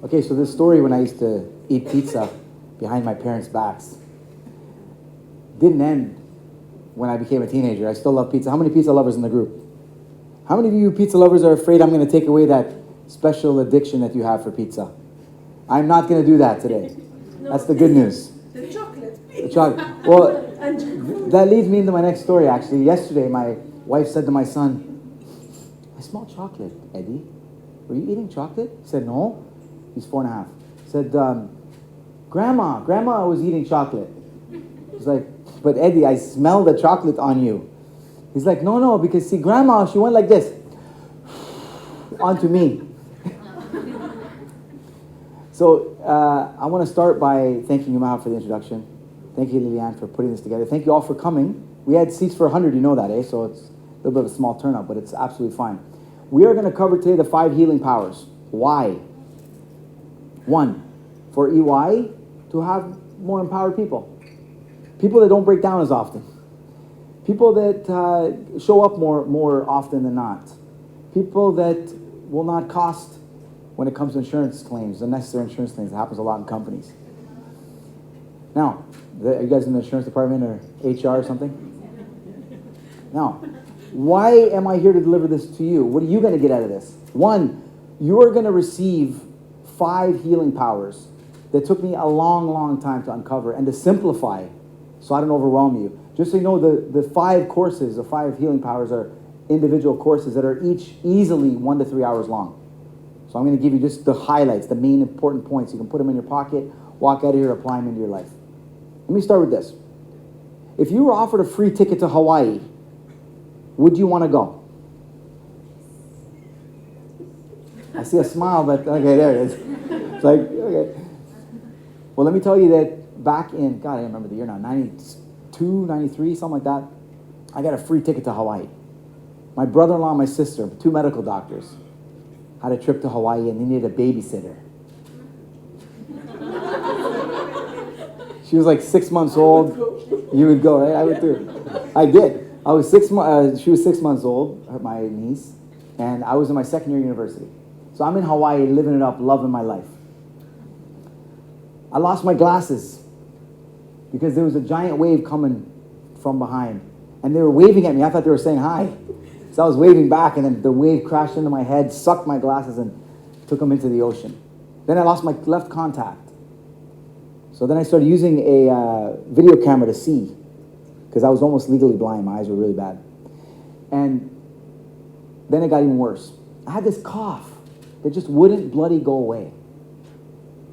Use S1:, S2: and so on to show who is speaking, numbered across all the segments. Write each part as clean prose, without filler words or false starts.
S1: Okay, so this story when I used to eat pizza behind my parents' backs didn't end when I became a teenager. I still love pizza. How many pizza lovers in the group? How many of you pizza lovers are afraid I'm going to take away that special addiction that you have for pizza? I'm not going to do that today. That's the good news.
S2: The chocolate.
S1: The chocolate. Well, that leads me into my next story, actually. Yesterday, my wife said to my son, I smell chocolate, Eddie. Were you eating chocolate? He said, no. He's 4.5. He said, Grandma was eating chocolate. He's like, but Eddie, I smell the chocolate on you. He's like, no, because see, Grandma, she went like this onto me. So I want to start by thanking you, Maha, for the introduction. Thank you, Liliane, for putting this together. Thank you all for coming. We had seats for 100, you know that, eh? So it's a little bit of a small turnout, but it's absolutely fine. We are going to cover today the 5 healing powers. Why? 1, for EY to have more empowered people. People that don't break down as often. People that show up more often than not. People that will not cost when it comes to insurance claims, unnecessary insurance claims. It happens a lot in companies. Now, are you guys in the insurance department or HR or something? Now, why am I here to deliver this to you? What are you going to get out of this? 1, you are going to receive 5 healing powers that took me a long time to uncover and to simplify so I don't overwhelm you. Just so you know, the 5 courses, the 5 healing powers are individual courses that are each easily 1 to 3 hours long. So I'm going to give you just the highlights, the main important points. You can put them in your pocket, walk out of here, apply them into your life. Let me start with this. If you were offered a free ticket to Hawaii, would you want to go? I see a smile, but okay, there it is. It's like, okay. Well, let me tell you that back in, God, I don't remember the year now, 92, 93, something like that, I got a free ticket to Hawaii. My brother-in-law and my sister, 2 medical doctors, had a trip to Hawaii and they needed a babysitter. She was like 6 months old. You would go, right? I would too. I did. I was she was 6 months old, my niece, and I was in my 2nd year university. So I'm in Hawaii, living it up, loving my life. I lost my glasses because there was a giant wave coming from behind, and they were waving at me. I thought they were saying hi. So I was waving back, and then the wave crashed into my head, sucked my glasses, and took them into the ocean. Then I lost my left contact. So then I started using a video camera to see, because I was almost legally blind. My eyes were really bad. And then it got even worse. I had this cough that just wouldn't bloody go away.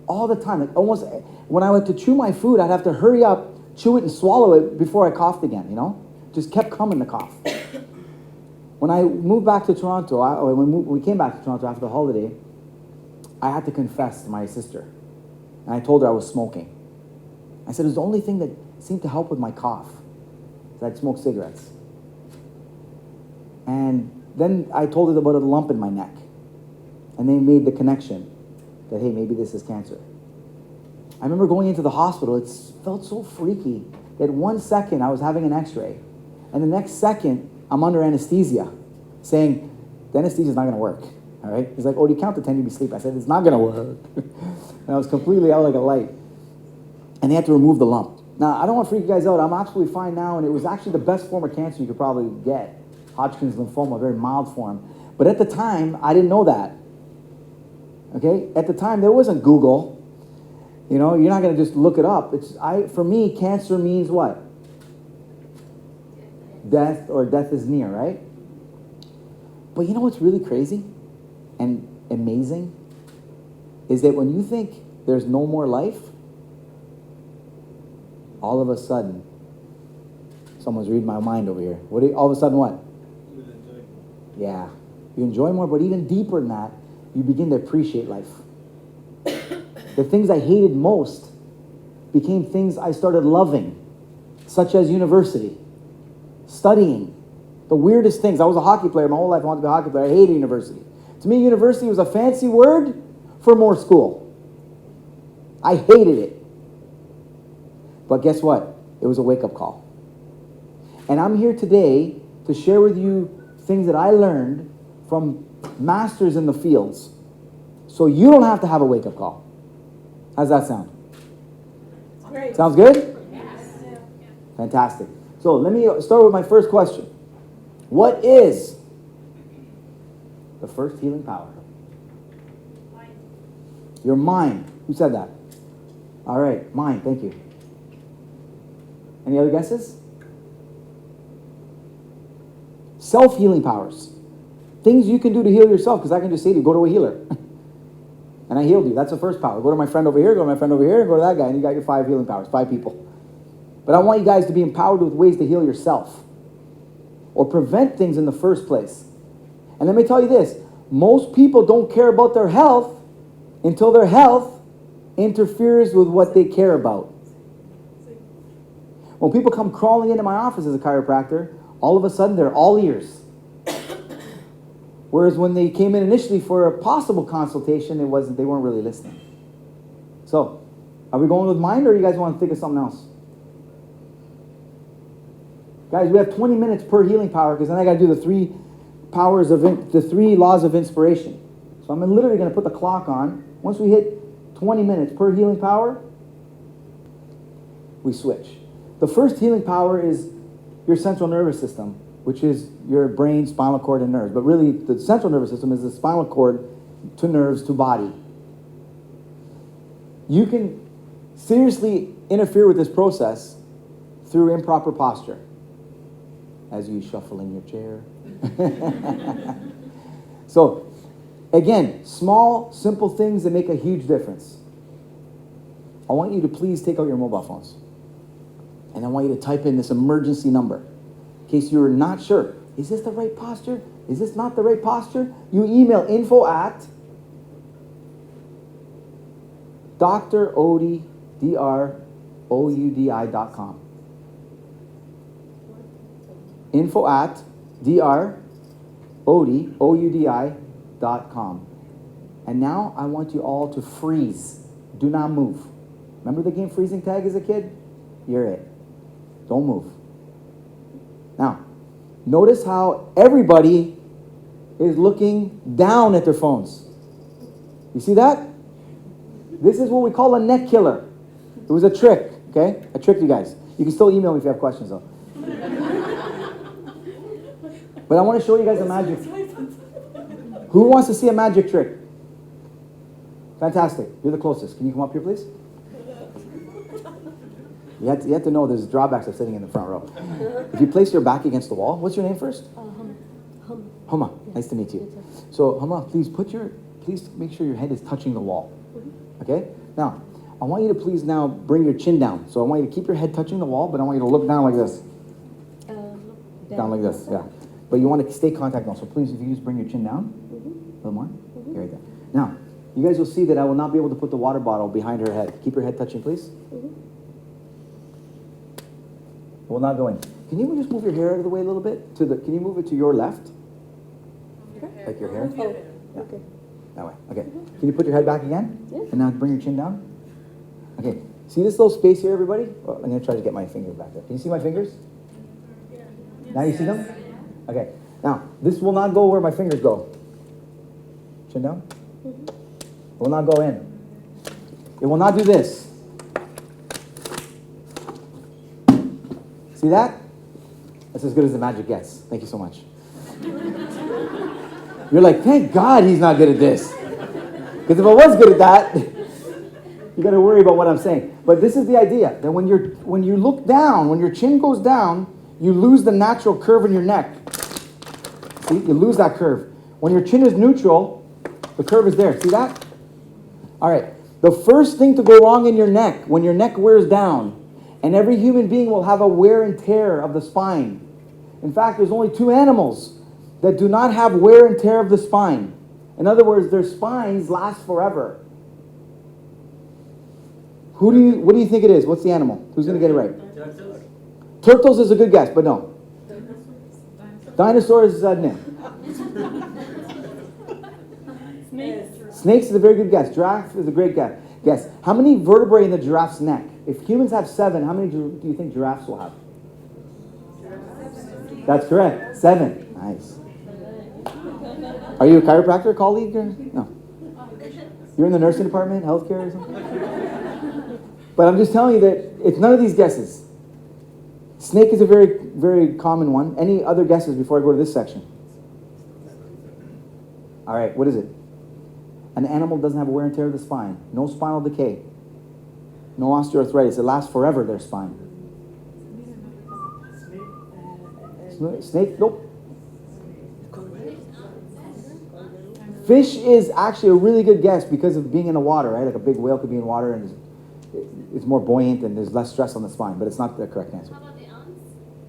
S1: All the time. Like almost, when I went to chew my food, I'd have to hurry up, chew it, and swallow it before I coughed again, you know? Just kept coming, the cough. When I moved back to Toronto, when we came back to Toronto after the holiday, I had to confess to my sister. And I told her I was smoking. I said it was the only thing that seemed to help with my cough. So I'd smoke cigarettes. And then I told her about a lump in my neck. And they made the connection that, hey, maybe this is cancer. I remember going into the hospital. It felt so freaky that 1 second I was having an x-ray. And the next second, I'm under anesthesia, saying, the anesthesia's not going to work. All right? He's like, oh, do you count to 10, you'll be asleep. I said, it's not going to work. And I was completely out like a light. And they had to remove the lump. Now, I don't want to freak you guys out. I'm absolutely fine now, and it was actually the best form of cancer you could probably get. Hodgkin's lymphoma, a very mild form. But at the time, I didn't know that. Okay? At the time, there wasn't Google. You know, you're not going to just look it up. For me, cancer means what? Death, or death is near, right? But you know what's really crazy and amazing? Is that when you think there's no more life, all of a sudden, someone's reading my mind over here. All of a sudden what? Yeah. You enjoy more, but even deeper than that, you begin to appreciate life. The things I hated most became things I started loving, such as university, studying, the weirdest things. I was a hockey player my whole life. I wanted to be a hockey player. I hated university. To me, university was a fancy word for more school. I hated it. But guess what? It was a wake-up call. And I'm here today to share with you things that I learned from masters in the fields. So you don't have to have a wake-up call. How's that sound?
S2: Great.
S1: Sounds good? Fantastic. So let me start with my first question. What is the first healing power? Your mind. Who said that? All right, mind. Thank you. Any other guesses? Self-healing powers. Things you can do to heal yourself, because I can just say to you, go to a healer. And I healed you. That's the first power. Go to my friend over here, go to my friend over here, go to that guy, and you got your 5 healing powers, 5 people. But I want you guys to be empowered with ways to heal yourself or prevent things in the first place. And let me tell you this, most people don't care about their health until their health interferes with what they care about. When people come crawling into my office as a chiropractor, all of a sudden they're all ears. Whereas when they came in initially for a possible consultation, they weren't really listening. So, are we going with mind, or you guys want to think of something else? Guys, we have 20 minutes per healing power, because then I got to do the 3 laws of inspiration. So I'm literally going to put the clock on. Once we hit 20 minutes per healing power, we switch. The first healing power is your central nervous system, which is your brain, spinal cord, and nerves. But really, the central nervous system is the spinal cord to nerves to body. You can seriously interfere with this process through improper posture. As you shuffle in your chair. So, again, small, simple things that make a huge difference. I want you to please take out your mobile phones. And I want you to type in this emergency number. In case you're not sure, is this the right posture? Is this not the right posture? You email info@droudi.com. info@droudi.com. And now I want you all to freeze. Do not move. Remember the game freezing tag as a kid? You're it. Don't move. Now, notice how everybody is looking down at their phones. You see that? This is what we call a neck killer. It was a trick, okay? I tricked you guys. You can still email me if you have questions, though. But I want to show you guys a magic. Who wants to see a magic trick? Fantastic. You're the closest. Can you come up here, please? You have to know there's drawbacks of sitting in the front row. If you place your back against the wall, what's your name first? Huma. Nice to meet you. So, Huma, please make sure your head is touching the wall. Okay? Now, I want you to please now bring your chin down. So I want you to keep your head touching the wall, but I want you to look down like this. Down like this, yeah. But you want to stay contact now. So please, if you just bring your chin down, a little more. Okay, right there. Now, you guys will see that I will not be able to put the water bottle behind her head. Keep your head touching, please. It will not go in. Can you just move your hair out of the way a little bit? Can you move it to your left? Like your hair?
S2: Oh,
S1: yeah.
S2: okay.
S1: That way. Okay. Can you put your head back again? Yeah. And now bring your chin down. Okay. See this little space here, everybody? Well, I'm going to try to get my fingers back there. Can you see my fingers? Now you see them? Okay. Now, this will not go where my fingers go. Chin down. It will not go in. It will not do this. See that? That's as good as the magic gets. Thank you so much. You're like, thank God he's not good at this. Because if I was good at that, you got to worry about what I'm saying. But this is the idea, that when you look down, when your chin goes down, you lose the natural curve in your neck. See, you lose that curve. When your chin is neutral, the curve is there. See that? All right. The first thing to go wrong in your neck, when your neck wears down, and every human being will have a wear and tear of the spine. In fact, there's only 2 animals that do not have wear and tear of the spine. In other words, their spines last forever. What do you think it is? What's the animal? Who's going to get it right? Turtles is a good guess, but no. Dinosaurs is no. Snakes is a very good guess. Giraffe is a great guess. How many vertebrae in the giraffe's neck? If humans have 7, how many do you think giraffes will have? That's correct. 7. Nice. Are you a chiropractor colleague? Or? No. You're in the nursing department, healthcare or something? But I'm just telling you that it's none of these guesses. Snake is a very, very common one. Any other guesses before I go to this section? All right, what is it? An animal doesn't have wear and tear of the spine. No spinal decay. No osteoarthritis. It lasts forever, their spine. Snake? Nope. Fish is actually a really good guess because of being in the water, right? Like a big whale could be in water and it's more buoyant and there's less stress on the spine, but it's not the correct answer.
S3: How about the ants?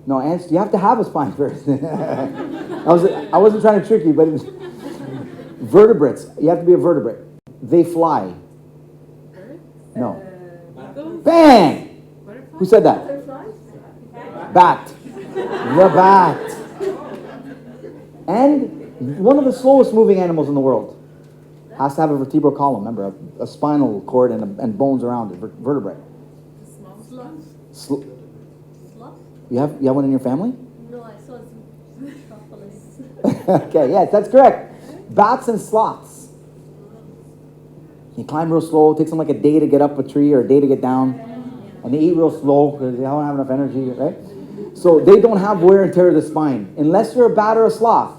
S1: No, ants, you have to have a spine first. I wasn't trying to trick you, but vertebrates. You have to be a vertebrate. They fly. No. Bang! Who said that? Bat. The bat. And one of the slowest moving animals in the world. Has to have a vertebral column, remember, a spinal cord and bones around it, vertebrae.
S3: Sloth?
S1: You have one in your family?
S3: No, I saw Metropolis.
S1: Okay, yes, that's correct. Bats and sloths. You climb real slow. It takes them like a day to get up a tree or a day to get down. And they eat real slow because they don't have enough energy, right? So they don't have wear and tear of the spine. Unless you're a bat or a sloth.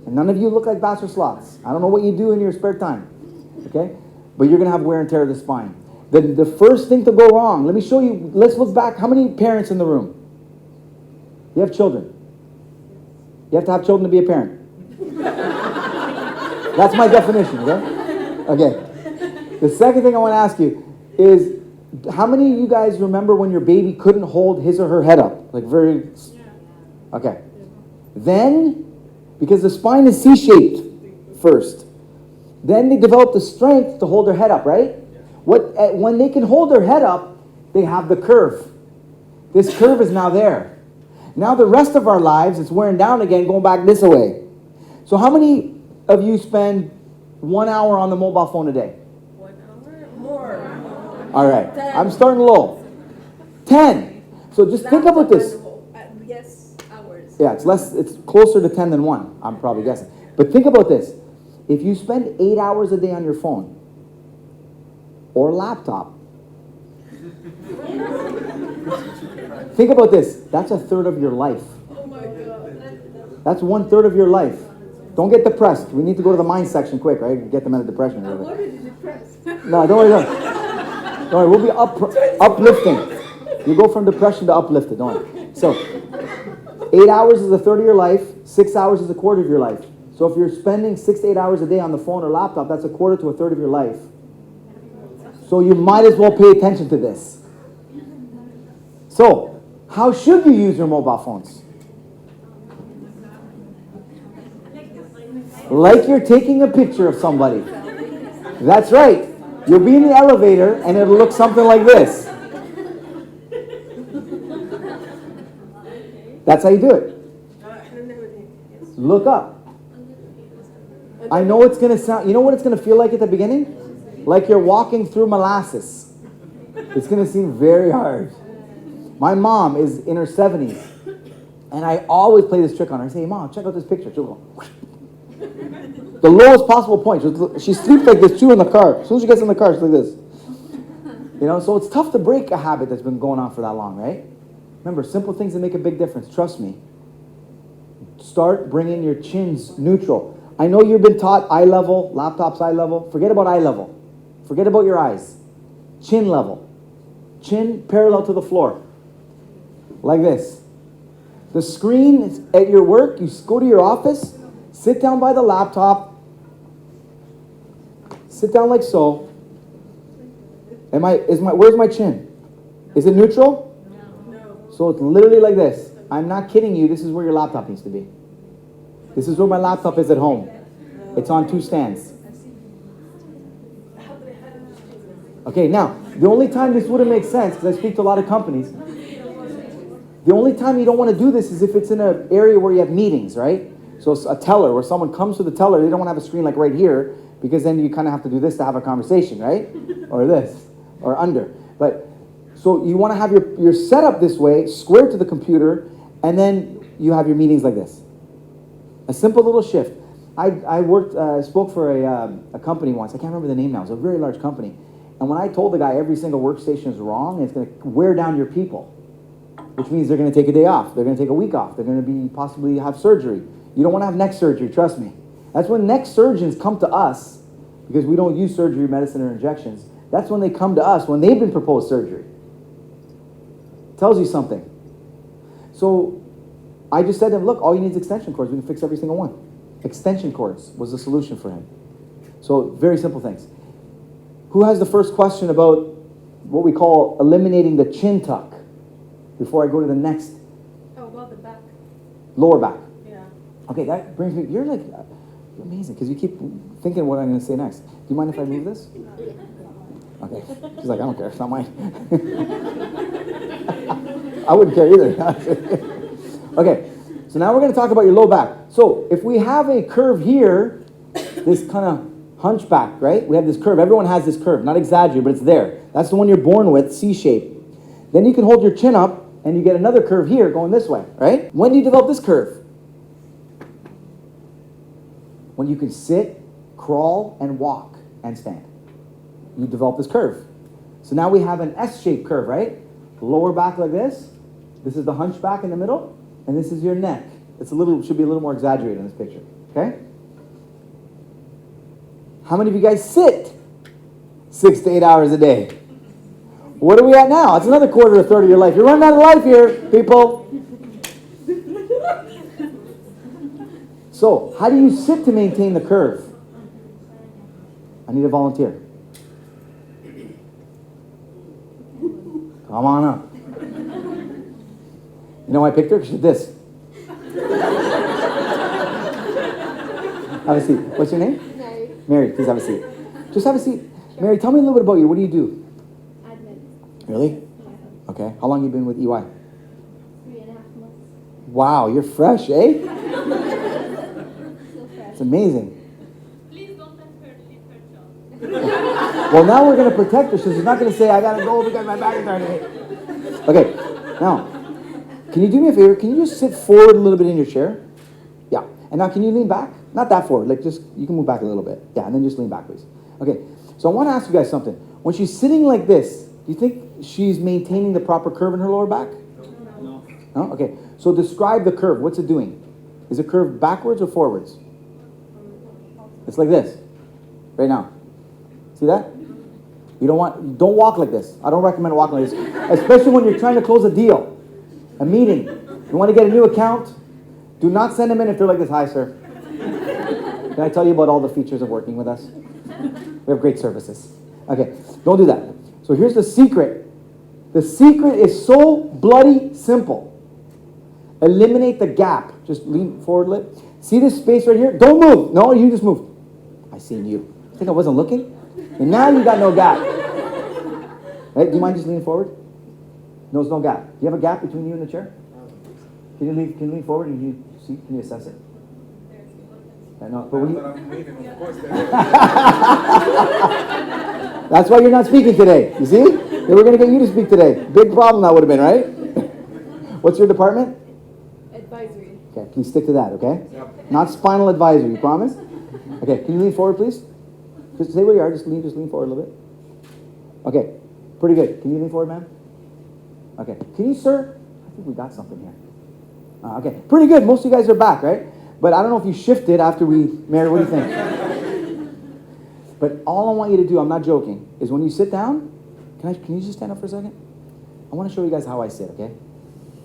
S1: And none of you look like bats or sloths. I don't know what you do in your spare time. Okay? But you're going to have wear and tear of the spine. The first thing to go wrong, let me show you, let's look back. How many parents in the room? You have children. You have to have children to be a parent. That's my definition, okay? Okay. The second thing I want to ask you is, how many of you guys remember when your baby couldn't hold his or her head up? Like very... Okay. Then, because the spine is C-shaped first, then they develop the strength to hold their head up, right? When they can hold their head up, they have the curve. This curve is now there. Now the rest of our lives, it's wearing down again, going back this way. So how many of you spend 1 hour on the mobile phone a day?
S2: 1 hour? More.
S1: All right.
S2: 10.
S1: I'm starting low. 10. So just think about this.
S2: Yes, hours.
S1: Yeah, it's closer to 10 than 1, I'm probably guessing. But think about this. If you spend 8 hours a day on your phone or laptop, think about this. That's a third of your life.
S2: Oh my God.
S1: That's 1/3 of your life. Don't get depressed. We need to go to the mind section quick, right? Get them out of depression.
S2: I'm already depressed.
S1: No, don't worry. Don't worry. We'll be uplifting. You go from depression to uplifted. Don't worry. So, 8 hours is a third of your life. 6 hours is a quarter of your life. So if you're spending 6 to 8 hours a day on the phone or laptop, that's a quarter to a third of your life. So you might as well pay attention to this. So, how should you use your mobile phones? Like you're taking a picture of somebody. That's right. You'll be in the elevator and it'll look something like this. That's how you do it. Look up. I know it's going to sound, you know what it's going to feel like at the beginning? Like you're walking through molasses. It's going to seem very hard. My mom is in her 70s, and I always play this trick on her. I say, hey, Mom, check out this picture. She'll go, the lowest possible point. She sleeps like this too in the car. As soon as she gets in the car, she's like this. You know, so it's tough to break a habit that's been going on for that long, right? Remember, simple things that make a big difference. Trust me. Start bringing your chins neutral. I know you've been taught eye level, laptop's eye level. Forget about eye level. Forget about your eyes. Chin level. Chin parallel to the floor. Like this. The screen is at your work. You go to your office. Sit down by the laptop. Sit down like so. Where's my chin? Is it neutral?
S2: No.
S1: So it's literally like this. I'm not kidding you. This is where your laptop needs to be. This is where my laptop is at home. It's on 2 stands. Okay, now, the only time this wouldn't make sense, because I speak to a lot of companies, the only time you don't want to do this is if it's in an area where you have meetings, right? So it's a teller, where someone comes to the teller, they don't want to have a screen like right here, because then you kind of have to do this to have a conversation, right? Or this, or under. But, so you want to have your setup this way, square to the computer, and then you have your meetings like this. A simple little shift. spoke for a company once. I can't remember the name now. It was a very large company. And when I told the guy every single workstation is wrong, and it's going to wear down your people, which means they're going to take a day off. They're going to take a week off. They're going to be possibly have surgery. You don't want to have neck surgery, trust me. That's when neck surgeons come to us, because we don't use surgery, medicine, or injections. That's when they come to us, when they've been proposed surgery. Tells you something. So I just said to him, look, all you need is extension cords. We can fix every single one. Extension cords was the solution for him. So very simple things. Who has the first question about what we call eliminating the chin tuck before I go to the next?
S2: Oh, well, the back.
S1: Lower back.
S2: Yeah.
S1: Okay, that brings me, you're amazing, because you keep thinking what I'm going to say next. Do you mind if I move this? Okay. She's like, I don't care. It's not mine. I wouldn't care either. Okay. So now we're going to talk about your low back. So if we have a curve here, this kind of hunchback, right? We have this curve. Everyone has this curve. Not exaggerated, but it's there. That's the one you're born with, C shape. Then you can hold your chin up, and you get another curve here going this way, right? When do you develop this curve? When you can sit, crawl, and walk, and stand. You develop this curve. So now we have an S-shaped curve, right? Lower back like this. This is the hunchback in the middle, and this is your neck. It's should be a little more exaggerated in this picture, okay? How many of you guys sit 6 to 8 hours a day? What are we at now? It's another quarter or third of your life. You're running out of life here, people. So, how do you sit to maintain the curve? I need a volunteer. Come on up. You know why I picked her? Because she's this. Have a seat. What's your name?
S3: Mary.
S1: Mary, please have a seat. Just have a seat. Sure. Mary, tell me a little bit about you. What do you do?
S3: Admin.
S1: Really?
S3: Yeah.
S1: Okay. How long have you been with EY?
S3: 3.5 months.
S1: Wow, you're fresh, eh?
S3: Still fresh.
S1: It's amazing.
S3: Please don't let her leave her job.
S1: Well, now we're going to protect her, so she's not going to say, I got to go because my back is hurting. Okay, now, can you do me a favor? Can you just sit forward a little bit in your chair? Yeah. And now, can you lean back? Not that forward. Like, just, you can move back a little bit. Yeah, and then just lean back, please. Okay, so I want to ask you guys something. When she's sitting like this, do you think she's maintaining the proper curve in her lower back?
S2: No.
S1: No? Okay, so describe the curve. What's it doing? Is it curved backwards or forwards? It's like this, right now. See that? You don't walk like this. I don't recommend walking like this, especially when you're trying to close a deal, a meeting. You want to get a new account? Do not send them in if they're like this. Hi, sir. Can I tell you about all the features of working with us? We have great services. Okay, don't do that. So here's the secret. The secret is so bloody simple. Eliminate the gap. Just lean forward a little. See this space right here? Don't move. No, you just moved. I seen you. Think I wasn't looking? And now you got no gap. Right? Do you mind just leaning forward? No, there's no gap. Do you have a gap between you and the chair? Can you lean forward and can you assess it? No, but when you... That's why you're not speaking today. You see? They were going to get you to speak today. Big problem that would have been, right? What's your department?
S2: Advisory.
S1: Okay, can you stick to that, okay? Yep. Not spinal advisory, you promise? Okay, can you lean forward, please? Just stay where you are. Just lean forward a little bit. Okay, pretty good. Can you lean forward, ma'am? Okay. Can you, sir? I think we got something here. Okay, pretty good. Most of you guys are back, right? But I don't know if you shifted after Mary, what do you think? But all I want you to do, I'm not joking, is when you sit down, can you just stand up for a second? I want to show you guys how I sit, okay?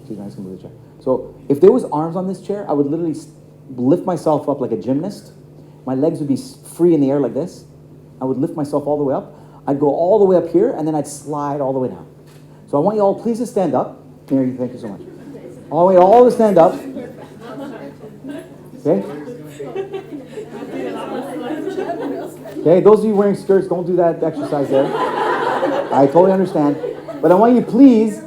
S1: Excuse me, I'm just going to move the chair. So if there was arms on this chair, I would literally lift myself up like a gymnast. My legs would be free in the air like this. I would lift myself all the way up. I'd go all the way up here, and then I'd slide all the way down. So I want you all please to stand up. Mary, thank you so much. I want you all to stand up. Okay? Okay, those of you wearing skirts, don't do that exercise there. I totally understand. But I want you please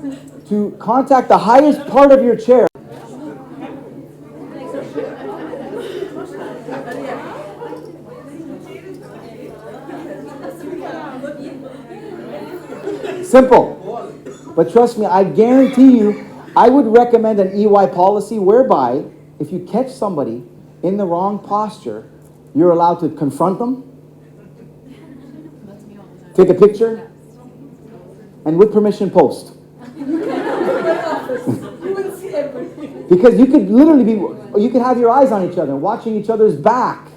S1: to contact the highest part of your chair. Simple. But trust me, I guarantee you, I would recommend an EY policy whereby if you catch somebody in the wrong posture, you're allowed to confront them, take a picture, and with permission post. Because you could literally be, you could have your eyes on each other, watching each other's back.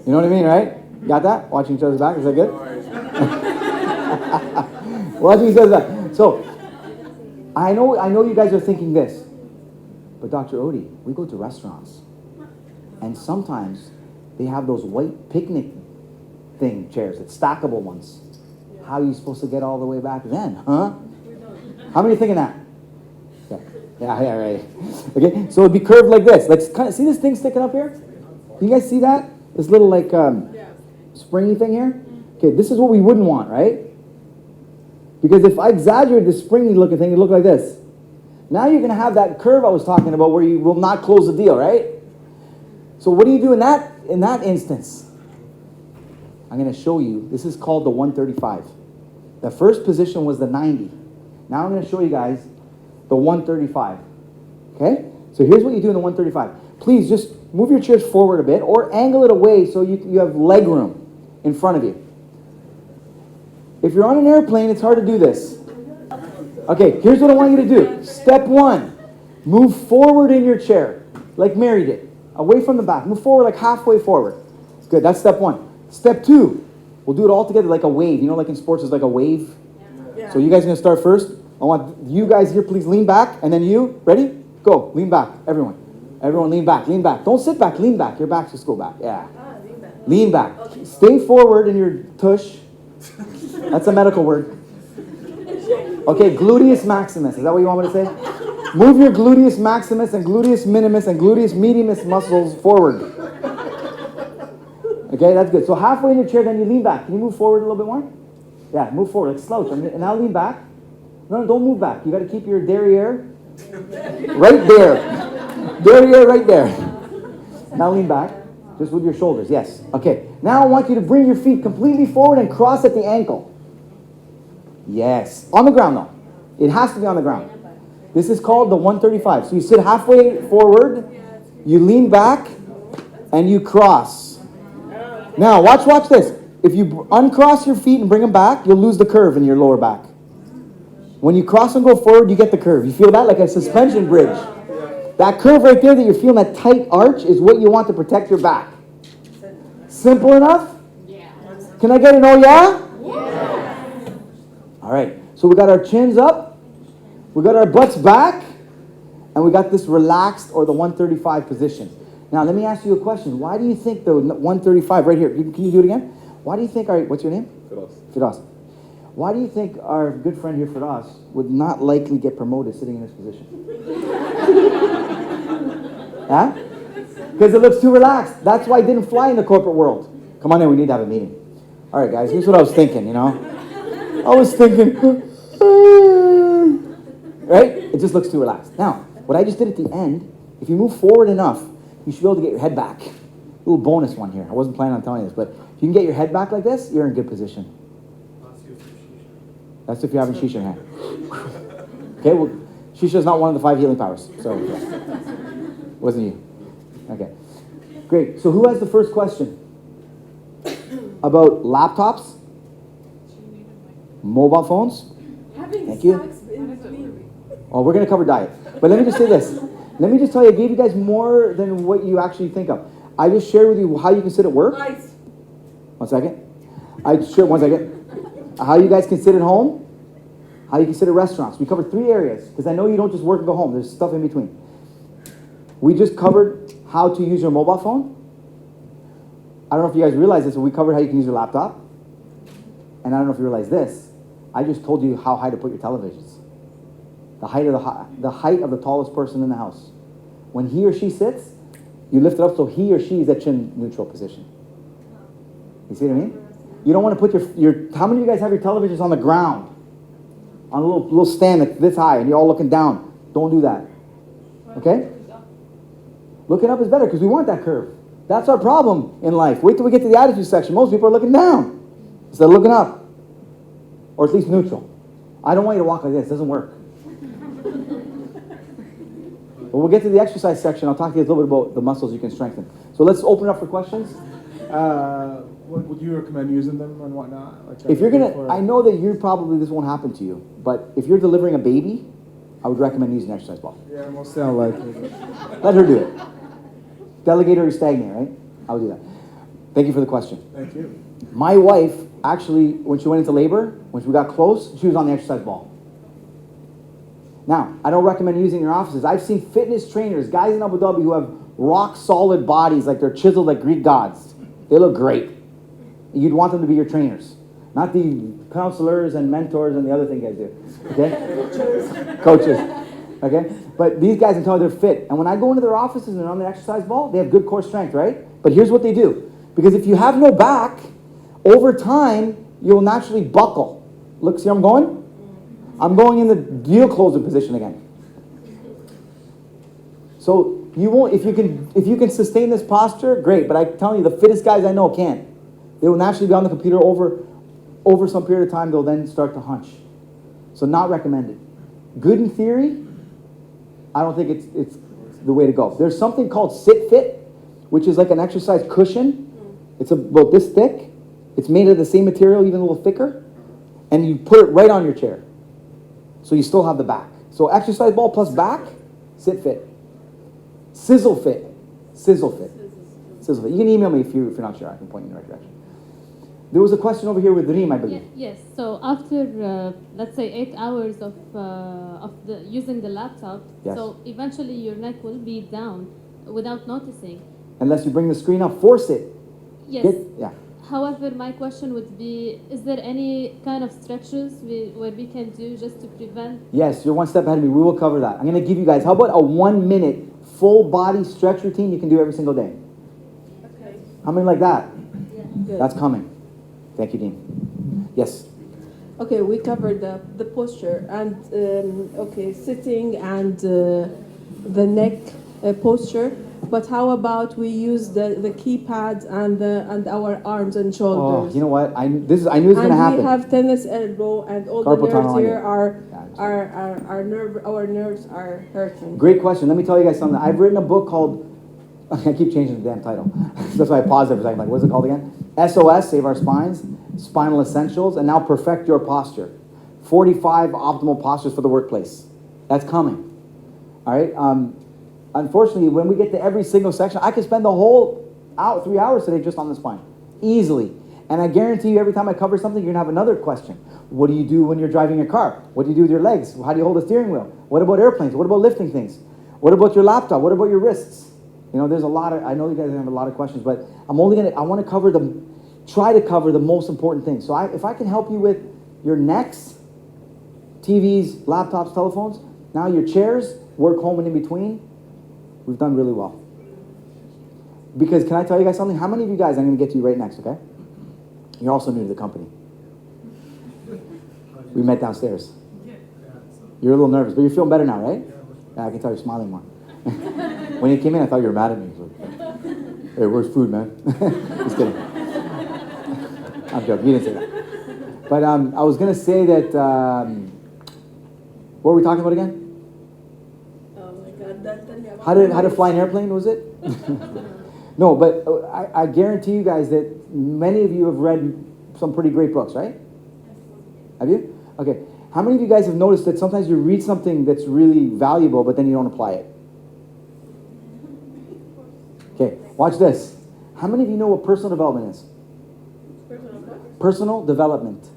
S1: You know what I mean, right? Got that? Watching each other's back? Is that good? Watching each other's back. So, I know you guys are thinking this, but Dr. Oudi, we go to restaurants, and sometimes they have those white picnic thing chairs, it's stackable ones. How are you supposed to get all the way back then, huh? How many are thinking that? Yeah, right. Okay, so it'd be curved like this. Like, kind of, see this thing sticking up here? You guys see that? This little like springy thing here? Okay, this is what we wouldn't want, right? Because if I exaggerate the springy looking thing, it look like this. Now you're going to have that curve I was talking about where you will not close the deal, right? So what do you do in that instance? I'm going to show you. This is called the 135. The first position was the 90. Now I'm going to show you guys the 135. Okay? So here's what you do in the 135. Please just move your chairs forward a bit or angle it away so you have leg room in front of you. If you're on an airplane, it's hard to do this. Okay, here's what I want you to do. Step 1, move forward in your chair, like Mary did. Away from the back. Move forward like halfway forward. Good, that's step 1. Step 2, we'll do it all together like a wave. You know, like in sports, there's like a wave. Yeah. So you guys are going to start first. I want you guys here, please lean back. And then you, ready? Go, lean back, everyone. Everyone lean back, lean back. Don't sit back, lean back. Your backs just go back. Yeah. Lean back. Okay. Stay forward in your tush. That's a medical word. Okay, gluteus maximus. Is that what you want me to say? Move your gluteus maximus and gluteus minimus and gluteus medius muscles forward. Okay, that's good. So halfway in your chair, then you lean back. Can you move forward a little bit more? Yeah, move forward, like slouch. And now lean back. No, don't move back. You got to keep your derriere right there. Derriere right there. Now lean back, just with your shoulders. Yes. Okay. Now I want you to bring your feet completely forward and cross at the ankle. Yes. On the ground, though. It has to be on the ground. This is called the 135. So you sit halfway forward, you lean back, and you cross. Now, watch this. If you uncross your feet and bring them back, you'll lose the curve in your lower back. When you cross and go forward, you get the curve. You feel that? Like a suspension bridge. That curve right there that you're feeling, that tight arch, is what you want to protect your back. Simple enough? Yeah. Can I get an oh yeah? Yeah. All right. So we got our chins up, we got our butts back, and we got this relaxed or the 135 position. Now let me ask you a question. Why do you think the 135 right here? Can you do it again? Why do you think what's your name? Firas. Why do you think our good friend here, Firas, would not likely get promoted sitting in this position? Huh? Because it looks too relaxed. That's why it didn't fly in the corporate world. Come on in, we need to have a meeting. All right, guys, here's what I was thinking, you know. I was thinking, right? It just looks too relaxed. Now, what I just did at the end, if you move forward enough, you should be able to get your head back. A little bonus one here. I wasn't planning on telling you this, but if you can get your head back like this, you're in good position. That's if you're having shisha in hand. Okay, well, shisha is not one of the 5 healing powers, so it wasn't you. Okay, great. So who has the first question? About laptops? Mobile phones? Thank you. Oh, we're going to cover diet. But let me just say this. Let me just tell you, I gave you guys more than what you actually think of. I just shared with you how you can sit at work. Nice. 1 second. I shared 1 second. How you guys can sit at home. How you can sit at restaurants. We covered 3 areas because I know you don't just work and go home. There's stuff in between. We just covered how to use your mobile phone. I don't know if you guys realize this, but we covered how you can use your laptop. And I don't know if you realize this. I just told you how high to put your televisions. The height of the tallest person in the house. When he or she sits, you lift it up so he or she is at chin neutral position. You see what I mean? You don't want to put your how many of you guys have your televisions on the ground? On a little stand that's this high and you're all looking down. Don't do that. Okay? Looking up is better because we want that curve. That's our problem in life. Wait till we get to the attitude section. Most people are looking down instead of looking up. Or at least neutral. I don't want you to walk like this. It doesn't work. But we'll get to the exercise section. I'll talk to you a little bit about the muscles you can strengthen. So let's open it up for questions.
S4: What would you recommend using them and whatnot? Like,
S1: If you're gonna, I know that you probably, this won't happen to you, but if you're delivering a baby, I would recommend using an exercise ball.
S4: Yeah, most likely.
S1: Let her do it. Delegate or stagnate, right? I would do that. Thank you for the question.
S4: Thank you.
S1: My wife, actually, when she went into labor, when we got close, she was on the exercise ball. Now, I don't recommend using it in your offices. I've seen fitness trainers, guys in Abu Dhabi who have rock solid bodies, like they're chiseled like Greek gods. They look great. You'd want them to be your trainers, not the counselors and mentors and the other thing guys do. Okay? Coaches. Okay? But these guys, until they're fit. And when I go into their offices and they're on the exercise ball, they have good core strength, right? But here's what they do. Because if you have no back, over time, you'll naturally buckle. Look, see where I'm going? I'm going in the deal closing position again. So you won't, if you can sustain this posture, great. But I'm telling you, the fittest guys I know can't. They will naturally be on the computer over some period of time. They'll then start to hunch. So not recommended. Good in theory. I don't think it's the way to go. There's something called Sit Fit, which is like an exercise cushion. It's about this thick. It's made of the same material, even a little thicker. And you put it right on your chair. So you still have the back. So exercise ball plus back, Sit Fit. Sizzle Fit. Sizzle Fit. Sizzle Fit. You can email me if you're not sure. I can point you in the right direction. There was a question over here with Reem, I believe.
S3: Yes. So after let's say 8 hours of using the laptop,
S1: Yes.
S3: so eventually your neck will be down without noticing.
S1: Unless you bring the screen up, force it.
S3: Yes.
S1: Yeah.
S3: However, my question would be: is there any kind of stretches where we can do just to prevent?
S1: Yes, you're one step ahead of me. We will cover that. I'm going to give you guys, how about a 1 minute full body stretch routine you can do every single day?
S2: Okay.
S1: How many like that?
S5: Good.
S1: That's coming. Thank you, Dean. Yes.
S5: Okay, we covered the posture and sitting and the neck posture. But how about we use the keypads and our arms and
S1: Oh,
S5: shoulders?
S1: you know what? I knew this was going to
S5: And
S1: happen.
S5: we have tennis elbow, and all
S1: Carpal
S5: the nerves
S1: tunnel,
S5: here
S1: yeah,
S5: our nerves are hurting.
S1: Great question. Let me tell you guys something. I've written a book called, I keep changing the damn title. That's why I paused every second. Like, what is it called again? SOS, Save Our Spines, Spinal Essentials, and now Perfect Your Posture. 45 optimal postures for the workplace. That's coming. All right? Unfortunately, when we get to every single section, I could spend the whole 3 hours today just on the spine. Easily. And I guarantee you, every time I cover something, you're going to have another question. What do you do when you're driving your car? What do you do with your legs? How do you hold a steering wheel? What about airplanes? What about lifting things? What about your laptop? What about your wrists? You know, there's a lot of, I know you guys have a lot of questions, but I want to try to cover the most important things. So if I can help you with your necks, TVs, laptops, telephones, now your chairs, work home and in between, we've done really well. Because can I tell you guys something? How many of you guys, I'm going to get to you right next, okay? You're also new to the company. We met downstairs. You're a little nervous, but you're feeling better now, right? Yeah, I can tell you're smiling more. When you came in, I thought you were mad at me. Like, hey, where's food, man? Just kidding. I'm joking. You didn't say that. But I was going to say that, what were we talking about again?
S5: Oh my God!
S1: How to fly an airplane, was it? No, but I guarantee you guys that many of you have read some pretty great books, right? Have you? Okay. How many of you guys have noticed that sometimes you read something that's really valuable, but then you don't apply it? Okay, watch this. How many of you know what personal development is? Personal development.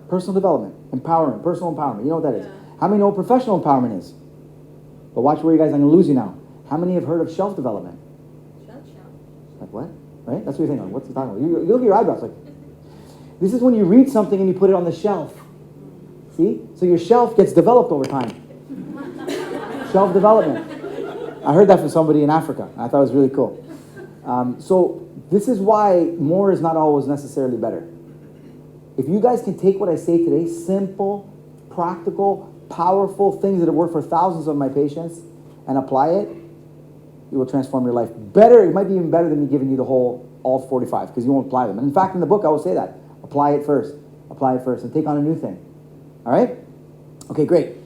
S1: Personal development. Empowerment. Personal empowerment. You know what that is. How many know what professional empowerment is? But watch where you guys, I'm going to lose you now. How many have heard of self-development? Like what? Right? That's what you're thinking. What's he talking about? You look at your eyebrows like, this is when you read something and you put it on the shelf. See? So your shelf gets developed over time. Shelf development. I heard that from somebody in Africa. I thought it was really cool. So this is why more is not always necessarily better. If you guys can take what I say today, simple, practical, powerful things that have worked for thousands of my patients, and apply it, it will transform your life. Better, it might be even better than me giving you all 45, because you won't apply them. And in fact, in the book, I will say that. Apply it first, and take on a new thing. All right? Okay, great.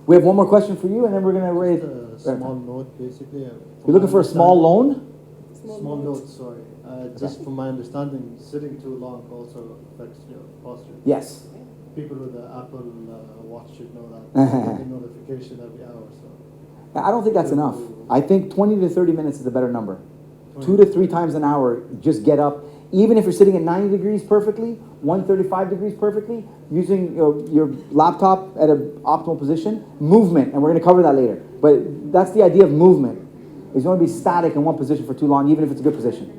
S1: We have one more question for you, and then we're going to raise...
S6: a small note, basically.
S1: You're looking for a small loan?
S6: Small note, sorry. Just from my understanding, sitting too long also affects your posture.
S1: Yes.
S6: People with the Apple Watch should know that. They get notification every hour. So
S1: I don't think that's enough. I think 20 to 30 minutes is a better number. 2 to 3 times an hour, just get up. Even if you're sitting at 90 degrees perfectly, 135 degrees perfectly, using your laptop at an optimal position, movement, and we're going to cover that later. But that's the idea of movement. Is you want to be static in one position for too long, even if it's a good position.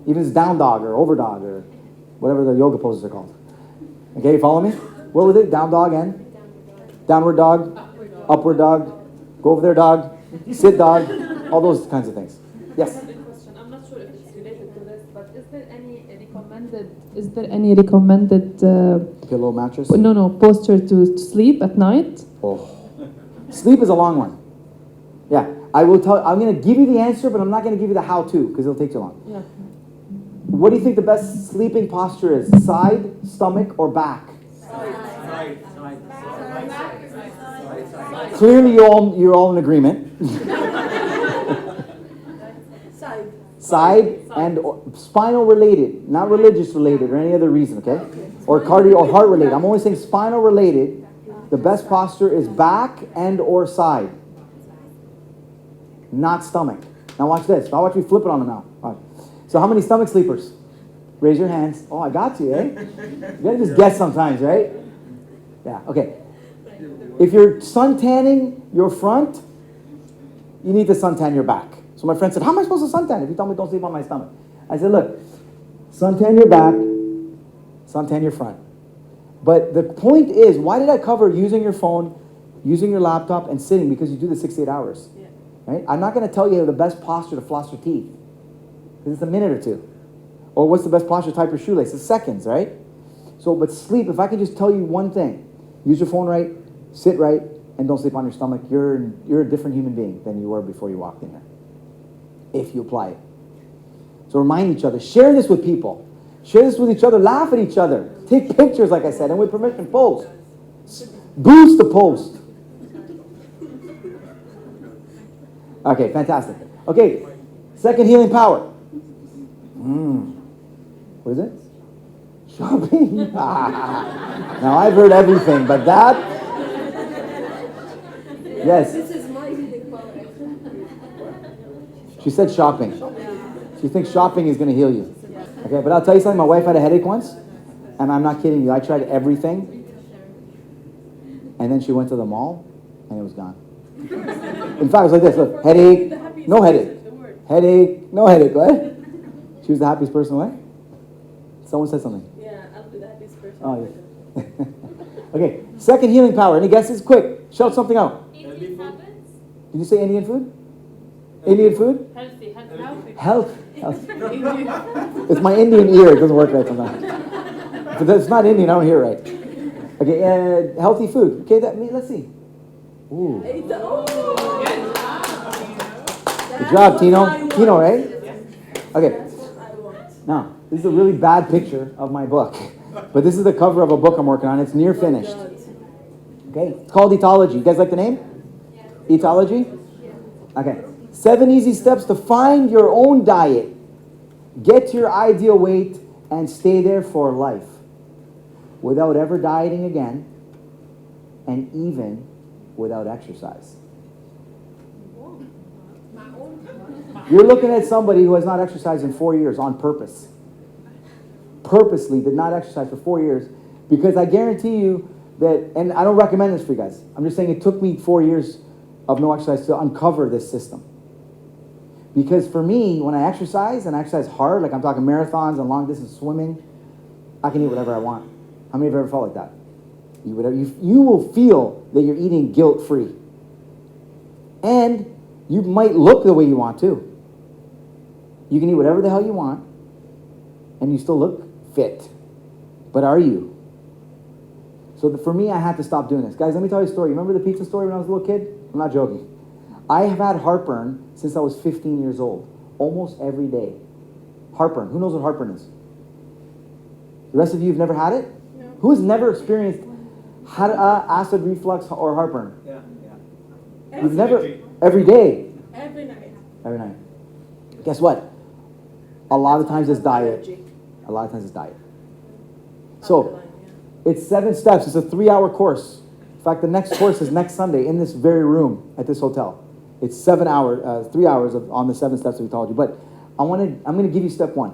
S1: Even if it's down dog or over dog or whatever the yoga poses are called. Okay, you follow me? What was it? Down dog and? Downward dog, upward dog, go over there dog, sit dog, all those kinds of things. Yes?
S3: Question. I'm not sure if it's related to this, but is there any recommended
S1: Pillow mattress?
S3: no posture to sleep at night?
S1: Oh. Sleep is a long one. Yeah, I will tell. I'm going to give you the answer, but I'm not going to give you the how-to because it'll take too long.
S5: Yeah.
S1: What do you think the best sleeping posture is? Side, stomach, or back? Clearly, you're all in agreement. Side and spinal related, not religious related or any other reason, okay? Or cardio or heart related. I'm only saying spinal related. The best posture is back and or side, not stomach. Now watch this. Now watch me flip it on them now. All right. So how many stomach sleepers? Raise your hands. Oh, I got you, eh? You gotta just guess sometimes, right? Yeah, okay. If you're sun-tanning your front, you need to suntan your back. So my friend said, how am I supposed to suntan if you tell me don't sleep on my stomach? I said, look, suntan your back, suntan your front. But the point is, why did I cover using your phone, using your laptop, and sitting? Because you do this 6 to 8 hours. Yeah. Right? I'm not going to tell you the best posture to floss your teeth. Because it's a minute or two. Or what's the best posture to tie your shoelace? It's seconds, right? So, but sleep, if I can just tell you one thing, use your phone right, sit right, and don't sleep on your stomach, you're a different human being than you were before you walked in there. If you apply it. So remind each other. Share this with people. Share this with each other. Laugh at each other. Take pictures, like I said, and with permission, post. Boost the post. Okay, fantastic. Okay, second healing power. What is it? Shopping. Now I've heard everything, but that. Yes.
S2: This is my healing power.
S1: She said shopping. She thinks shopping is going to heal you. Okay, but I'll tell you something. My wife had a headache once, and I'm not kidding you. I tried everything, and then she went to the mall, and it was gone. In fact, it was like this. Look, headache, no headache. Headache, no headache. What? She was the happiest person, what? Someone said something.
S5: Yeah, I'll be the happiest person.
S1: Oh, yeah. Okay, second healing power. Any guesses? Quick, shout something out.
S3: Indian habits?
S1: Did you say Indian food? Indian food?
S3: Healthy.
S1: Health. It's my Indian ear. It doesn't work right sometimes. If it's not Indian, I don't hear it right. Okay, healthy food. Okay, let's see. Ooh. Good job, Tino. Tino, right? Okay. Now, this is a really bad picture of my book. But this is the cover of a book I'm working on. It's near finished. Okay, it's called Etology. You guys like the name? Etology? Okay. 7 easy steps to find your own diet. Get to your ideal weight and stay there for life. Without ever dieting again. And even without exercise. You're looking at somebody who has not exercised in 4 years on purpose. Purposely did not exercise for 4 years. Because I guarantee you that, and I don't recommend this for you guys. I'm just saying it took me 4 years of no exercise to uncover this system. Because for me, when I exercise, and I exercise hard, like I'm talking marathons and long distance swimming, I can eat whatever I want. How many of you ever felt like that? You will feel that you're eating guilt-free. And you might look the way you want to. You can eat whatever the hell you want, and you still look fit. But are you? So for me, I had to stop doing this. Guys, let me tell you a story. Remember the pizza story when I was a little kid? I'm not joking. I have had heartburn since I was 15 years old. Almost every day. Heartburn. Who knows what heartburn is? The rest of you have never had it? No. Who has never experienced acid reflux or heartburn? Yeah. You've never... Every day.
S5: Every night.
S1: Every night. Guess what? A lot of times it's diet. A lot of times it's diet. So, it's 7 steps. It's a 3-hour course. In fact, the next course is next Sunday in this very room at this hotel. It's 3 hours on the 7 steps that we told you. But I'm going to give you step 1.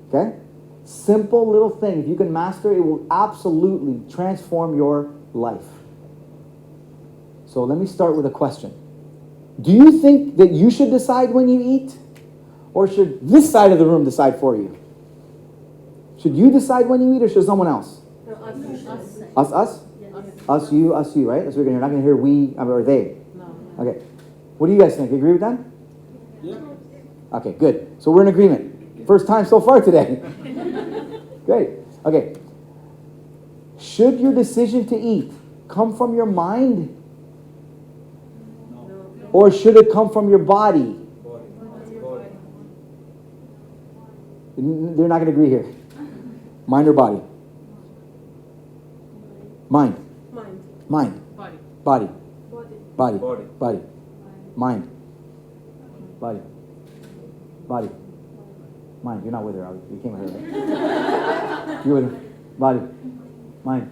S1: Okay? Simple little thing. If you can master it, it will absolutely transform your life. So let me start with a question. Do you think that you should decide when you eat? Or should this side of the room decide for you? Should you decide when you eat, or should someone else?
S5: No, us.
S1: Us? Us, you, right? That's what we're going to hear. Not going to hear we or they.
S3: No.
S1: Okay. What do you guys think? Agree with that?
S4: Yeah.
S1: Okay, good. So we're in agreement. First time so far today. Great. Okay. Should your decision to eat come from your mind? Or should it come from your body? They're not going to agree here. Mind or body? Mind. Mind. Body. Body. Body. Mind. Body. Body. Mind. You're not with her. You came with her. Right? You're with her. Body. Mind.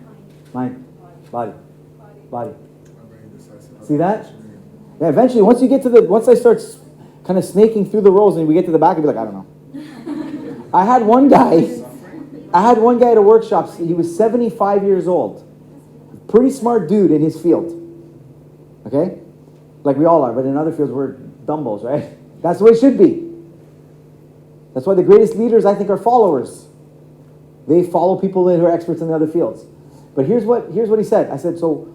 S1: Mind. Body. Body. See that? Yeah, eventually, once I start kind of snaking through the rows and we get to the back, I'll be like, I don't know. I had one guy at a workshop. He was 75 years old. Pretty smart dude in his field. Okay? Like we all are, but in other fields we're dumbbells, right? That's the way it should be. That's why the greatest leaders, I think, are followers. They follow people that are experts in the other fields. But here's what he said. I said, so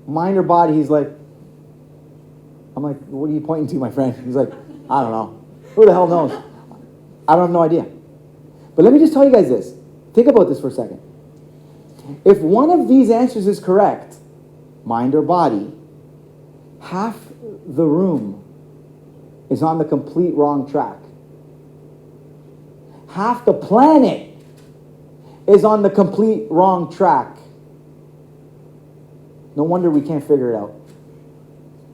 S1: mind or body? He's like, I'm like, what are you pointing to, my friend? He's like, I don't know. Who the hell knows? I don't have no idea. But let me just tell you guys this. Think about this for a second. If one of these answers is correct, mind or body, half the room is on the complete wrong track. Half the planet is on the complete wrong track. No wonder we can't figure it out.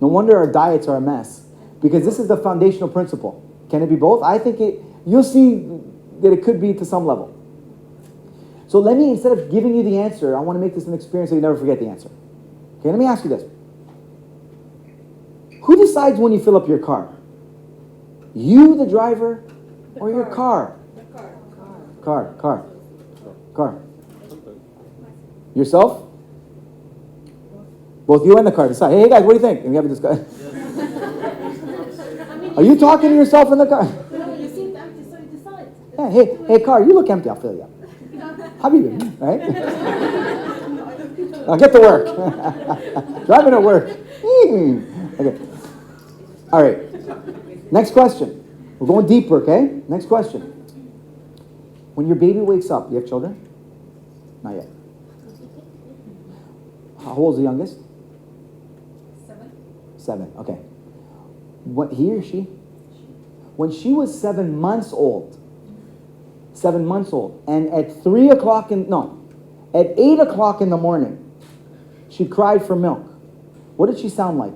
S1: No wonder our diets are a mess. Because this is the foundational principle. Can it be both? I think you'll see that it could be to some level. So let me, instead of giving you the answer, I want to make this an experience so you never forget the answer. Okay, let me ask you this. Who decides when you fill up your car? You, the driver, or your car? Car. Yourself? Both you and the car decide. Hey guys, what do you think? And we have a discussion. Are you talking to yourself in the car?
S2: No, you seem empty, so you decide.
S1: Yeah, hey car, you look empty. I'll fill you up. How do you do? Right? Now get to work. Driving to work. Okay. All right. Next question. We're going deeper, okay? Next question. When your baby wakes up, do you have children? Not yet. How old is the youngest? 7. Okay. What, he or she? When she was 7 months old, and at 8 o'clock in the morning, she cried for milk. What did she sound like?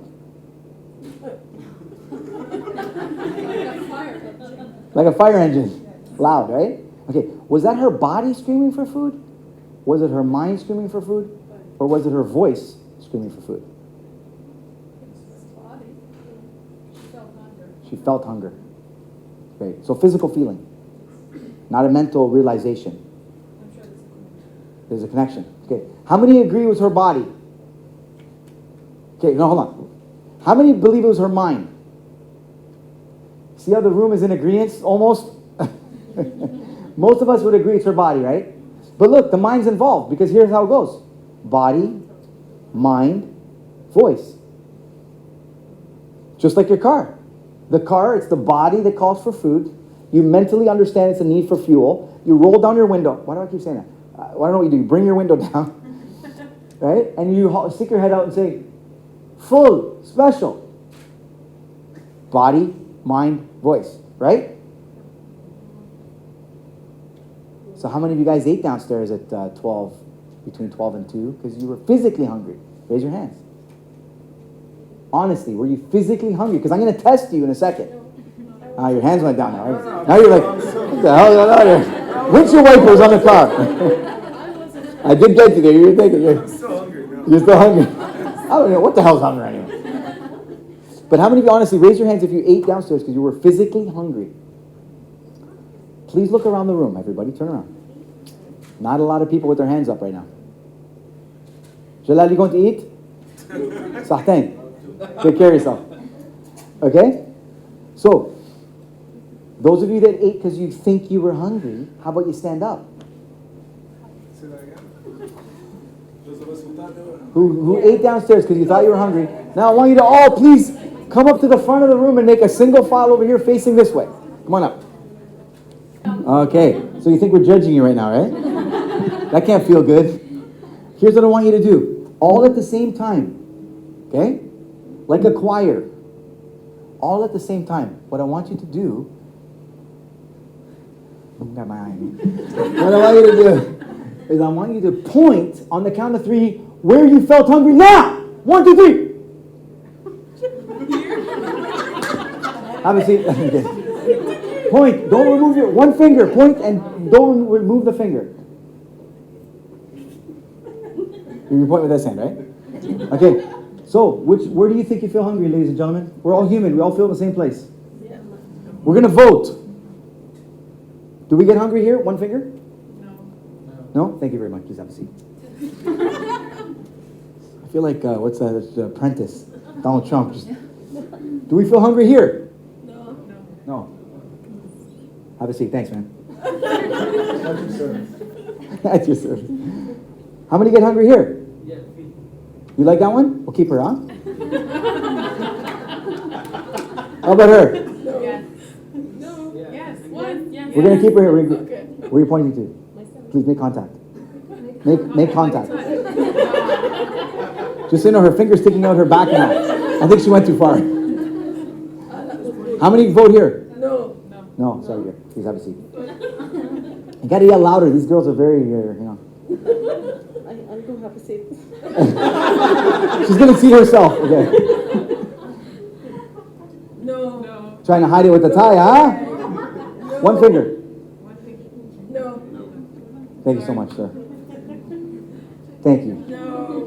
S1: Like a fire engine. Loud, right? Okay, was that her body screaming for food? Was it her mind screaming for food? Or was it her voice screaming for food? She felt hunger. Great. So physical feeling, not a mental realization. There's a connection. Okay. How many agree it was her body? Okay, no, hold on. How many believe it was her mind? See how the room is in agreement almost? Most of us would agree it's her body, right? But look, the mind's involved because here's how it goes. Body, mind, voice. Just like your car. The car, it's the body that calls for food. You mentally understand it's a need for fuel. You roll down your window. Why do I keep saying that? I don't know what you do. You bring your window down, right? And you stick your head out and say, full, special. Body, mind, voice, right? So how many of you guys ate downstairs at between 12 and 2 because you were physically hungry? Raise your hands. Honestly, were you physically hungry? Because I'm going to test you in a second. Your hands went down now. Right? Now you're like, what the hell is going on here? Windshield wipers on the car. I did get you there. You're thinking, you're still hungry. I don't know. What the hell's hunger anyway? But how many of you honestly, raise your hands if you ate downstairs because you were physically hungry? Please look around the room, everybody. Turn around. Not a lot of people with their hands up right now. Jalal, you going to eat? Sahtain. Take care of yourself. Okay? So, those of you that ate because you think you were hungry, how about you stand up? Who ate downstairs because you thought you were hungry? Now I want you to all please come up to the front of the room and make a single file over here facing this way. Come on up. Okay, so you think we're judging you right now, right? That can't feel good. Here's what I want you to do. All at the same time. Okay? Like a choir. All at the same time. What I want you to do... Got my eye on me. What I want you to do is I want you to point on the count of 3 where you felt hungry now. 1, 2, 3. Have a seat. Point. Don't remove your one finger. Point and don't remove the finger. You point with this hand, right? Okay. So, where do you think you feel hungry, ladies and gentlemen? We're all human. We all feel in the same place. We're going to vote. Do we get hungry here? One finger? No? Thank you very much. Please have a seat. I feel like, what's that? It's Apprentice. Donald Trump. Do we feel hungry here? No. Have a seat. Thanks, man. That's your service. How many get hungry here? You like that one? We'll keep her on. How about her? We're going to keep her here. Where are you pointing to? Please make contact. Make contact. Just so you know, her finger's sticking out her back now. I think she went too far. How many vote here? No, sorry, here. Please have a seat. You got to yell louder. These girls are very,
S5: I'll go have a seat.
S1: She's going to see herself. Okay.
S5: No.
S1: Trying to hide it with the tie, huh? One finger.
S5: No.
S1: Thank you so much, sir. Thank you.
S5: No.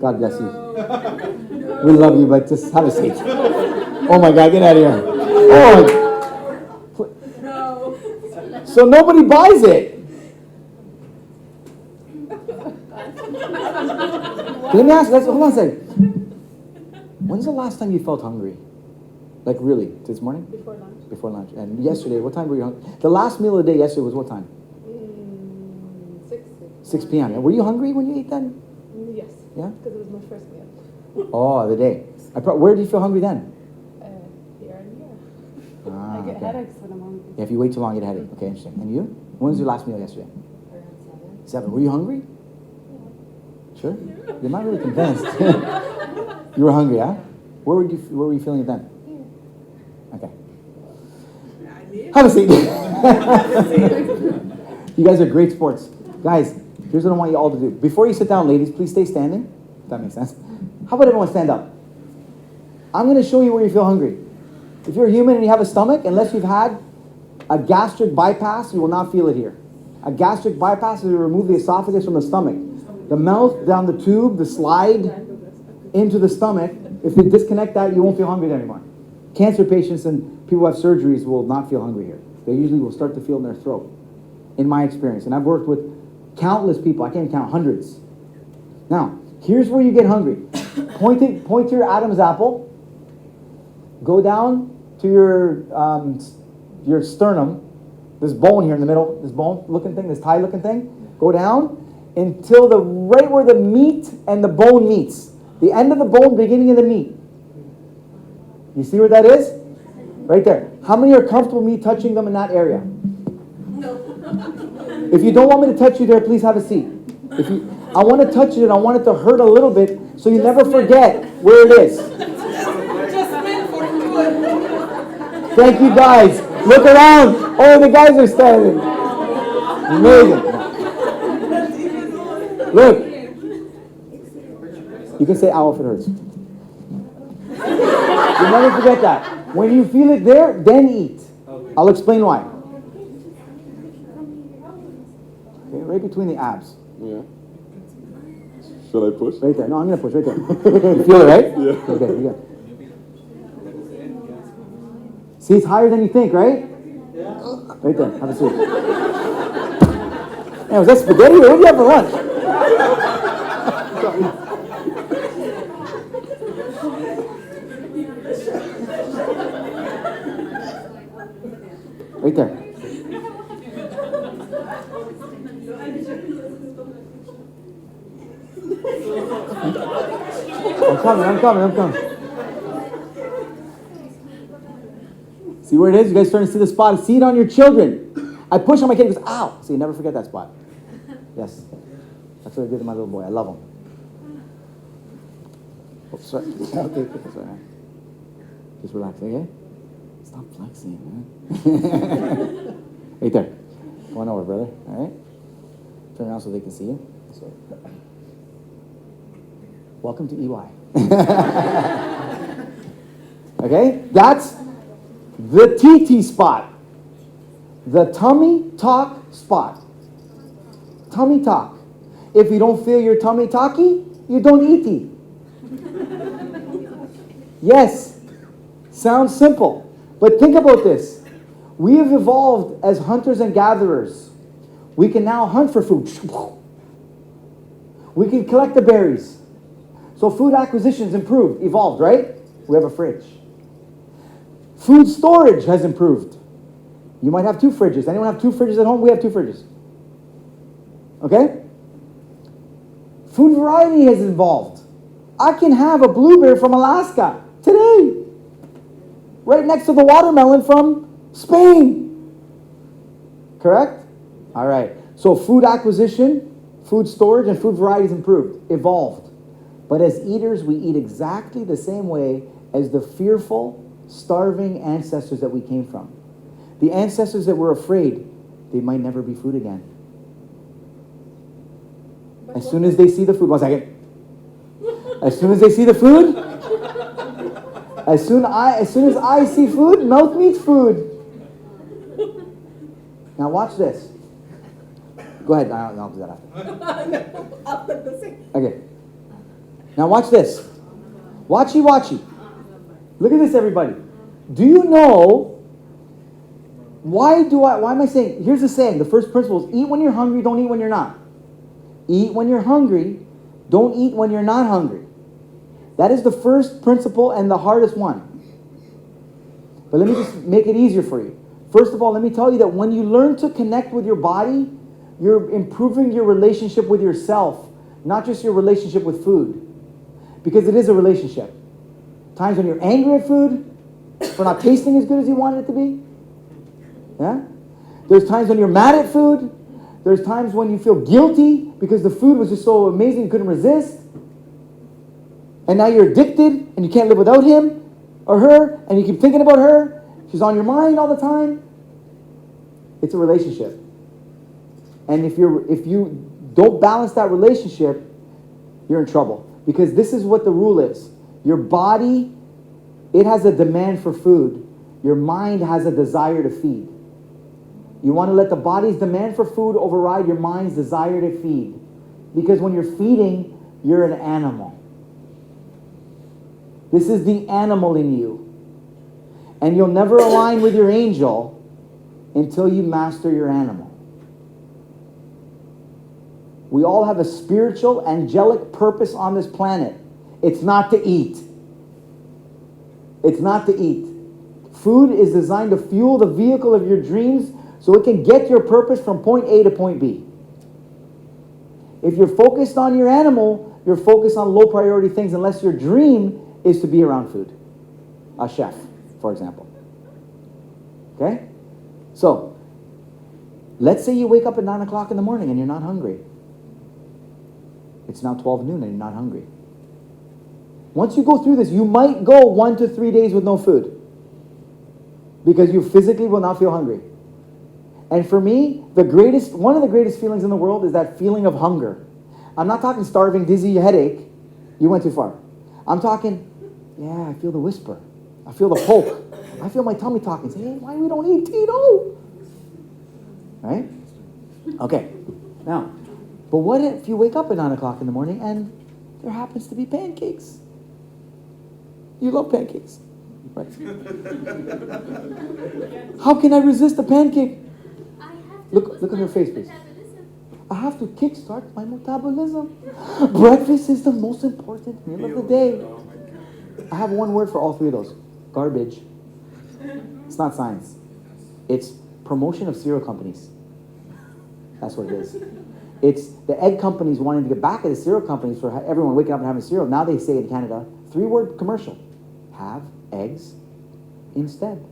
S1: God bless you. We love you, but just have a seat. Oh my God, get out of here. Oh. So nobody buys it. Let me ask, hold on a second. When's the last time you felt hungry? Like really? This morning?
S5: Before lunch.
S1: Before lunch. And yesterday, what time were you hungry? The last meal of the day yesterday was what time? 6 p.m. And were you hungry when you ate then?
S5: Yes.
S1: Yeah?
S5: Because it was my first meal.
S1: Oh, the day. Where do you feel hungry then?
S5: Here and here.
S1: Ah,
S2: I get
S1: okay.
S2: headaches when I'm hungry.
S1: Yeah, if you wait too long, you get a headache. Okay, interesting. And you? When was your last meal yesterday?
S2: Around
S1: 7. Were you hungry? Sure? You're not really convinced. You were hungry, huh? Where were you feeling it then? Okay. Have a seat. You guys are great sports. Guys, here's what I want you all to do. Before you sit down, ladies, please stay standing. If that makes sense. How about everyone stand up? I'm going to show you where you feel hungry. If you're human and you have a stomach, unless you've had a gastric bypass, you will not feel it here. A gastric bypass is to remove the esophagus from the stomach. The mouth down the tube, the slide into the stomach. If they disconnect that, you won't feel hungry anymore. Cancer patients and people who have surgeries will not feel hungry here. They usually will start to feel in their throat, in my experience. And I've worked with countless people. I can't count, hundreds. Now, here's where you get hungry. Point to your Adam's apple. Go down to your sternum. This bone here in the middle, this bone-looking thing, this tie-looking thing. Go down until right where the meat and the bone meets. The end of the bone, beginning of the meat. You see where that is? Right there. How many are comfortable me touching them in that area? No. If you don't want me to touch you there, please have a seat. I want to touch it and I want it to hurt a little bit so you never forget where it is. Thank you guys. Look around. Oh, the guys are standing. Amazing. Look. You can say ow if it hurts. never forget that. When you feel it there, then eat.
S4: Okay.
S1: I'll explain why. Okay, right between the abs.
S7: Yeah. Should I push?
S1: Right there. No, I'm going to push right there. You feel it, right?
S7: Yeah.
S1: Okay, you go. See, it's higher than you think, right?
S6: Yeah.
S1: Right there. Have a seat. Hey, was that spaghetti or what do you have for lunch? Right there. I'm coming. See where it is? You guys starting to see the spot? See it on your children. I push on my kid, he goes, ow. See, never forget that spot. Yes. That's what I did to my little boy. I love him. Oh, sorry. Okay, sorry. Just relax, okay? Stop flexing, man. Right there. Come on over, brother. All right? Turn around so they can see you. So. Welcome to EY. Okay? That's the TT spot. The tummy talk spot. Tummy talk. If you don't feel your tummy talky, you don't eat. Yes. Sounds simple. But think about this. We have evolved as hunters and gatherers. We can now hunt for food. We can collect the berries. So food acquisition's improved, evolved, right? We have a fridge. Food storage has improved. You might have 2 fridges. Anyone have 2 fridges at home? We have 2 fridges. Okay? Food variety has evolved. I can have a blueberry from Alaska today. Right next to the watermelon from Spain. Correct? All right. So food acquisition, food storage, and food variety has improved, evolved. But as eaters, we eat exactly the same way as the fearful, starving ancestors that we came from. The ancestors that were afraid they might never be food again. As soon as they see the food, 1 second. As soon as they see the food, as soon as I see food, mouth meets food. Now watch this. Go ahead, I'll do that after. Okay. Now watch this. Watchy. Look at this, everybody. Do you know why am I saying, here's the saying, the first principle is eat when you're hungry, don't eat when you're not. Eat when you're hungry, don't eat when you're not hungry. That is the first principle and the hardest one. But let me just make it easier for you. First of all, let me tell you that when you learn to connect with your body, you're improving your relationship with yourself, not just your relationship with food. Because it is a relationship. Times when you're angry at food for not tasting as good as you wanted it to be. Yeah? There's times when you're mad at food. There's times when you feel guilty because the food was just so amazing you couldn't resist. And now you're addicted and you can't live without him or her and you keep thinking about her. She's on your mind all the time. It's a relationship. And if you don't balance that relationship, you're in trouble. Because this is what the rule is. Your body, it has a demand for food. Your mind has a desire to feed. You want to let the body's demand for food override your mind's desire to feed. Because when you're feeding, you're an animal. This is the animal in you. And you'll never align with your angel until you master your animal. We all have a spiritual, angelic purpose on this planet. It's not to eat. It's not to eat. Food is designed to fuel the vehicle of your dreams so it can get your purpose from point A to point B. If you're focused on your animal, you're focused on low priority things unless your dream is to be around food. A chef, for example. Okay? So, let's say you wake up at 9 o'clock in the morning and you're not hungry. It's now 12 noon and you're not hungry. Once you go through this, you might go 1 to 3 days with no food because you physically will not feel hungry. And for me, one of the greatest feelings in the world is that feeling of hunger. I'm not talking starving, dizzy, headache. You went too far. I'm talking, yeah, I feel the whisper. I feel the poke. I feel my tummy talking. Say, hey, why we don't eat Tito? Right? Okay. Now, but what if you wake up at 9 o'clock in the morning and there happens to be pancakes? You love pancakes, right? How can I resist a pancake? Look at her face, please. I have to kickstart my metabolism. Breakfast is the most important meal of the day. I have one word for all three of those. Garbage. It's not science. It's promotion of cereal companies. That's what it is. It's the egg companies wanting to get back at the cereal companies for everyone waking up and having cereal. Now they say in Canada, 3-word commercial. Have eggs instead.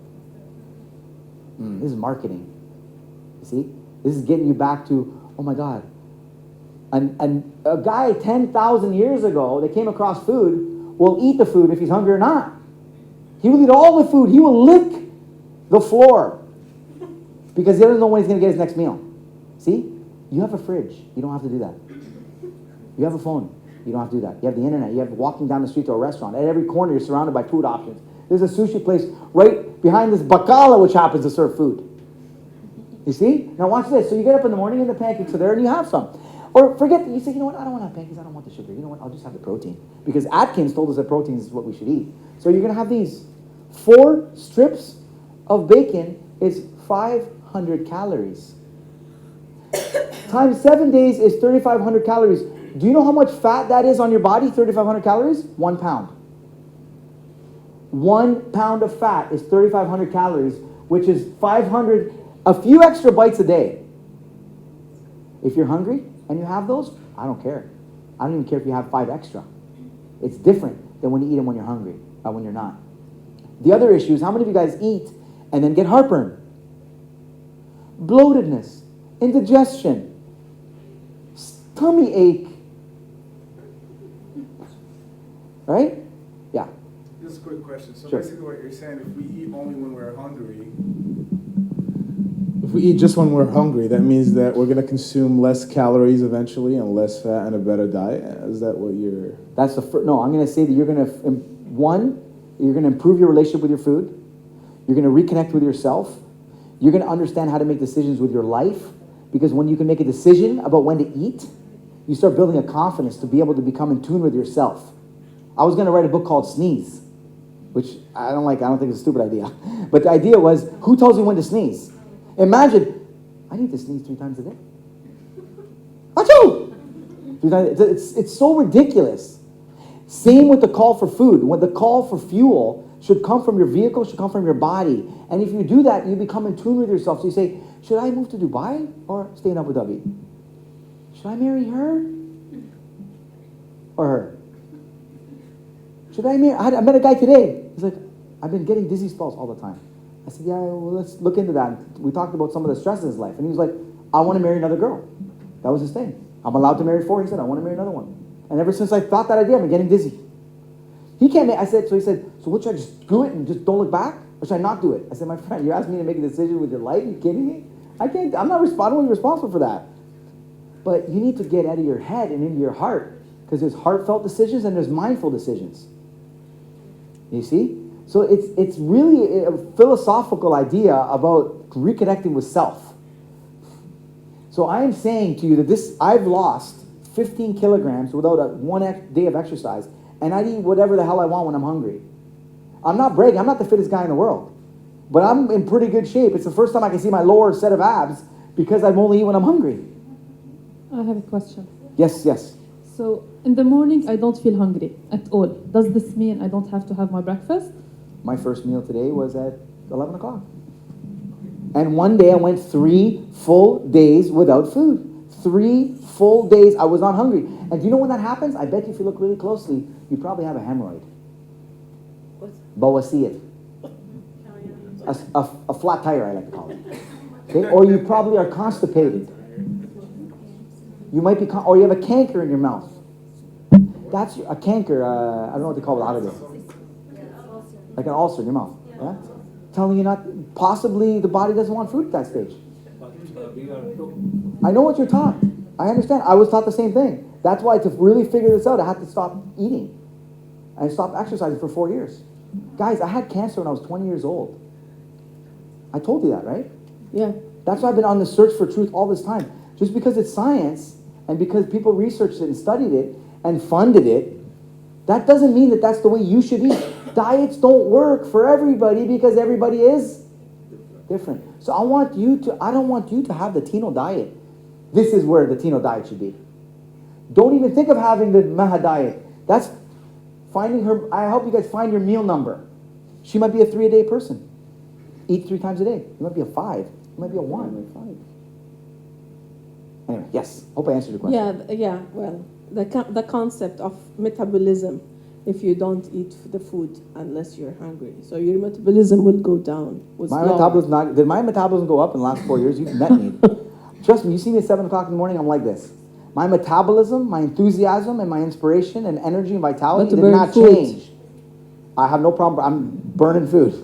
S1: This is marketing. You see? This is getting you back to, oh my God. And a guy 10,000 years ago that came across food will eat the food if he's hungry or not. He will eat all the food. He will lick the floor because he doesn't know when he's going to get his next meal. See? You have a fridge. You don't have to do that. You have a phone. You don't have to do that. You have the internet. You have walking down the street to a restaurant. At every corner, you're surrounded by food options. There's a sushi place right behind this bakala which happens to serve food. You see? Now watch this. So you get up in the morning and the pancakes are there and you have some. Or forget that. You say, you know what? I don't want to have pancakes. I don't want the sugar. You know what? I'll just have the protein. Because Atkins told us that protein is what we should eat. So you're going to have these. 4 strips of bacon is 500 calories. Times 7 days is 3,500 calories. Do you know how much fat that is on your body, 3,500 calories? 1 pound. 1 pound of fat is 3,500 calories, which is 500, a few extra bites a day. If you're hungry and you have those, I don't care. I don't even care if you have 5 extra. It's different than when you eat them when you're hungry, or when you're not. The other issue is how many of you guys eat and then get heartburn? Bloatedness, indigestion, tummy ache. Right? Yeah.
S4: Just a quick question. So
S1: Sure.
S4: basically what you're saying, if we eat only when we're hungry, if we eat just when we're hungry, that means that we're going to consume less calories eventually and less fat and a better diet? Is that what you're...
S1: That's the first. No, I'm going to say that you're going to, you're going to improve your relationship with your food. You're going to reconnect with yourself. You're going to understand how to make decisions with your life. Because when you can make a decision about when to eat, you start building a confidence to be able to become in tune with yourself. I was going to write a book called Sneeze, which I don't like. I don't think it's a stupid idea. But the idea was, who tells you when to sneeze? Imagine, I need to sneeze 3 times a day. Achoo! It's so ridiculous. Same with the call for food. When the call for fuel should come from your vehicle, should come from your body. And if you do that, you become in tune with yourself. So you say, should I move to Dubai or stay in Abu Dhabi? Should I marry her or her? Should I marry? I met a guy today. He's like, I've been getting dizzy spells all the time. I said, yeah, well, let's look into that. We talked about some of the stresses in his life. And he was like, I want to marry another girl. That was his thing. I'm allowed to marry 4. He said, I want to marry another one. And ever since I thought that idea, I've been getting dizzy. He can't make, he said, so what, should I just do it and just don't look back? Or should I not do it? I said, my friend, you're asking me to make a decision with your life? Are you kidding me? I'm not responsible for that. But you need to get out of your head and into your heart. Because there's heartfelt decisions and there's mindful decisions. You see? So it's really a philosophical idea about reconnecting with self. So I am saying to you that I've lost 15 kilograms without one day of exercise, and I eat whatever the hell I want when I'm hungry. I'm not bragging. I'm not the fittest guy in the world. But I'm in pretty good shape. It's the first time I can see my lower set of abs because I'm only eat when I'm hungry.
S3: I have a question.
S1: Yes.
S3: So in the morning, I don't feel hungry at all. Does this mean I don't have to have my breakfast?
S1: My first meal today was at 11 o'clock. And one day I went 3 full days without food. 3 full days I was not hungry. And do you know when that happens? I bet you if you look really closely, you probably have a hemorrhoid. Bawasir. A flat tire, I like to call it. Okay? Or you probably are constipated. You might be, or you have a canker in your mouth. That's a canker, I don't know what they call it out of it. Like an ulcer in your mouth. Yeah? Telling you not, possibly the body doesn't want food at that stage. I know what you're taught. I understand. I was taught the same thing. That's why to really figure this out, I had to stop eating. I stopped exercising for 4 years. Guys, I had cancer when I was 20 years old. I told you that, right?
S5: Yeah.
S1: That's why I've been on the search for truth all this time. Just because it's science and because people researched it and studied it and funded it, that doesn't mean that that's the way you should eat. Diets don't work for everybody because everybody is different. So I don't want you to have the Tino diet. This is where the Tino diet should be. Don't even think of having the Maha diet. That's finding her. I help you guys find your meal number. She might be a 3-a-day person. Eat 3 times a day. You might be a 5. You might be a 1. Anyway, yes. Hope I answered your question.
S5: Yeah. Well, the concept of metabolism. If you don't eat the food unless you're hungry, so your metabolism will go down.
S1: Did my metabolism go up in the last 4 years? You've met me. Trust me, you see me at 7 o'clock in the morning, I'm like this. My metabolism, my enthusiasm, and my inspiration and energy and vitality did not change. I have no problem. I'm burning food.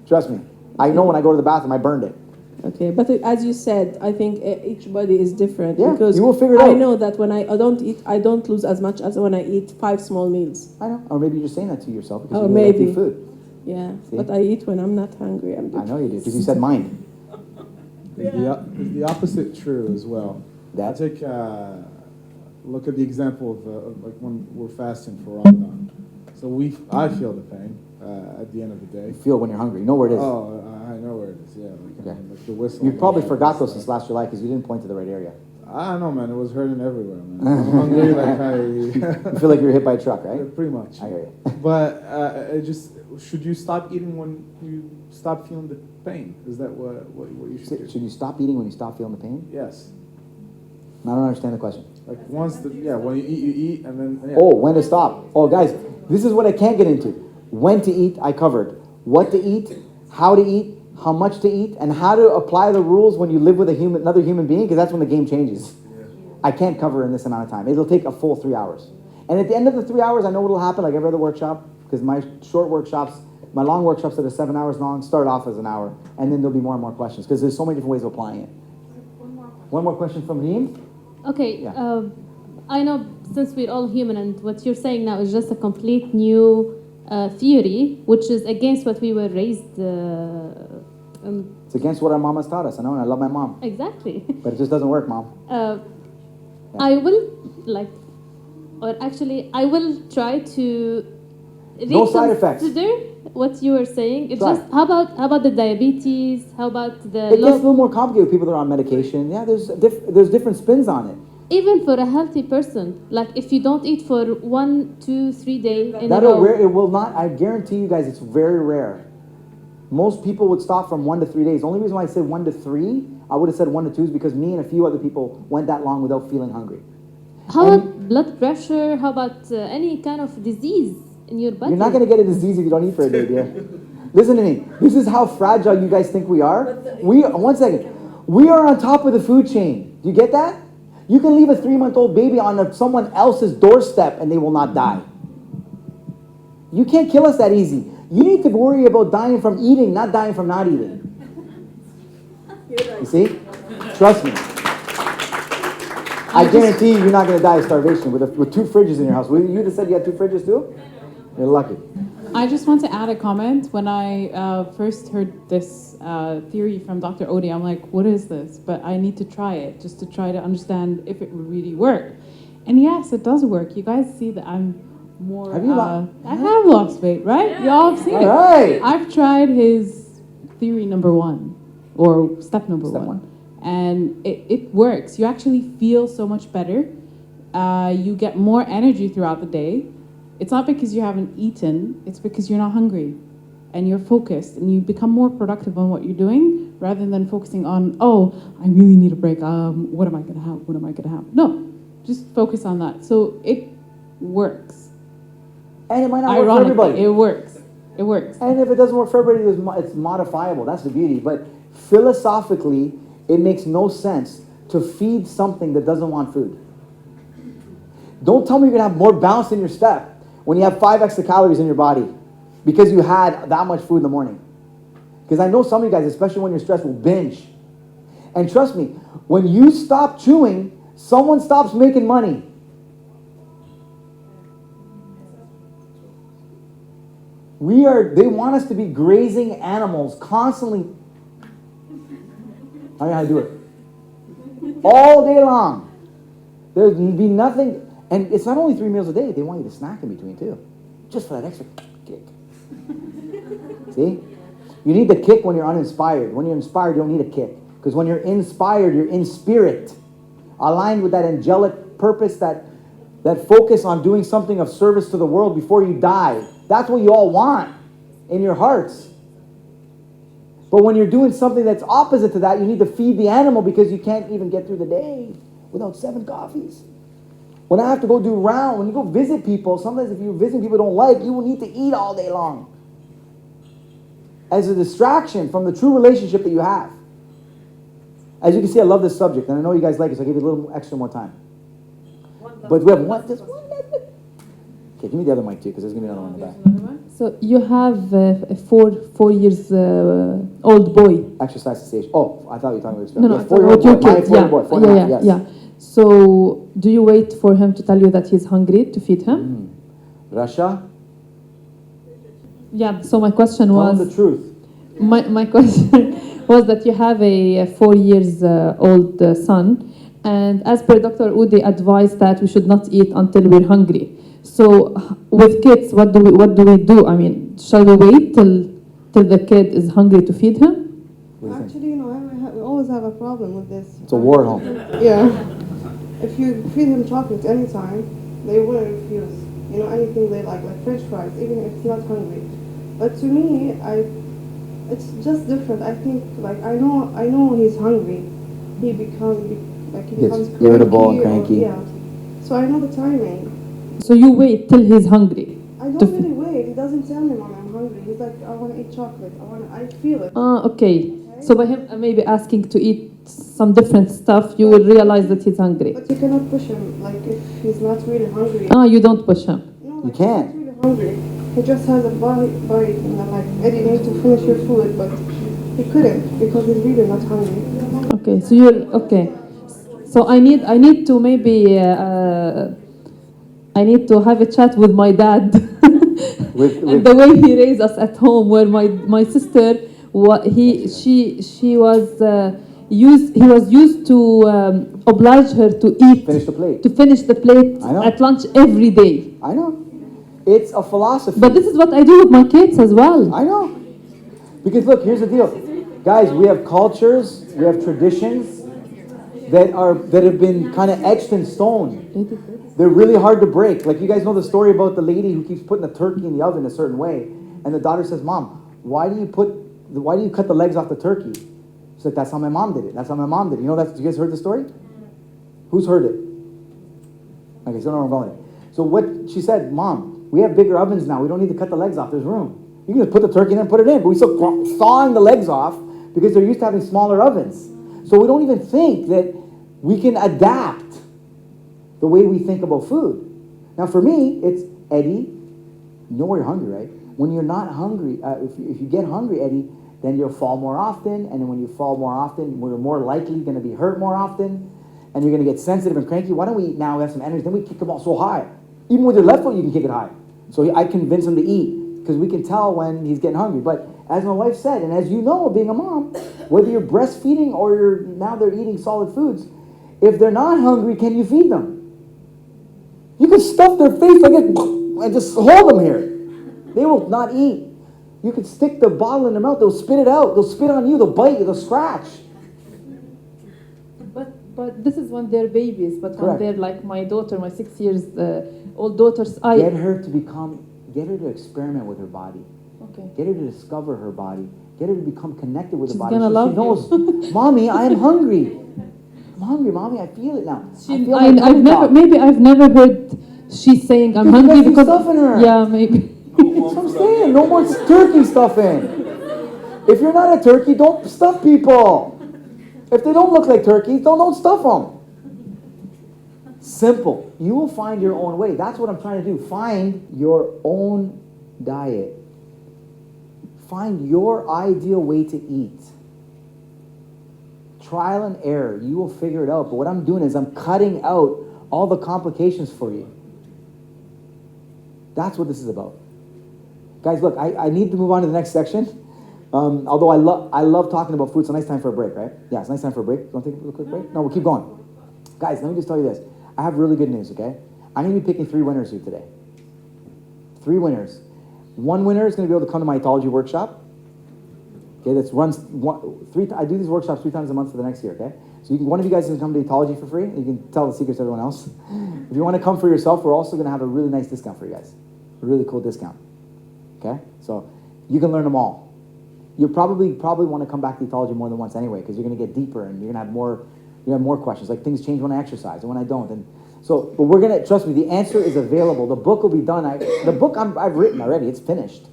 S1: Trust me. I know when I go to the bathroom, I burned it.
S5: Okay, but as you said, I think each body is different.
S1: Yeah,
S5: because
S1: you will figure it out.
S5: I know that when I don't eat, I don't lose as much as when I eat 5 small meals.
S1: I know. Or maybe you're just saying that to yourself because
S5: Oh,
S1: you really like to
S5: maybe.
S1: eat food.
S5: Yeah,
S1: See?
S5: but I eat when I'm not hungry.
S1: I know you do because you said mind.
S4: Is the opposite true as well?
S1: That?
S4: Take look at the example of like when we're fasting for Ramadan. So I feel the pain at the end of the day.
S1: You feel when you're hungry. You know where it is.
S4: Oh, I know where it is. Yeah, like the whistle.
S1: You probably forgot those since last July because you didn't point to the right area.
S4: I don't know, man. It was hurting everywhere, man. I'm hungry,
S1: You feel like you were hit by a truck, right?
S4: pretty much.
S1: I hear you.
S4: But should you stop eating when you stop feeling the pain? Is that what you should do?
S1: Should you stop eating when you stop feeling the pain?
S4: Yes.
S1: I don't understand the question.
S4: Like when you eat, and then. Yeah.
S1: Oh, when to stop. Oh, guys, this is what I can't get into. When to eat, I covered. What to eat, how to eat, how much to eat, and how to apply the rules when you live with another human being, because that's when the game changes. I can't cover in this amount of time. It'll take a full 3 hours. And at the end of the 3 hours, I know what'll happen, like every other workshop, because my short workshops, my long workshops that are 7 hours long, start off as an hour, and then there'll be more and more questions, because there's so many different ways of applying it. One more question from Reem.
S3: Okay,
S1: Yeah.
S3: I know since we're all human and what you're saying now is just a complete new theory, which is against what we were raised.
S1: It's against what our mamas taught us. I know, and I love my mom.
S3: Exactly.
S1: But it just doesn't work, Mom.
S3: I will I will try to
S1: No side effects.
S3: reconsider what you were saying. It's
S1: Try.
S3: just how about the diabetes? How about the
S1: It gets a little more complicated with people that are on medication. Yeah, there's different spins on it.
S3: even for a healthy person, like if you don't eat for 1, 2, 3 days in a
S1: That'll
S3: row,
S1: rare. It will not. I guarantee you guys, it's very rare. Most people would stop from 1 to 3 days. The only reason why I said 1 to 3, I would have said 1 to 2 is because me and a few other people went that long without feeling hungry.
S3: how
S1: and-
S3: about blood pressure? How about any kind of disease in your body?
S1: You're not going to get a disease if you don't eat for a day, dear. Listen to me. This is how fragile you guys think we are. One second. We are on top of the food chain. Do you get that? You can leave a 3-month-old baby on someone else's doorstep and they will not die. You can't kill us that easy. You need to worry about dying from eating, not dying from not eating. You see? Trust me. I guarantee you're not going to die of starvation with 2 fridges in your house. You just said you had 2 fridges too? You're lucky.
S8: I just want to add a comment. When I first heard this theory from Dr. Oudi, I'm like, what is this? But I need to try it just to try to understand if it would really work. And yes, it does work. You guys see that I'm more...
S1: Have you lost?
S8: I have lost weight, right? Y'all have seen
S1: All
S8: it.
S1: right.
S8: I've tried his theory number 1, or step number
S1: Step
S8: 1.
S1: one.
S8: And it works. You actually feel so much better. You get more energy throughout the day. It's not because you haven't eaten, it's because you're not hungry and you're focused and you become more productive on what you're doing rather than focusing on, oh, I really need a break. What am I going to have? What am I going to have? No, just focus on that. So it works.
S1: And it might not work for
S8: Ironically,
S1: everybody.
S8: it works. It works.
S1: And if it doesn't work for everybody, it's modifiable. That's the beauty. But philosophically, it makes no sense to feed something that doesn't want food. Don't tell me you're going to have more balance in your step when you have 5 extra calories in your body because you had that much food in the morning. Because I know some of you guys, especially when you're stressed, will binge. And trust me, when you stop chewing, someone stops making money. They want us to be grazing animals constantly. I don't know how to do it. All day long. There'd be nothing, and it's not only 3 meals a day, they want you to snack in between too. Just for that extra kick. See? You need the kick when you're uninspired. When you're inspired, you don't need a kick. Because when you're inspired, you're in spirit. Aligned with that angelic purpose, that focus on doing something of service to the world before you die. That's what you all want in your hearts. But when you're doing something that's opposite to that, you need to feed the animal because you can't even get through the day without 7 coffees. When I have to go do round, when you go visit people, sometimes if you're visiting people you don't like, you will need to eat all day long. As a distraction from the true relationship that you have. As you can see, I love this subject, and I know you guys like it, so I'll give you a little extra more time. But we have just one minute. Okay, give me the other mic too, because there's going to be another one in the back.
S2: So you have a 4 years old boy.
S1: Exercise station. Oh, I thought you were talking about
S2: No, no,
S1: yeah,
S2: I thought about your
S1: boy.
S2: kids.
S1: My
S2: Yeah,
S1: 4-year-old boy, 4.5,
S2: yeah,
S1: yes.
S2: yeah. So do you wait for him to tell you that he's hungry to feed him?
S1: Russia,
S2: Yeah. So my question
S1: tell him
S2: was
S1: the truth.
S2: my question was that you have a 4 years old son, and as per Dr. Oudi advised that we should not eat until we're hungry. So with kids, what do we do? I mean, shall we wait till the kid is hungry to feed him?
S1: What do you think?
S5: Actually, we always have a problem with this.
S1: It's a war at home.
S5: Yeah. If you feed him chocolate anytime, they wouldn't refuse. Anything they like French fries, even if it's not hungry. But to me, it's just different. I think, I know he's hungry. He becomes cranky
S1: irritable and cranky.
S5: Yeah. So I know the timing.
S2: So you wait till he's hungry.
S5: I don't really wait. He doesn't tell me, Mom, I'm hungry. He's like, I want to eat chocolate. I feel it.
S2: Okay. So by him maybe asking to eat some different stuff, you will realize that he's hungry.
S5: But you cannot push him. If he's not really hungry.
S2: You don't push him.
S5: No,
S1: You can't.
S5: He's not really hungry. He just has a bite, and I'm like, Eddie, you need to finish your food, but he couldn't because he's really not hungry.
S2: Okay. So you're okay. So I need to maybe I need to have a chat with my dad. And the way he raised us at home, where my sister, he was used to oblige her to eat,
S1: Finish the plate. I know.
S2: at lunch every day.
S1: I know. It's a philosophy.
S2: But this is what I do with my kids as well.
S1: I know. Because look, here's the deal. Guys, we have cultures, we have traditions that have been kind of etched in stone. They're really hard to break. Like, you guys know the story about the lady who keeps putting the turkey in the oven a certain way, and the daughter says, "Mom, why do you cut the legs off the turkey?" She's like, "That's how my mom did it. That's how my mom did it." You guys heard the story? Who's heard it? Okay, so I know where I'm going. So what she said, "Mom, we have bigger ovens now. We don't need to cut the legs off. There's room. You can just put the turkey in and put it in." But we still sawing the legs off because they're used to having smaller ovens. So we don't even think that we can adapt the way we think about food. Now for me, it's, Eddie, you know where you're hungry, right? When you're not hungry, if you get hungry, Eddie, then you'll fall more often, and then when you fall more often, we're more likely going to be hurt more often, and you're going to get sensitive and cranky. Why don't we eat now? We have some energy. Then we kick the ball so high. Even with your left foot, you can kick it high. So I convince him to eat, because we can tell when he's getting hungry. But as my wife said, and as you know, being a mom, whether you're breastfeeding or now they're eating solid foods, if they're not hungry, can you feed them? You can stuff their face like it and just hold them here. They will not eat. You can stick the bottle in their mouth. They'll spit it out. They'll spit on you. They'll bite you. They'll scratch.
S2: But this is when they're babies. But when
S1: Correct.
S2: they're like my daughter, my 6 years old daughters,
S1: Get her to experiment with her body.
S2: Okay.
S1: Get her to discover her body. Get her to become connected with
S2: She's
S1: her body.
S2: gonna love
S1: she knows, Mommy, I am hungry. I'm hungry, Mommy. I feel it now.
S2: I've never heard she's saying I'm
S1: Because you
S2: hungry
S1: got some
S2: because
S1: stuff in her.
S2: Yeah, maybe.
S1: That's what I'm saying. No more turkey stuffing. If you're not a turkey, don't stuff people. If they don't look like turkeys, don't stuff them. Simple. You will find your own way. That's what I'm trying to do. Find your own diet. Find your ideal way to eat. Trial and error. You will figure it out. But what I'm doing is I'm cutting out all the complications for you. That's what this is about. Guys, look, I need to move on to the next section. Although I love talking about food. It's a nice time for a break, right? Yeah, it's a nice time for a break. Don't take a quick break? No, we'll keep going. Guys, let me just tell you this. I have really good news, okay? I'm going to be picking 3 winners here today. 3 winners. 1 winner is going to be able to come to my ethology workshop. Okay, that's runs I do these workshops 3 times a month for the next year, okay? So one of you guys can come to ethology for free. You can tell the secrets to everyone else. If you want to come for yourself, we're also going to have a really nice discount for you guys. A really cool discount. Okay? So you can learn them all. You probably want to come back to ethology more than once anyway, because you're going to get deeper and you're going to have more questions. Like things change when I exercise and when I don't. And so, but we're going to, trust me, the answer is available. The book will be done. The book I've written already. It's finished.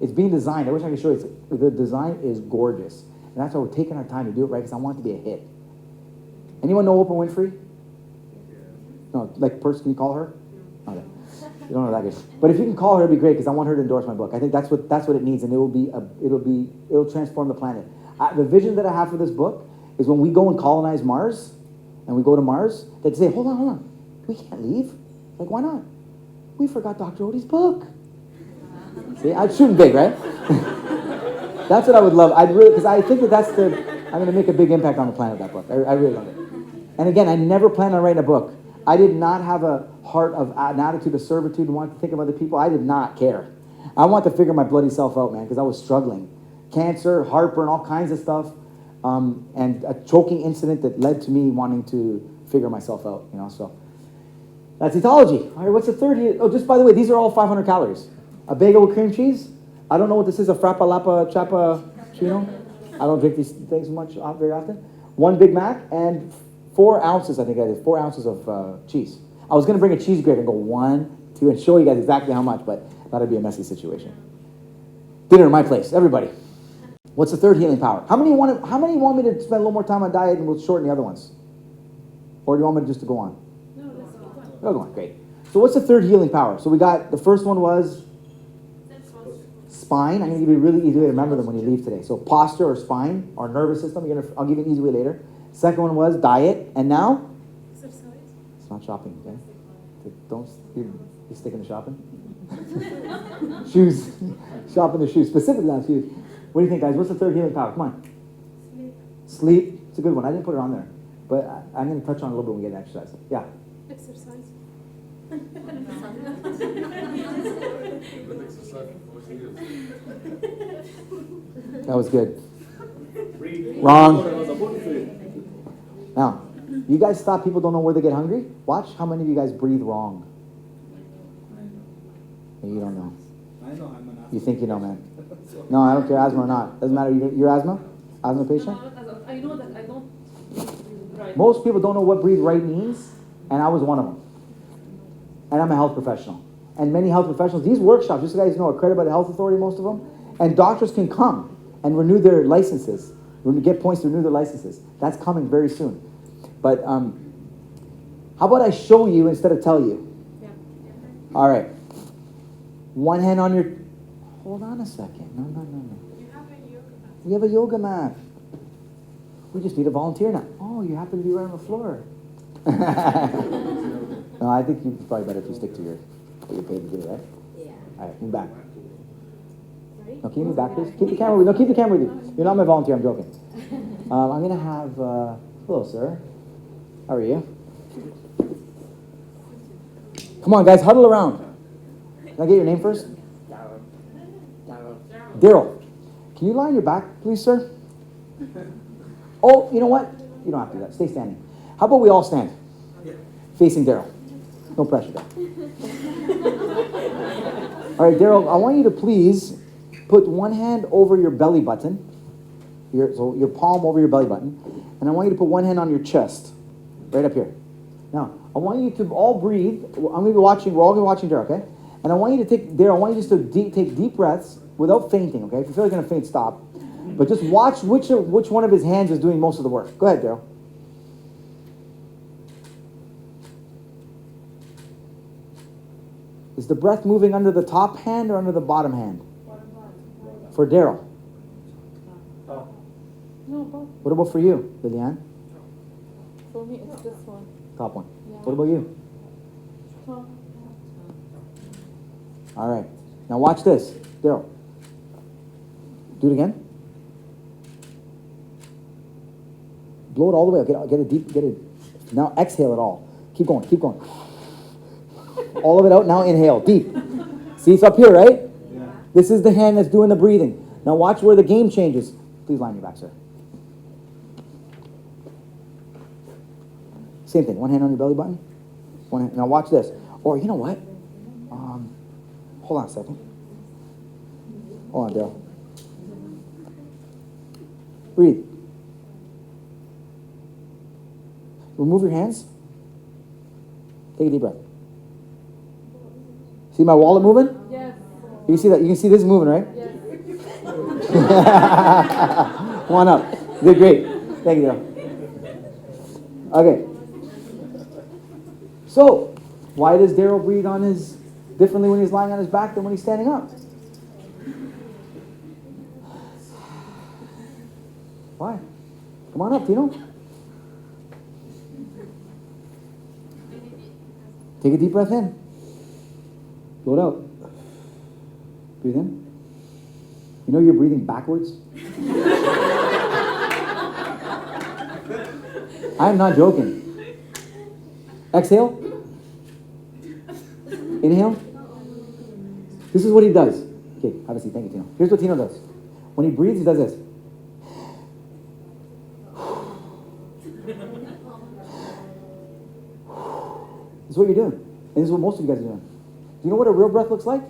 S1: It's being designed. I wish I could show you. The design is gorgeous. And that's why we're taking our time to do it right, because I want it to be a hit. Anyone know Oprah Winfrey? No, like person, can you call her? Okay. You don't know that good. But if you can call her, it'd be great, because I want her to endorse my book. I think that's what it needs, and it'll transform the planet. The vision that I have for this book is when we go and colonize Mars, and we go to Mars, they'd say, hold on, we can't leave. Like, why not? We forgot Dr. Oudi's book. See, I'm shooting big, right? That's what I would love. Because I think I'm going to make a big impact on the planet with that book. I really love it. And again, I never planned on writing a book. I did not have a heart of an attitude of servitude and want to think of other people. I did not care. I want to figure my bloody self out, man, because I was struggling. Cancer, heartburn, all kinds of stuff, and a choking incident that led to me wanting to figure myself out, so. That's ethology. All right, what's the third here? Oh, just by the way, these are all 500 calories. A bagel with cream cheese. I don't know what this is, a frappa lapa chappuccino. I don't drink these things very often. 1 Big Mac and 4 ounces, I think I did, 4 ounces of cheese. I was going to bring a cheese grater and go 1, 2, and show you guys exactly how much, but that'd be a messy situation. Dinner in my place, everybody. What's the third healing power? How many want me to spend a little more time on diet and we'll shorten the other ones? Or do you want me just to go on? No, let's go on. Go on, great. So what's the third healing power? So we got, the first one was spine. I'm going to give you a really easy way to remember them when you leave today. So posture or spine or nervous system. I'll give you an easy way later. Second one was diet. And now? Exercise. It's not shopping, okay? Don't you stick in the shopping? Shoes. Shop in the shoes. Specifically on shoes. What do you think, guys? What's the third healing power? Come on. Sleep. It's a good one. I didn't put it on there. But I'm going to touch on it a little bit when we get exercise. Yeah.
S3: Exercise.
S1: That was good. Wrong. Now, you guys thought people don't know where they get hungry? Watch how many of you guys breathe wrong. And you don't know.
S4: I know I'm an asthma.
S1: You think you know, man. No, I don't care, asthma or not. Doesn't matter. You're asthma? Asthma patient?
S2: I know that I don't right.
S1: Most people don't know what breathe right means, and I was one of them. And I'm a health professional. And many health professionals, these workshops, just so you guys know, are accredited by the health authority, most of them. And doctors can come and renew their licenses, get points to renew their licenses. That's coming very soon. But how about I show you instead of tell you?
S3: Yeah.
S1: All right. One hand on your... Hold on a second. No.
S3: You have a yoga mat.
S1: We have a yoga mat. We just need a volunteer now. Oh, you happen to be right on the floor. No, I think it's probably better if you stick to what you're paid to do, right?
S3: Yeah.
S1: All right, move back.
S3: Sorry?
S1: No, can you move back, please? Keep the camera with you. No, keep the camera with you. You're not my volunteer, I'm joking. I'm going to have... hello, sir. How are you? Come on, guys, huddle around. Can I get your name first? Daryl. Can you lie on your back, please, sir? Oh, you know what? You don't have to do that. Stay standing. How about we all stand? Facing Daryl. No pressure there. All right, Daryl, I want you to please put one hand over your belly button. So your palm over your belly button. And I want you to put one hand on your chest. Right up here. Now, I want you to all breathe. I'm going to be watching. We're all going to be watching Daryl, okay? And I want you to just to take deep breaths without fainting, okay? If you feel like you're going to faint, stop. But just watch which one of his hands is doing most of the work. Go ahead, Daryl. Is the breath moving under the top hand or under the bottom hand? For Daryl.
S2: No, both.
S1: What about for you, Liliane?
S2: For me, it's this one.
S1: Top one.
S2: Yeah.
S1: What about you?
S2: Top.
S1: All right. Now watch this. Daryl. Do it again. Blow it all the way out. Get it. Now exhale it all. Keep going. All of it out. Now inhale. Deep. See, it's up here, right?
S4: Yeah.
S1: This is the hand that's doing the breathing. Now watch where the game changes. Please line your back, sir. Same thing. One hand on your belly button. One hand. Now watch this. Or you know what? Hold on a second. Hold on, Daryl. Breathe. Remove your hands. Take a deep breath. See my wallet moving?
S2: Yes.
S1: You can see that. You can see this moving, right?
S2: Yes.
S1: Come on up. You did great. Thank you, Daryl. Okay. So, why does Daryl breathe on his differently when he's lying on his back than when he's standing up? Why? Come on up, Tino. Take a deep breath in. Blow it out. Breathe in. You know you're breathing backwards? I'm not joking. Exhale. Inhale. This is what he does. Okay, have a seat. Thank you, Tino. Here's what Tino does. When he breathes, he does this. This is what you're doing. And this is what most of you guys are doing. Do you know what a real breath looks like?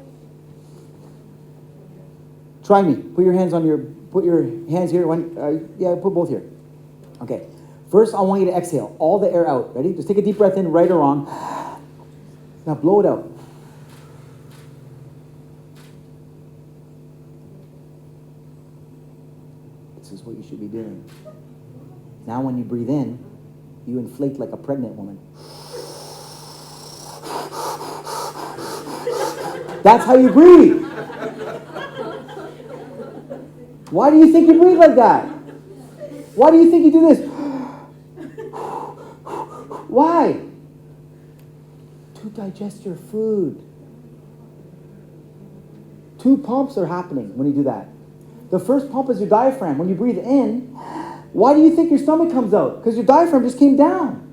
S1: Try me. Put your hands here. Put both here. Okay. First, I want you to exhale all the air out. Ready? Just take a deep breath in, right or wrong. Now blow it out. This is what you should be doing. Now when you breathe in, you inflate like a pregnant woman. That's how you breathe. Why do you think you breathe like that? Why do you think you do this? Why? To digest your food. 2 pumps are happening when you do that. The first pump is your diaphragm. When you breathe in, why do you think your stomach comes out? Because your diaphragm just came down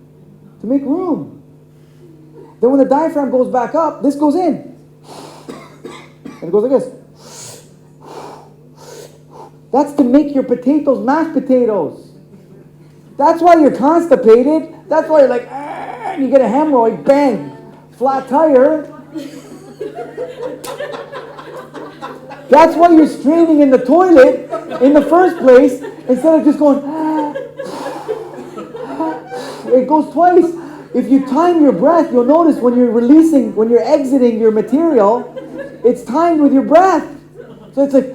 S1: to make room. Then when the diaphragm goes back up, this goes in. And it goes like this. That's to make your potatoes mashed potatoes. That's why you're constipated. That's why you're like, and you get a hemorrhoid, bang, flat tire. That's why you're straining in the toilet in the first place instead of just going, it goes twice. If you time your breath, you'll notice when you're exiting your material, it's timed with your breath. So it's like,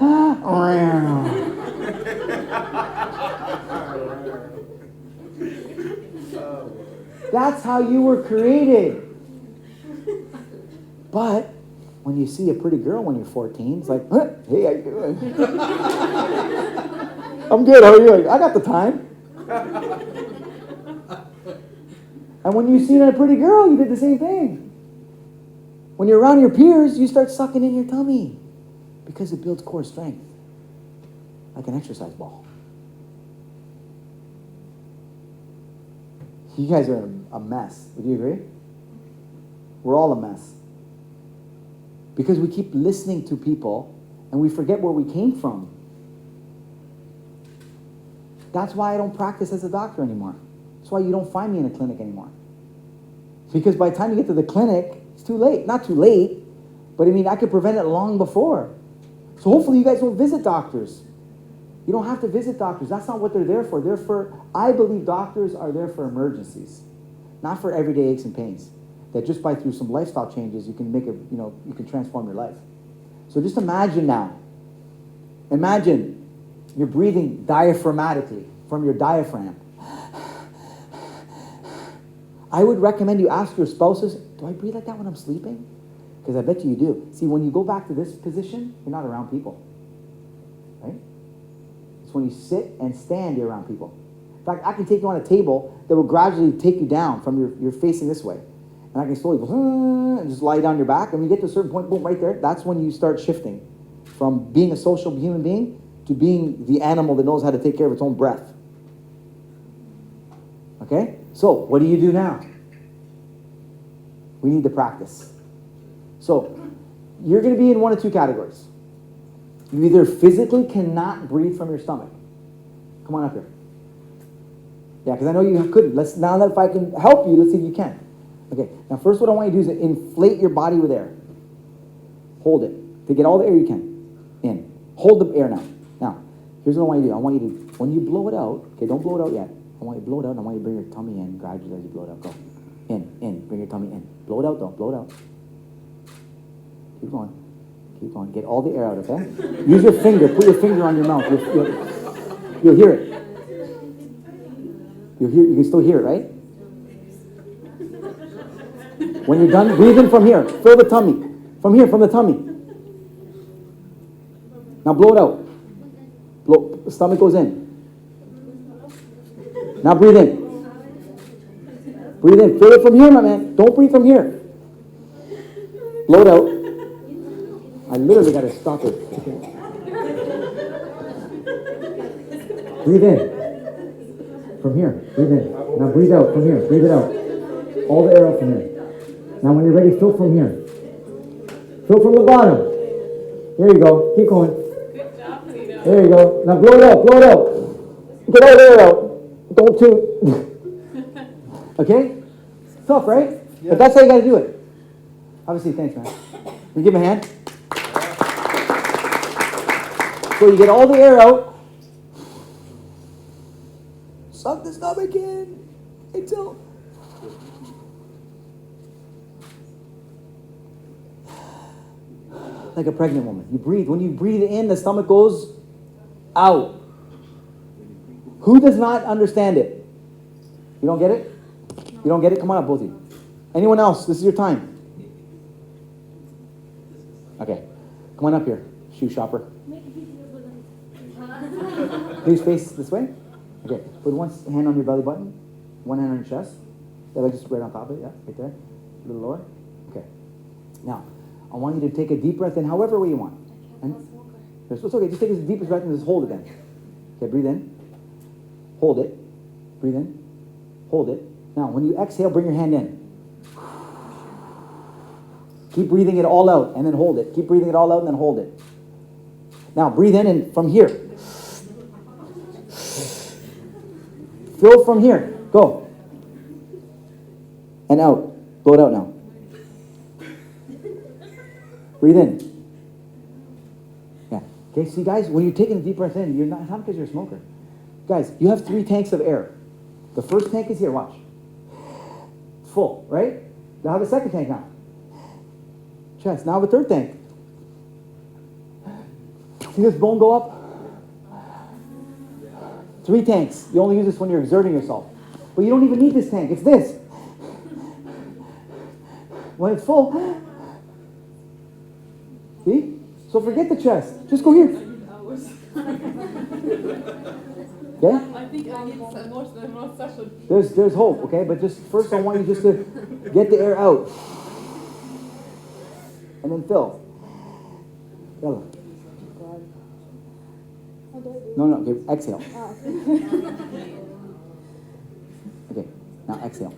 S1: that's how you were created. But when you see a pretty girl when you're 14, it's like, hey, how you doing? I'm good, how are you? I got the time. And when you see a pretty girl, you did the same thing. When you're around your peers, you start sucking in your tummy because it builds core strength, like an exercise ball. You guys are a mess. Would you agree? We're all a mess. Because we keep listening to people and we forget where we came from. That's why I don't practice as a doctor anymore. That's why you don't find me in a clinic anymore. Because by the time you get to the clinic, it's too late. Not too late, but I mean, I could prevent it long before. So hopefully you guys don't visit doctors. You don't have to visit doctors. That's not what they're there for. I believe doctors are there for emergencies, not for everyday aches and pains. That just by through some lifestyle changes, you can you can transform your life. So just imagine now. Imagine you're breathing diaphragmatically from your diaphragm. I would recommend you ask your spouses, do I breathe like that when I'm sleeping? Because I bet you do. See, when you go back to this position, you're not around people. Right? It's when you sit and stand, you're around people. In fact, I can take you on a table that will gradually take you down from you're facing this way. And I can slowly go, and just lie down your back. And when you get to a certain point, boom, right there, that's when you start shifting from being a social human being to being the animal that knows how to take care of its own breath. Okay? So, what do you do now? We need to practice. So, you're going to be in one of two categories. You either physically cannot breathe from your stomach. Come on up here. Yeah, because I know you couldn't. Now that if I can help you, let's see if you can. Okay, now first what I want you to do is inflate your body with air. Hold it. To get all the air you can. In. Hold the air now. Now, here's what I want you to do. I want you to, when you blow it out, okay, don't blow it out yet. I want you to blow it out, and I want you to bring your tummy in gradually as you blow it out. Go. In. Bring your tummy in. Blow it out, though. Blow it out. Keep going. Keep going. Get all the air out, okay? Use your finger. Put your finger on your mouth. You'll hear it. You can still hear it, right? When you're done, breathe in from here. Fill the tummy. From here, from the tummy. Now blow it out. Blow. The stomach goes in. Now breathe in. Breathe in. Fill it from here, my man. Don't breathe from here. Blow it out. I literally got to stop it. Breathe in. From here. Breathe in. Now breathe out from here. Breathe it out. All the air out from here. Now when you're ready, fill from here. Fill from the bottom. There you go. Keep going. There you go. Now blow it out. Blow it out. Get all the air out. Don't toot. Okay? Tough, right?
S6: Yeah.
S1: But that's how you got to do it. Obviously, thanks, man. You give him a hand. So you get all the air out. Suck the stomach in until. Like a pregnant woman. You breathe. When you breathe in, the stomach goes out. Who does not understand it? You don't get it? You don't get it? Come on up, both of you. Anyone else? This is your time. Okay. Come on up here, shoe shopper. Please face this way. Okay. Put one hand on your belly button, one hand on your chest. Yeah, like just right on top of it. Yeah, right there. A little lower. Okay. Now, I want you to take a deep breath in, however way you want. And it's okay. Just take as deep breath and just hold it then. Okay. Breathe in. Hold it. Breathe in. Hold it. Now, when you exhale, bring your hand in. Keep breathing it all out and then hold it. Keep breathing it all out and then hold it. Now, breathe in and from here. Fill from here. Go. And out. Blow it out now. Breathe in. Yeah. Okay, see guys, when you're taking a deep breath in, you're not because you're a smoker. Guys, you have 3 tanks of air. The first tank is here, watch. It's full, right? Now have the second tank now. Chest. Now the third tank. See this bone go up? 3 tanks. You only use this when you're exerting yourself. But you don't even need this tank. It's this. When it's full. See? So forget the chest. Just go here. Okay?
S2: I think I need more session.
S1: There's hope, okay? But just first I want you just to get the air out. And then fill. Yellow. No, okay, exhale. Okay, now exhale.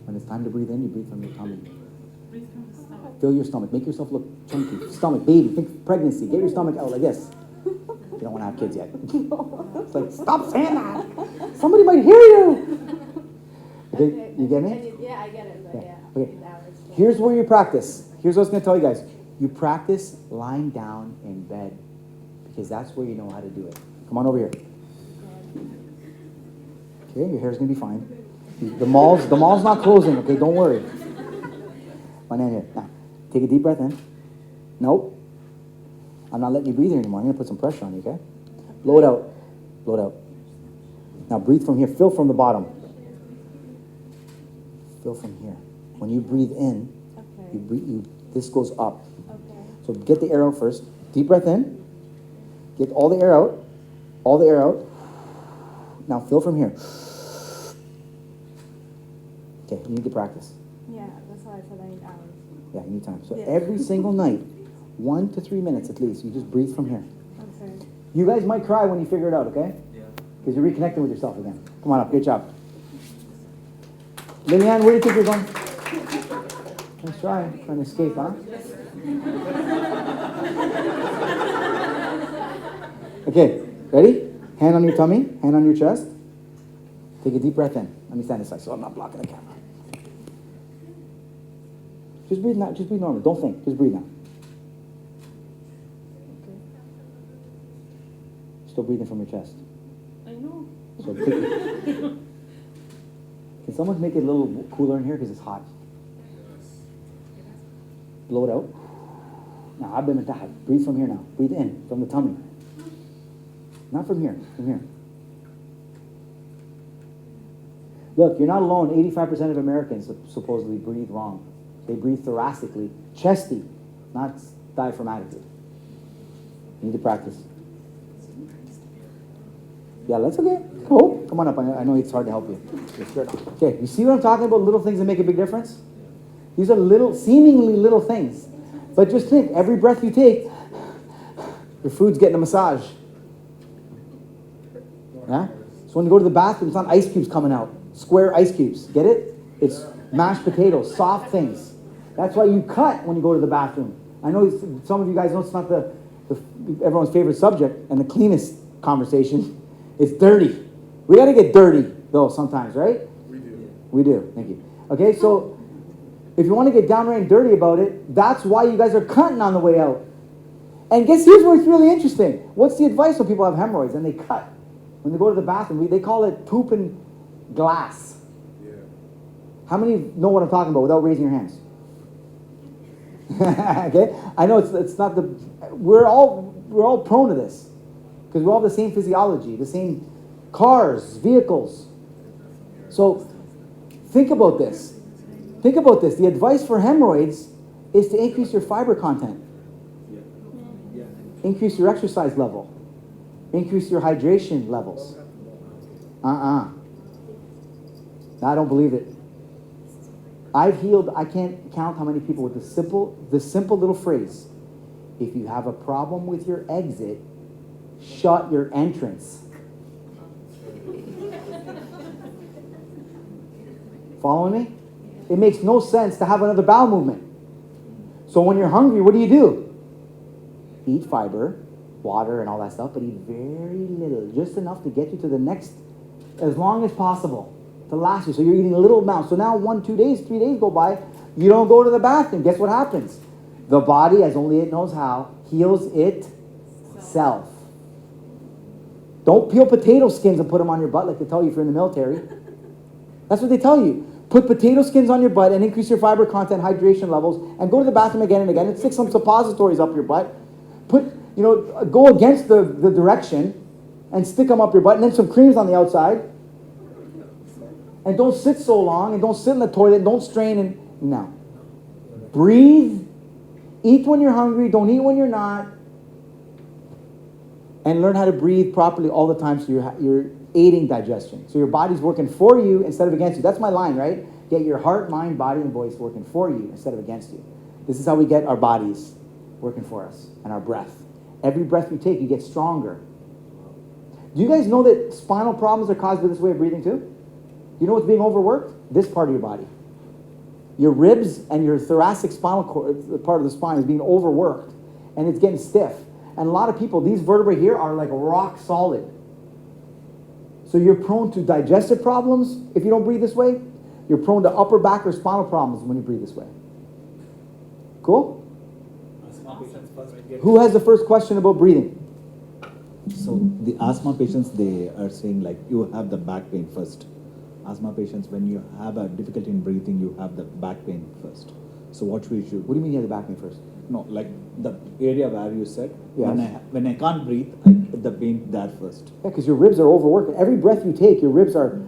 S1: When it's time to breathe in, you breathe from your tummy. Fill your stomach. Make yourself look chunky. Stomach, baby. Think pregnancy. Get your stomach out like this. You don't want to have kids yet. It's like, stop saying that. Somebody might hear you. Okay, you get me?
S3: Yeah, I get it. But
S1: Yeah. Okay. Here's where you practice. Here's what I was going to tell you guys. You practice lying down in bed because that's where you know how to do it. Come on over here. Okay, your hair's going to be fine. The mall's not closing, okay? Don't worry. One hand here. Now, take a deep breath in. Nope. I'm not letting you breathe here anymore. I'm going to put some pressure on you, okay? Blow it out. Blow it out. Now breathe from here. Fill from the bottom. Fill from here. When you breathe in, this goes up.
S3: Okay.
S1: So get the air out first. Deep breath in. Get all the air out. All the air out. Now fill from here. Okay, you need to practice.
S9: Yeah, that's why I said I need hours.
S1: Yeah, you need time. So
S9: Yeah.
S1: every single night, 1 to 3 minutes at least, you just breathe from here.
S9: Okay.
S1: You guys might cry when you figure it out, okay? Yeah. Because you're reconnecting with yourself again. Come on up, great job. Liliane, where do you think you're going? Let's try. Trying to escape, huh? Okay, ready? Hand on your tummy, hand on your chest. Take a deep breath in. Let me stand this side so I'm not blocking the camera. Just breathe now. Just breathe normal. Don't think. Just breathe now. Still breathing from your chest.
S9: I know.
S1: So can someone make it a little cooler in here because it's hot? Blow it out. Now, breathe from here now. Breathe in from the tummy. Not from here. From here. Look, you're not alone. 85% of Americans supposedly breathe wrong. They breathe thoracically, chesty, not diaphragmatically. You need to practice. Yeah, that's okay. Cool. Come on up. I know it's hard to help you. Okay, you see what I'm talking about? Little things that make a big difference? These are little, seemingly little things. But just think, every breath you take, your food's getting a massage. Yeah? So when you go to the bathroom, it's not ice cubes coming out. Square ice cubes. Get it? It's mashed potatoes, soft things. That's why you cut when you go to the bathroom. I know some of you guys know it's not the everyone's favorite subject and the cleanest conversation. It's dirty. We got to get dirty, though, sometimes, right?
S4: We do.
S1: We do. Thank you. Okay, so if you want to get downright and dirty about it, that's why you guys are cutting on the way out. And here's where it's really interesting. What's the advice when people have hemorrhoids and they cut? When they go to the bathroom, they call it pooping glass.
S4: Yeah.
S1: How many know what I'm talking about without raising your hands? Okay, I know it's not the. We're all prone to this because we all have the same physiology, the same cars, vehicles. So think about this. Think about this. The advice for hemorrhoids is to increase your fiber content, increase your exercise level, increase your hydration levels. I don't believe it. I've healed, I can't count how many people with this simple little phrase. If you have a problem with your exit, shut your entrance. Following me? It makes no sense to have another bowel movement. So when you're hungry, what do? Eat fiber, water, and all that stuff, but eat very little, just enough to get you to the next, as long as possible, to last you. So you're eating a little amount. So now 1, 2 days, 3 days go by, you don't go to the bathroom. Guess what happens? The body, as only it knows how, heals itself. Don't peel potato skins and put them on your butt like they tell you if you're in the military. That's what they tell you. Put potato skins on your butt and increase your fiber content, hydration levels, and go to the bathroom again and again and stick some suppositories up your butt. Go against the direction and stick them up your butt, and then some creams on the outside. And don't sit so long, and don't sit in the toilet, and don't strain, and no. Breathe. Eat when you're hungry, don't eat when you're not. And learn how to breathe properly all the time so you're aiding digestion. So your body's working for you instead of against you. That's my line, right? Get your heart, mind, body, and voice working for you instead of against you. This is how we get our bodies working for us and our breath. Every breath you take, you get stronger. Do you guys know that spinal problems are caused by this way of breathing too? Do you know what's being overworked? This part of your body. Your ribs and your thoracic spinal cord, the part of the spine, is being overworked, and it's getting stiff. And a lot of people, these vertebrae here are like rock solid. So you're prone to digestive problems if you don't breathe this way. You're prone to upper back or spinal problems when you breathe this way. Cool? Who has the first question about breathing?
S10: So the asthma patients, they are saying like you have the back pain first. Asthma patients, when you have a difficulty in breathing, you have the back pain first. So what we should?
S1: What do you mean you have the back pain first?
S10: No, like the area where you said,
S1: Yes.
S10: when I can't breathe, I get the pain there first.
S1: Yeah, because your ribs are overworking. Every breath you take, your ribs are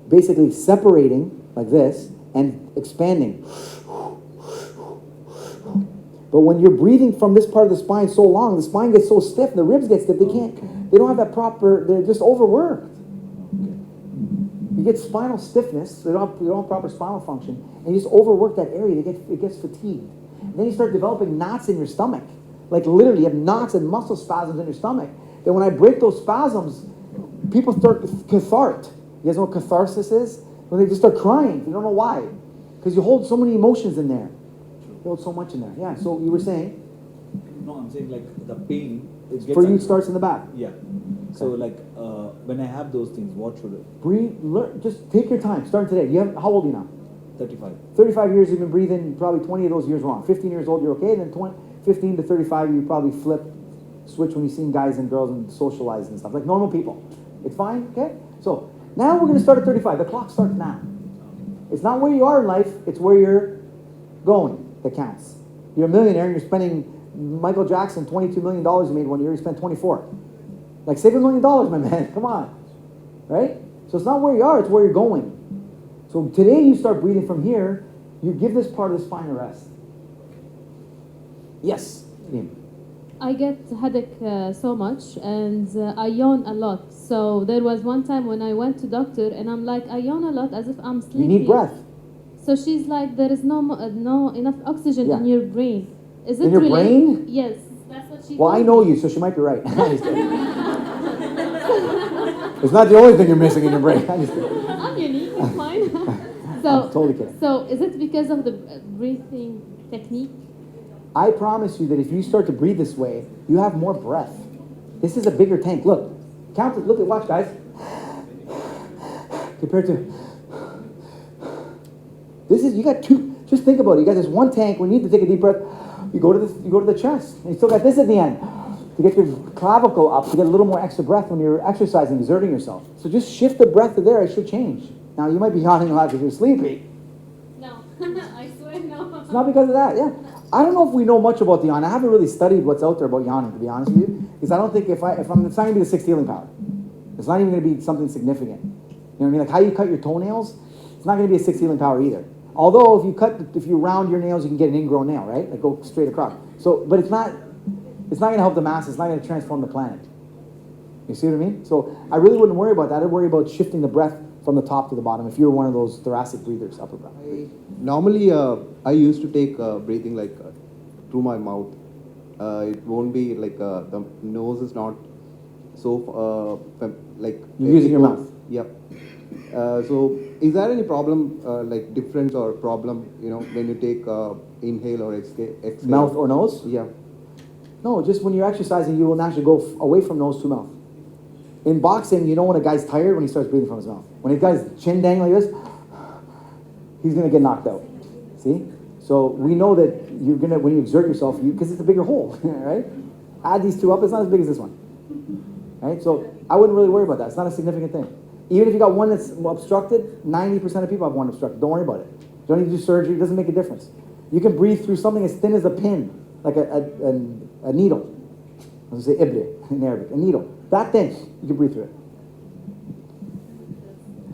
S1: basically separating like this and expanding. But when you're breathing from this part of the spine so long, the spine gets so stiff, the ribs get stiff, they don't have that proper, they're just overworked. You get spinal stiffness, so you don't have proper spinal function, and you just overwork that area, it gets fatigued. And then you start developing knots in your stomach. Like literally, you have knots and muscle spasms in your stomach. Then when I break those spasms, people start cathart. You guys know what catharsis is? When they just start crying. You don't know why. Because you hold so many emotions in there. You hold so much in there. Yeah, so you were saying?
S10: No, I'm saying like the pain. It gets
S1: For you, it starts in the back.
S10: Yeah. So like when I have those things, what should I?
S1: Breathe, learn, just take your time. Start today. How old are you now?
S10: 35.
S1: 35 years you've been breathing, probably 20 of those years wrong. 15 years old, you're okay. Then 15 to 35, you probably switch when you've seen guys and girls and socialize and stuff. Like normal people. It's fine, okay? So now we're going to start at 35. The clock starts now. It's not where you are in life, it's where you're going that counts. You're a millionaire and you're spending, Michael Jackson, $22 million he made one year, he spent 24. Like save $1 million, my man, come on. Right? So it's not where you are, it's where you're going. So today you start breathing from here, you give this part of the spine a rest. Yes, Liam.
S3: I get headache so much, and I yawn a lot. So there was one time when I went to doctor, and I'm like, I yawn a lot as if I'm sleeping.
S1: You need breath.
S3: So she's like, there is no enough oxygen in your brain. Is it
S1: in your
S3: really?
S1: brain?
S3: Yes, that's what she.
S1: Well,
S3: told
S1: I know
S3: me.
S1: you, so she might be right. It's not the only thing you're missing in your brain.
S3: I'm unique. It's fine. So
S1: I'm totally kidding.
S3: So is it because of the breathing technique?
S1: I promise you that if you start to breathe this way, you have more breath. This is a bigger tank. Look, count it. Look at, watch, guys. Compared to this is, you got two. Just think about it. You got this one tank. When you need to take a deep breath, you go to the chest, and you still got this at the end to get your clavicle up to get a little more extra breath when you're exercising, exerting yourself. So just shift the breath to there. It should change. Now you might be yawning a lot because you're sleepy.
S3: No, I swear no.
S1: It's not because of that. Yeah. I don't know if we know much about the yawn. I haven't really studied what's out there about yawning, to be honest with you, because I don't think if I'm, it's not going to be the sixth healing power. It's not even going to be something significant. You know what I mean? Like how you cut your toenails, it's not going to be a sixth healing power either. Although if you round your nails, you can get an ingrown nail, right? Like go straight across. So, but it's not going to help the masses. It's not going to transform the planet. You see what I mean? So I really wouldn't worry about that. I'd worry about shifting the breath from the top to the bottom if you're one of those thoracic breathers, upper breath.
S11: Normally, I used to take breathing like through my mouth. It won't be like the nose is not so like
S1: you're using your mouth.
S11: Yep. So, is there any problem, like difference or problem, you know, when you take inhale or exhale?
S1: Mouth or nose?
S11: Yeah.
S1: No, just when you're exercising, you will naturally go away from nose to mouth. In boxing, you know when a guy's tired when he starts breathing from his mouth. When a guy's chin dangling like this, he's going to get knocked out. See? So we know that you're going to, when you exert yourself, because it's a bigger hole, right? Add these two up, it's not as big as this one. Right? So I wouldn't really worry about that. It's not a significant thing. Even if you got one that's obstructed, 90% of people have one obstructed. Don't worry about it. You don't need to do surgery. It doesn't make a difference. You can breathe through something as thin as a pin, like a needle. I was going to say ibre in Arabic, a needle. That thin, you can breathe through it.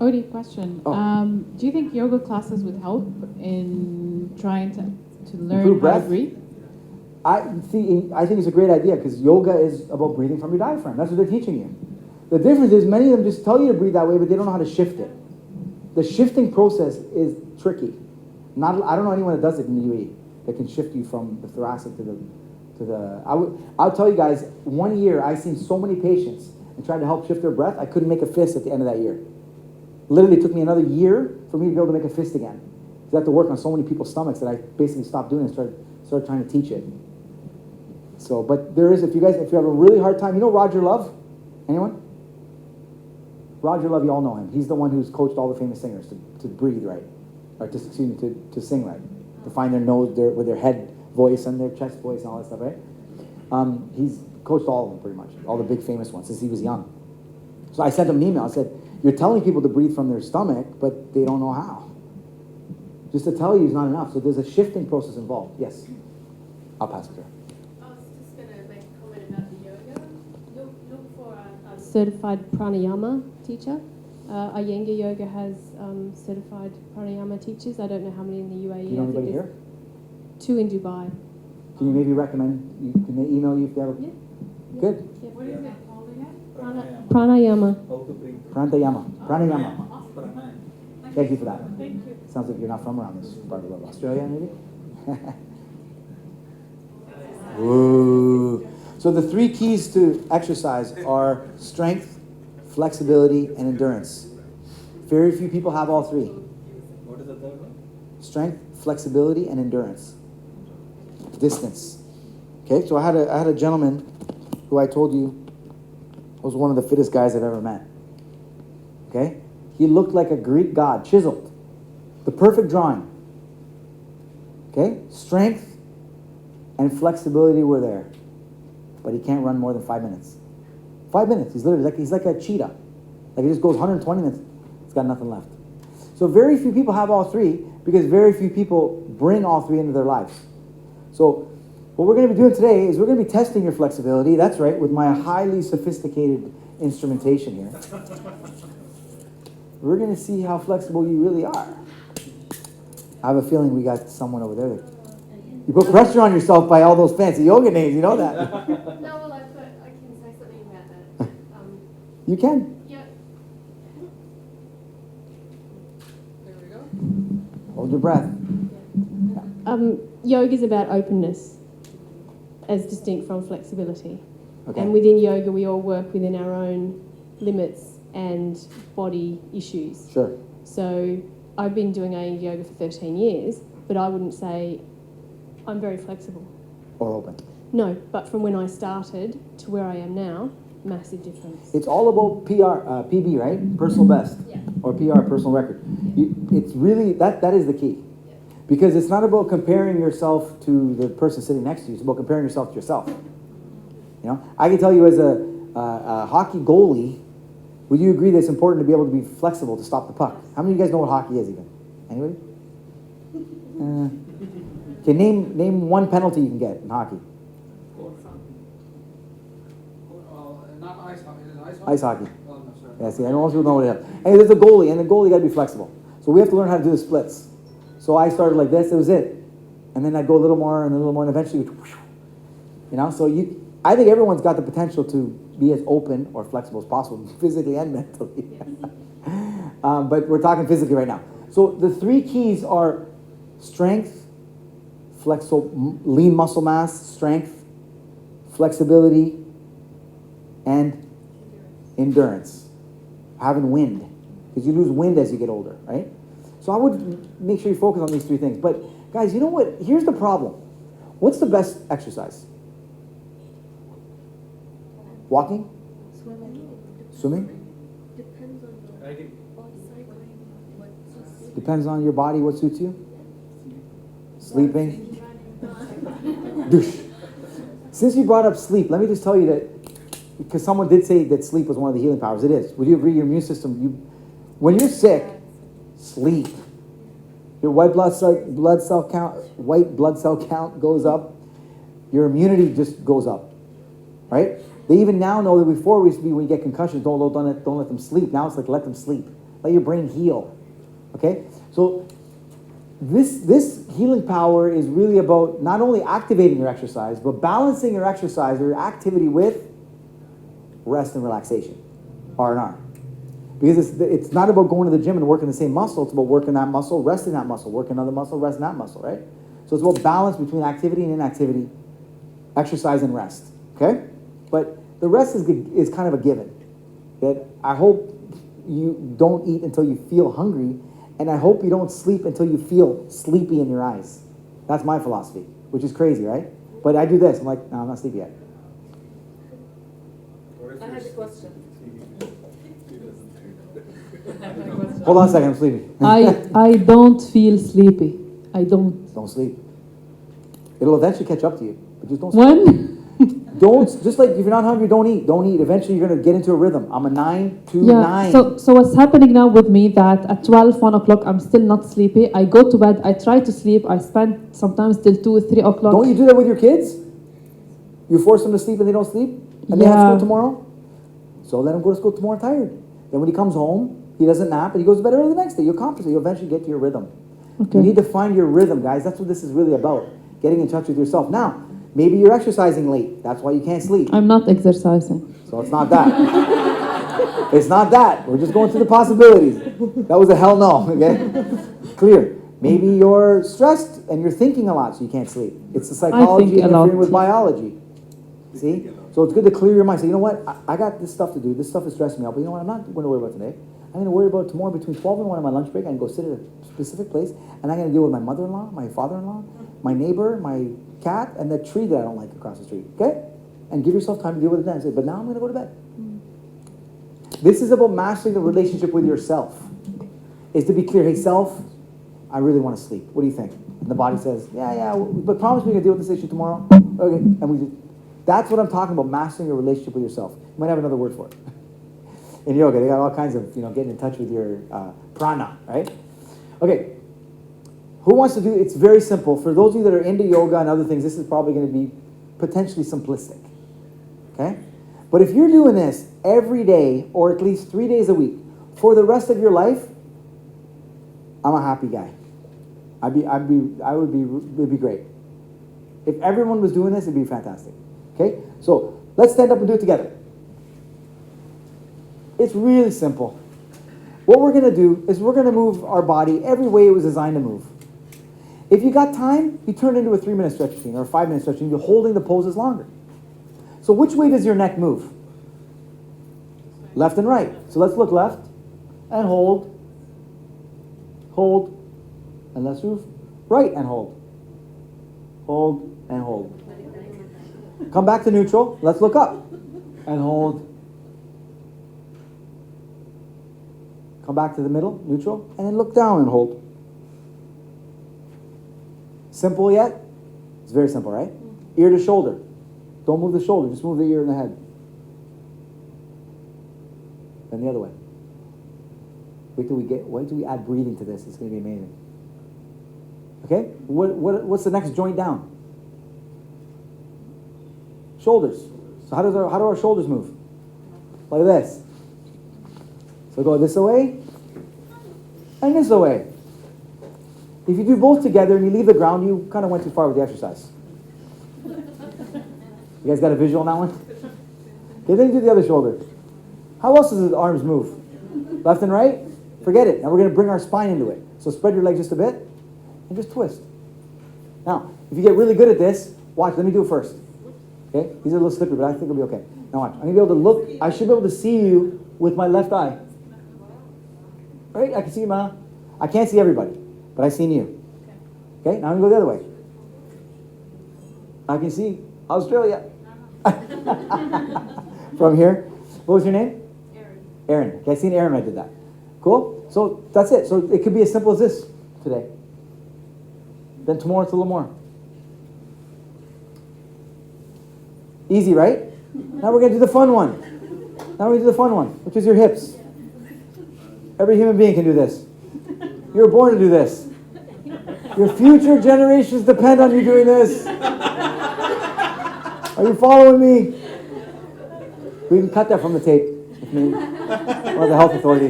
S8: Oudi, question.
S1: Oh.
S8: Do you think yoga classes would help in trying to learn
S1: Improve
S8: how
S1: breath?
S8: to breathe?
S1: I think it's a great idea because yoga is about breathing from your diaphragm. That's what they're teaching you. The difference is many of them just tell you to breathe that way, but they don't know how to shift it. The shifting process is tricky. I don't know anyone that does it in the UAE that can shift you from the thoracic to the. I'll tell you guys, 1 year I've seen so many patients and tried to help shift their breath. I couldn't make a fist at the end of that year. Literally, it took me another year for me to be able to make a fist again. I had to work on so many people's stomachs that I basically stopped doing it and started trying to teach it. So, but there is, if you have a really hard time, you know Roger Love? Anyone? Roger Love, you all know him. He's the one who's coached all the famous singers to breathe right, or to sing right, to find their nose, with their head voice and their chest voice and all that stuff, right? He's coached all of them pretty much, all the big famous ones since he was young. So I sent him an email. I said, "You're telling people to breathe from their stomach, but they don't know how. Just to tell you is not enough. So there's a shifting process involved." Yes, I'll pass it to her.
S9: I was just going to make a comment about the yoga. Look for
S3: A certified pranayama teacher. Iyengar Yoga has certified pranayama teachers. I don't know how many in the UAE.
S1: Do you know
S3: I think
S1: anybody
S3: there's
S1: here?
S3: 2 in Dubai.
S1: Can you maybe recommend? Can they email you if they have?
S3: Yeah.
S1: Good.
S8: What is it called again?
S3: Pranayama.
S10: How to breathe.
S1: Pranayama. Pranayama.
S10: Pranayama.
S1: Thank you for that. Thank you. Sounds like you're not from around this part of the world. Australia, maybe? Ooh. So the 3 keys to exercise are strength, flexibility, and endurance. Very few people have all 3.
S10: What is the third one?
S1: Strength, flexibility, and endurance. Distance. Okay, so I had a gentleman who I told you was one of the fittest guys I've ever met. Okay? He looked like a Greek god, chiseled. The perfect drawing. Okay? Strength and flexibility were there. But he can't run more than 5 minutes. 5 minutes. He's literally he's like a cheetah. Like he just goes 120 minutes. He's got nothing left. So very few people have all 3 because very few people bring all 3 into their lives. So what we're going to be doing today is we're going to be testing your flexibility. That's right, with my highly sophisticated instrumentation here. We're going to see how flexible you really are. I have a feeling we got someone over there that you put pressure on yourself by all those fancy yoga names. You know that.
S9: No, well, I can say something about that.
S1: You can.
S9: Yeah.
S5: There we go.
S1: Hold your breath.
S3: Yoga is about openness, as distinct from flexibility.
S1: Okay.
S3: And within yoga, we all work within our own limits and body issues.
S1: Sure.
S3: So I've been doing yoga for 13 years, but I wouldn't say I'm very flexible.
S1: Or open.
S3: No, but from when I started to where I am now, massive difference.
S1: It's all about PB, right? Personal best.
S3: Yeah.
S1: Or PR, personal record. It's really, that is the key. Because it's not about comparing yourself to the person sitting next to you. It's about comparing yourself to yourself. You know, I can tell you as a hockey goalie, would you agree that it's important to be able to be flexible to stop the puck? How many of you guys know what hockey is even? Anybody? Okay, name one penalty you can get in hockey.
S12: Not ice hockey. Is it ice hockey?
S1: Ice hockey.
S12: Oh, no, sorry.
S1: Yeah, see, I know most people know what it is. Hey, there's a goalie, and the goalie got to be flexible. So we have to learn how to do the splits. So I started like this, it was it. And then I'd go a little more and a little more, and eventually, you know, so I think everyone's got the potential to be as open or flexible as possible, physically and mentally. But we're talking physically right now. So the 3 keys are strength, lean muscle mass, strength, flexibility, and endurance. Having wind, because you lose wind as you get older, right? So I would make sure you focus on these 3 things. But guys, you know what? Here's the problem. What's the best exercise? Walking? Swimming? Depends on your body, what suits you? Sleeping? Douche. Since you brought up sleep, let me just tell you that, because someone did say that sleep was one of the healing powers. It is. Would you agree your immune system, when you're sick, sleep. Your white blood cell count goes up. Your immunity just goes up, right? They even now know that before we used to be when you get concussions, don't let them sleep. Now it's like let them sleep. Let your brain heal. Okay? So this healing power is really about not only activating your exercise, but balancing your exercise or your activity with rest and relaxation, R&R. Because it's not about going to the gym and working the same muscle. It's about working that muscle, resting that muscle, working another muscle, resting that muscle, right? So it's about balance between activity and inactivity, exercise and rest, okay? But the rest is kind of a given. That I hope you don't eat until you feel hungry, and I hope you don't sleep until you feel sleepy in your eyes. That's my philosophy, which is crazy, right? But I do this. I'm like, no, I'm not sleepy yet.
S5: I had a question.
S1: Hold on a second, I'm sleepy.
S2: I don't feel sleepy. I don't.
S1: Don't sleep. It'll eventually catch up to you, but just don't sleep.
S2: When?
S1: Just like if you're not hungry, don't eat. Don't eat. Eventually you're gonna get into a rhythm. I'm a 9 to 9.
S2: So what's happening now with me that at 12, 1 o'clock, I'm still not sleepy. I go to bed, I try to sleep, I spend sometimes till 2, 3 o'clock.
S1: Don't you do that with your kids? You force them to sleep and they don't sleep? And they have school tomorrow? So let him go to school tomorrow tired. Then when he comes home, he doesn't nap and he goes to bed early the next day. You'll compensate. You'll eventually get to your rhythm.
S2: Okay.
S1: You need to find your rhythm, guys. That's what this is really about. Getting in touch with yourself. Now, maybe you're exercising late. That's why you can't sleep.
S2: I'm not exercising.
S1: So it's not that. It's not that. We're just going through the possibilities. That was a hell no, okay? Clear. Maybe you're stressed and you're thinking a lot, so you can't sleep. It's the psychology interfering with biology. See? So it's good to clear your mind. Say, you know what? I got this stuff to do. This stuff is stressing me out. But you know what? I'm not going to worry about today. I'm going to worry about tomorrow between 12 and 1 on my lunch break. I'm going to go sit at a specific place, and I'm going to deal with my mother-in-law, my father-in-law, my neighbor, my cat, and the tree that I don't like across the street. Okay? And give yourself time to deal with it then. Say, but now I'm going to go to bed. This is about mastering the relationship with yourself. Is to be clear, hey, self, I really want to sleep. What do you think? And the body says, yeah, but promise me you're going to deal with this issue tomorrow. Okay. And that's what I'm talking about, mastering your relationship with yourself. You might have another word for it. In yoga, they got all kinds of, getting in touch with your prana, right? Okay. Who wants to do, it's very simple. For those of you that are into yoga and other things, this is probably going to be potentially simplistic. Okay? But if you're doing this every day, or at least 3 days a week, for the rest of your life, I'm a happy guy. It'd be great. If everyone was doing this, it'd be fantastic. Okay? So let's stand up and do it together. It's really simple. What we're going to do is we're going to move our body every way it was designed to move. If you got time, you turn it into a 3-minute stretch routine or a 5-minute stretch routine. You're holding the poses longer. So which way does your neck move? Left and right. So let's look left and hold, and let's move right and hold and hold. Come back to neutral. Let's look up and hold. Come back to the middle, neutral, and then look down and hold. Simple yet? It's very simple, right? Ear to shoulder. Don't move the shoulder, just move the ear and the head. Then the other way. Wait till we add breathing to this. It's going to be amazing. Okay? What's the next joint down? Shoulders. So how do our shoulders move? Like this. So go this away and this away. If you do both together and you leave the ground, you kind of went too far with the exercise. You guys got a visual on that one? Okay, then you do the other shoulder. How else does the arms move? Left and right? Forget it. Now we're going to bring our spine into it. So spread your legs just a bit and just twist. Now, if you get really good at this, watch. Let me do it first. Okay? These are a little slippery, but I think it'll be okay. Now watch. I'm going to be able to look. I should be able to see you with my left eye. Right? I can see you, Ma. I can't see everybody, but I've seen you. Okay? Now I'm going to go the other way. I can see Australia. From here. What was your name? Aaron. Okay, I seen Aaron when I did that. Cool? So that's it. So it could be as simple as this today. Then tomorrow it's a little more. Easy, right? Now we're going to do the fun one. Which is your hips. Every human being can do this. You were born to do this. Your future generations depend on you doing this. Are you following me? We can cut that from the tape with me or the health authority.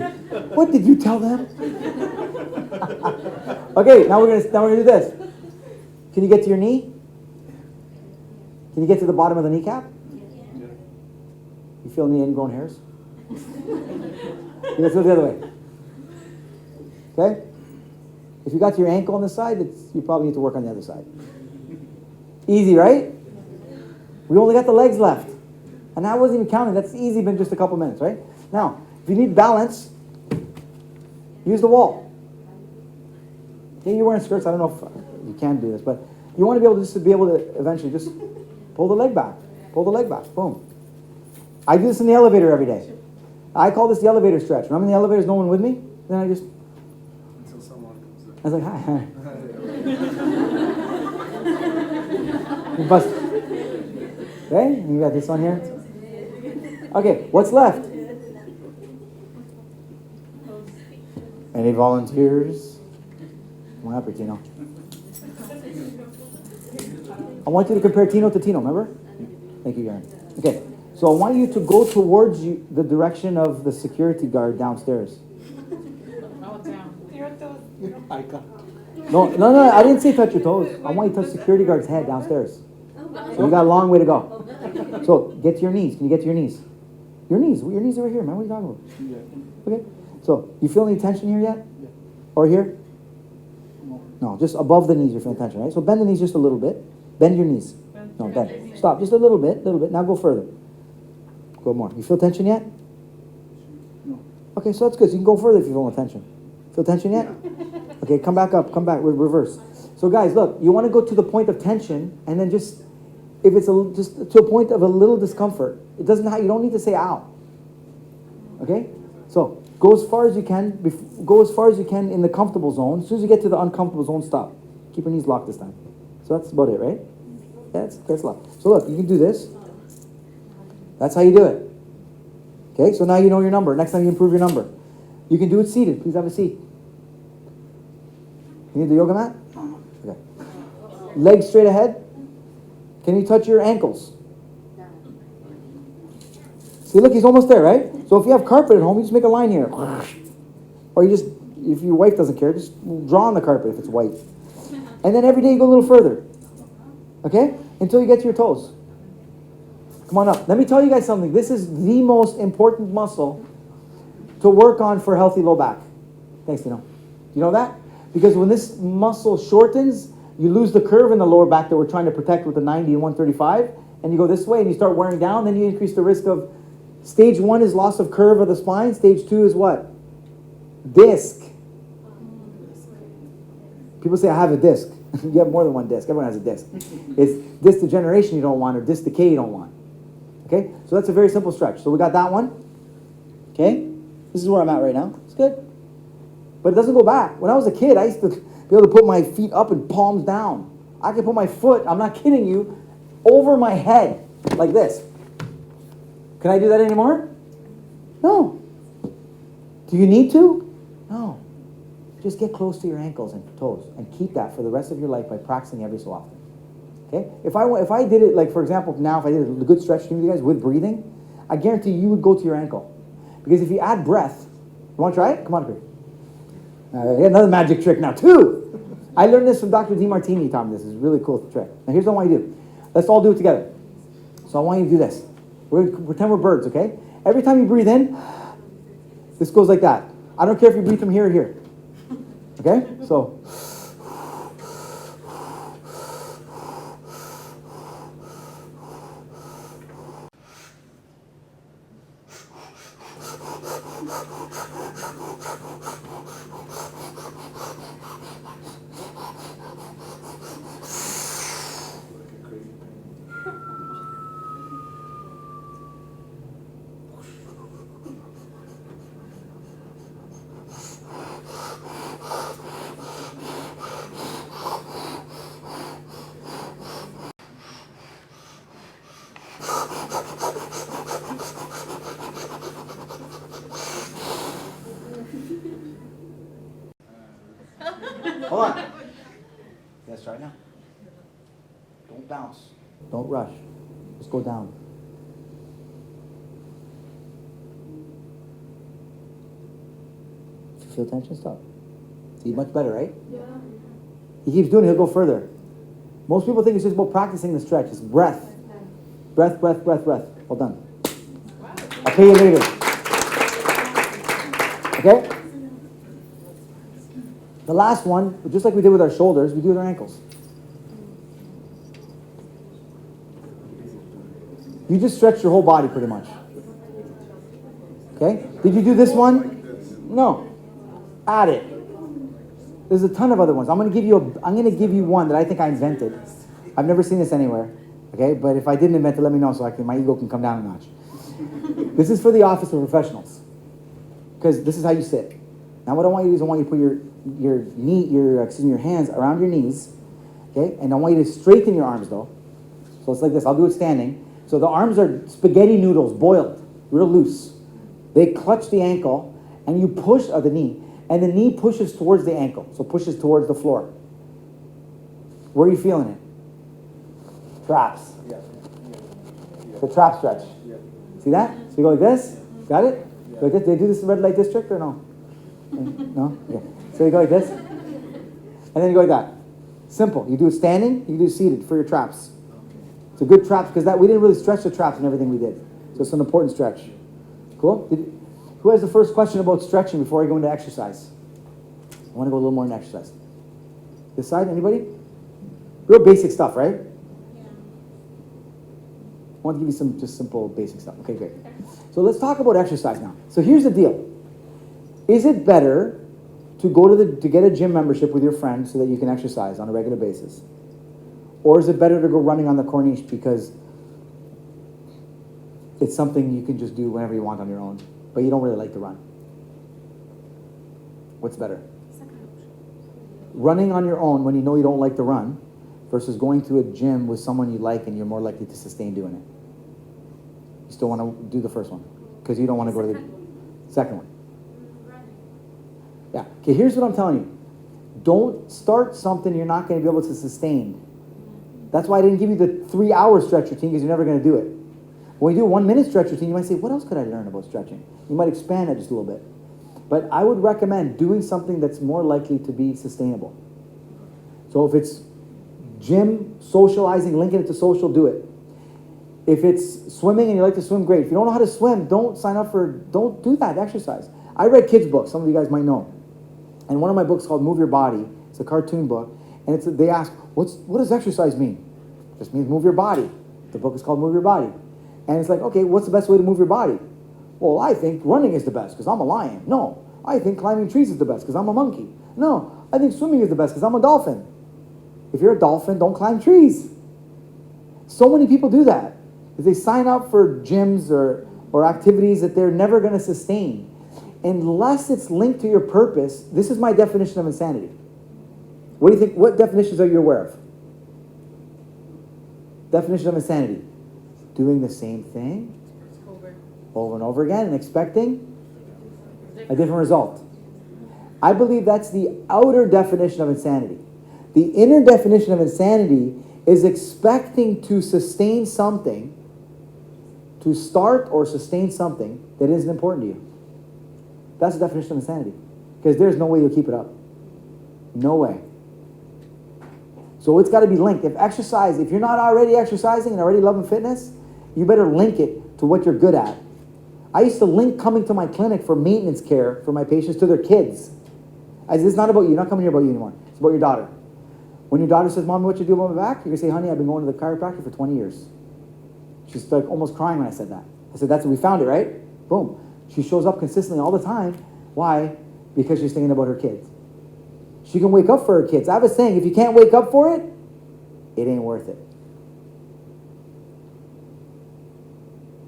S1: What did you tell them? Okay, now we're gonna do this. Can you get to your knee? Can you get to the bottom of the kneecap? You feel any ingrown hairs? Let's go the other way. Okay? If you got to your ankle on this side, you probably need to work on the other side. Easy, right? We only got the legs left. And I wasn't even counting. That's easy, been just a couple minutes, right? Now, if you need balance, use the wall. Okay, you're wearing skirts. I don't know if you can do this, but you want to be able to eventually just pull the leg back. Pull the leg back. Boom. I do this in the elevator every day. I call this the elevator stretch. When I'm in the elevator, there's no one with me. Then I just...
S4: Until someone comes in.
S1: I was like, hi. You bust. Okay, you got this on here. Okay, what's left? Any volunteers? Come on up here, Tino. I want you to compare Tino to Tino, remember? Thank you, Garen. Okay, so I want you to go towards the direction of the security guard downstairs.
S8: Oh, down.
S1: No, I didn't say touch your toes. I want you to touch security guard's head downstairs. So you got a long way to go. So get to your knees. Can you get to your knees? Your knees over here, man. What are you talking about?
S4: Yeah.
S1: Okay. So, you feel any tension here yet?
S4: Yeah.
S1: Or here?
S4: No.
S1: No, just above the knees you're feeling tension, right? So bend the knees just a little bit. Bend your knees. No, bend. Stop, just a little bit. Now go further. Go more. You feel tension yet?
S4: No.
S1: Okay, so that's good. So you can go further if you feel no tension. Feel tension yet? Okay, come back up. Come back. Reverse. So guys, look, you want to go to the point of tension, and then just, if it's just to a point of a little discomfort, it doesn't have, you don't need to say ow. Okay? So go as far as you can. Go as far as you can in the comfortable zone. As soon as you get to the uncomfortable zone, stop. Keep your knees locked this time. So that's about it, right? Yeah, that's locked. So look, you can do this. That's how you do it. Okay, so now you know your number. Next time you improve your number. You can do it seated. Please have a seat. You need the yoga mat? Okay. Legs straight ahead. Can you touch your ankles? See, look, he's almost there, right? So if you have carpet at home, you just make a line here. Or you just, if your wife doesn't care, just draw on the carpet if it's white. And then every day you go a little further. Okay? Until you get to your toes. Come on up. Let me tell you guys something. This is the most important muscle to work on for healthy low back. Thanks, Tino. You know that? Because when this muscle shortens, you lose the curve in the lower back that we're trying to protect with the 90 and 135, and you go this way and you start wearing down, then you increase the risk of, stage 1 is loss of curve of the spine, stage 2 is what? Disc. People say, I have a disc. You have more than one disc. Everyone has a disc. It's disc degeneration you don't want, or disc decay you don't want. Okay? So that's a very simple stretch. So we got that one. Okay? This is where I'm at right now. It's good. But it doesn't go back. When I was a kid, I used to be able to put my feet up and palms down. I could put my foot, I'm not kidding you, over my head, like this. Can I do that anymore? No. Do you need to? No. Just get close to your ankles and toes and keep that for the rest of your life by practicing every so often. Okay? If I did it, like for example, now if I did a good stretch to you guys with breathing, I guarantee you would go to your ankle. Because if you add breath, you want to try it? Come on up here. Another magic trick now, too. I learned this from Dr. DeMartini, taught me this. It's a really cool trick. Now here's what I want you to do. Let's all do it together. So I want you to do this. We're going to pretend we're birds, okay? Every time you breathe in, this goes like that. I don't care if you breathe from here or here. Okay? So. Hold on. Let's try it now. Don't bounce. Don't rush. Just go down. If you feel tension, stop. See, much better, right? Yeah. He keeps doing it, he'll go further. Most people think it's just about practicing the stretch. It's breath. Breath, breath, breath, breath. Well done. I'll pay you later. Okay? The last one, just like we did with our shoulders, we do with our ankles. You just stretch your whole body pretty much. Okay? Did you do this one? No. Add it. There's a ton of other ones. I'm gonna give you one that I think I invented. I've never seen this anywhere. Okay? But if I didn't invent it, let me know so my ego can come down a notch. This is for the office of professionals. Because this is how you sit. Now what I want you to do is I want you to put your hands around your knees, okay? And I want you to straighten your arms though. So it's like this. I'll do it standing. So the arms are spaghetti noodles, boiled, real loose. They clutch the ankle, and you push the knee, and the knee pushes towards the ankle, so pushes towards the floor. Where are you feeling it? Traps.
S4: Yeah.
S1: The trap stretch.
S4: Yeah.
S1: See that? So you go like this. Got it? Go like this. They do this in red light district or no? No? Okay. So you go like this, and then you go like that. Simple. You do it standing, you do it seated for your traps. It's a good trap because we didn't really stretch the traps and everything we did. So it's an important stretch. Cool? Who has the first question about stretching before I go into exercise? I want to go a little more into exercise. This side, anybody? Real basic stuff, right? Yeah. I want to give you some just simple basic stuff. Okay, great. So let's talk about exercise now. So here's the deal. Is it better to go to get a gym membership with your friends so that you can exercise on a regular basis? Or is it better to go running on the Corniche because it's something you can just do whenever you want on your own, but you don't really like to run? What's better? Running on your own when you know you don't like to run versus going to a gym with someone you like and you're more likely to sustain doing it. You still want to do the first one because you don't want to go to the second one. Yeah. Okay, here's what I'm telling you. Don't start something you're not going to be able to sustain. That's why I didn't give you the 3-hour stretch routine because you're never going to do it. When you do a 1-minute stretch routine, you might say, what else could I learn about stretching? You might expand it just a little bit. But I would recommend doing something that's more likely to be sustainable. So if it's gym, socializing, linking it to social, do it. If it's swimming and you like to swim, great. If you don't know how to swim, don't do that exercise. I read kids' books, some of you guys might know. And one of my books called Move Your Body, it's a cartoon book, and they ask, what does exercise mean? It just means move your body. The book is called Move Your Body. And it's like, okay, what's the best way to move your body? Well, I think running is the best because I'm a lion. No, I think climbing trees is the best because I'm a monkey. No, I think swimming is the best because I'm a dolphin. If you're a dolphin, don't climb trees. So many people do that. They sign up for gyms or activities that they're never going to sustain. Unless it's linked to your purpose, this is my definition of insanity. What do you think? What definitions are you aware of? Definition of insanity. Doing the same thing over and over again and expecting a different result. I believe that's the outer definition of insanity. The inner definition of insanity is expecting to sustain something, to start or sustain something that isn't important to you. That's the definition of insanity. Because there's no way you'll keep it up. No way. So it's got to be linked. If you're not already exercising and already loving fitness, you better link it to what you're good at. I used to link coming to my clinic for maintenance care for my patients to their kids. It's not about you. Not coming here about you anymore. It's about your daughter. When your daughter says, Mommy, what you do about my back? You're going to say, honey, I've been going to the chiropractor for 20 years. She's like almost crying when I said that. I said, we found it, right? Boom. She shows up consistently all the time. Why? Because she's thinking about her kids. She can wake up for her kids. I have a saying, if you can't wake up for it, it ain't worth it.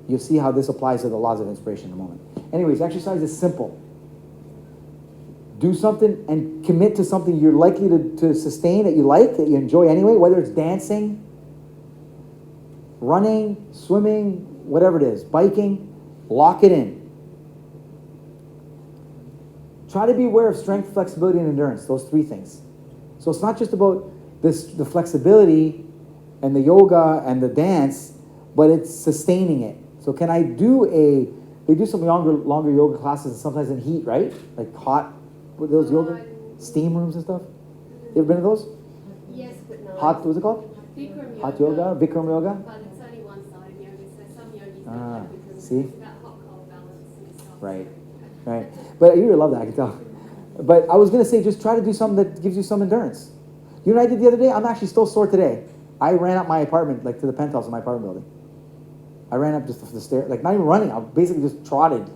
S1: You'll see how this applies to the laws of inspiration in a moment. Anyways, exercise is simple. Do something and commit to something you're likely to sustain, that you like, that you enjoy anyway, whether it's dancing, running, swimming, whatever it is, biking, lock it in. Try to be aware of strength, flexibility, and endurance, those 3 things. So it's not just about the flexibility and the yoga and the dance, but it's sustaining it. So can I do they do some longer yoga classes and sometimes in heat, right? Like hot, with those yoga, steam rooms and stuff? You ever been to those?
S9: Yes, but no.
S1: What's it called?
S9: Bikram
S1: Hot yoga, Bikram yoga?
S9: But it's only one-sided yoga, so some yogis don't like it because
S1: see?
S9: it's about hot-cold balance and stuff.
S1: Right. But you really love that, I can tell. But I was going to say, just try to do something that gives you some endurance. You know what I did the other day? I'm actually still sore today. I ran up my apartment, like to the penthouse of my apartment building. I ran up just the stairs, like not even running. I basically just trotted.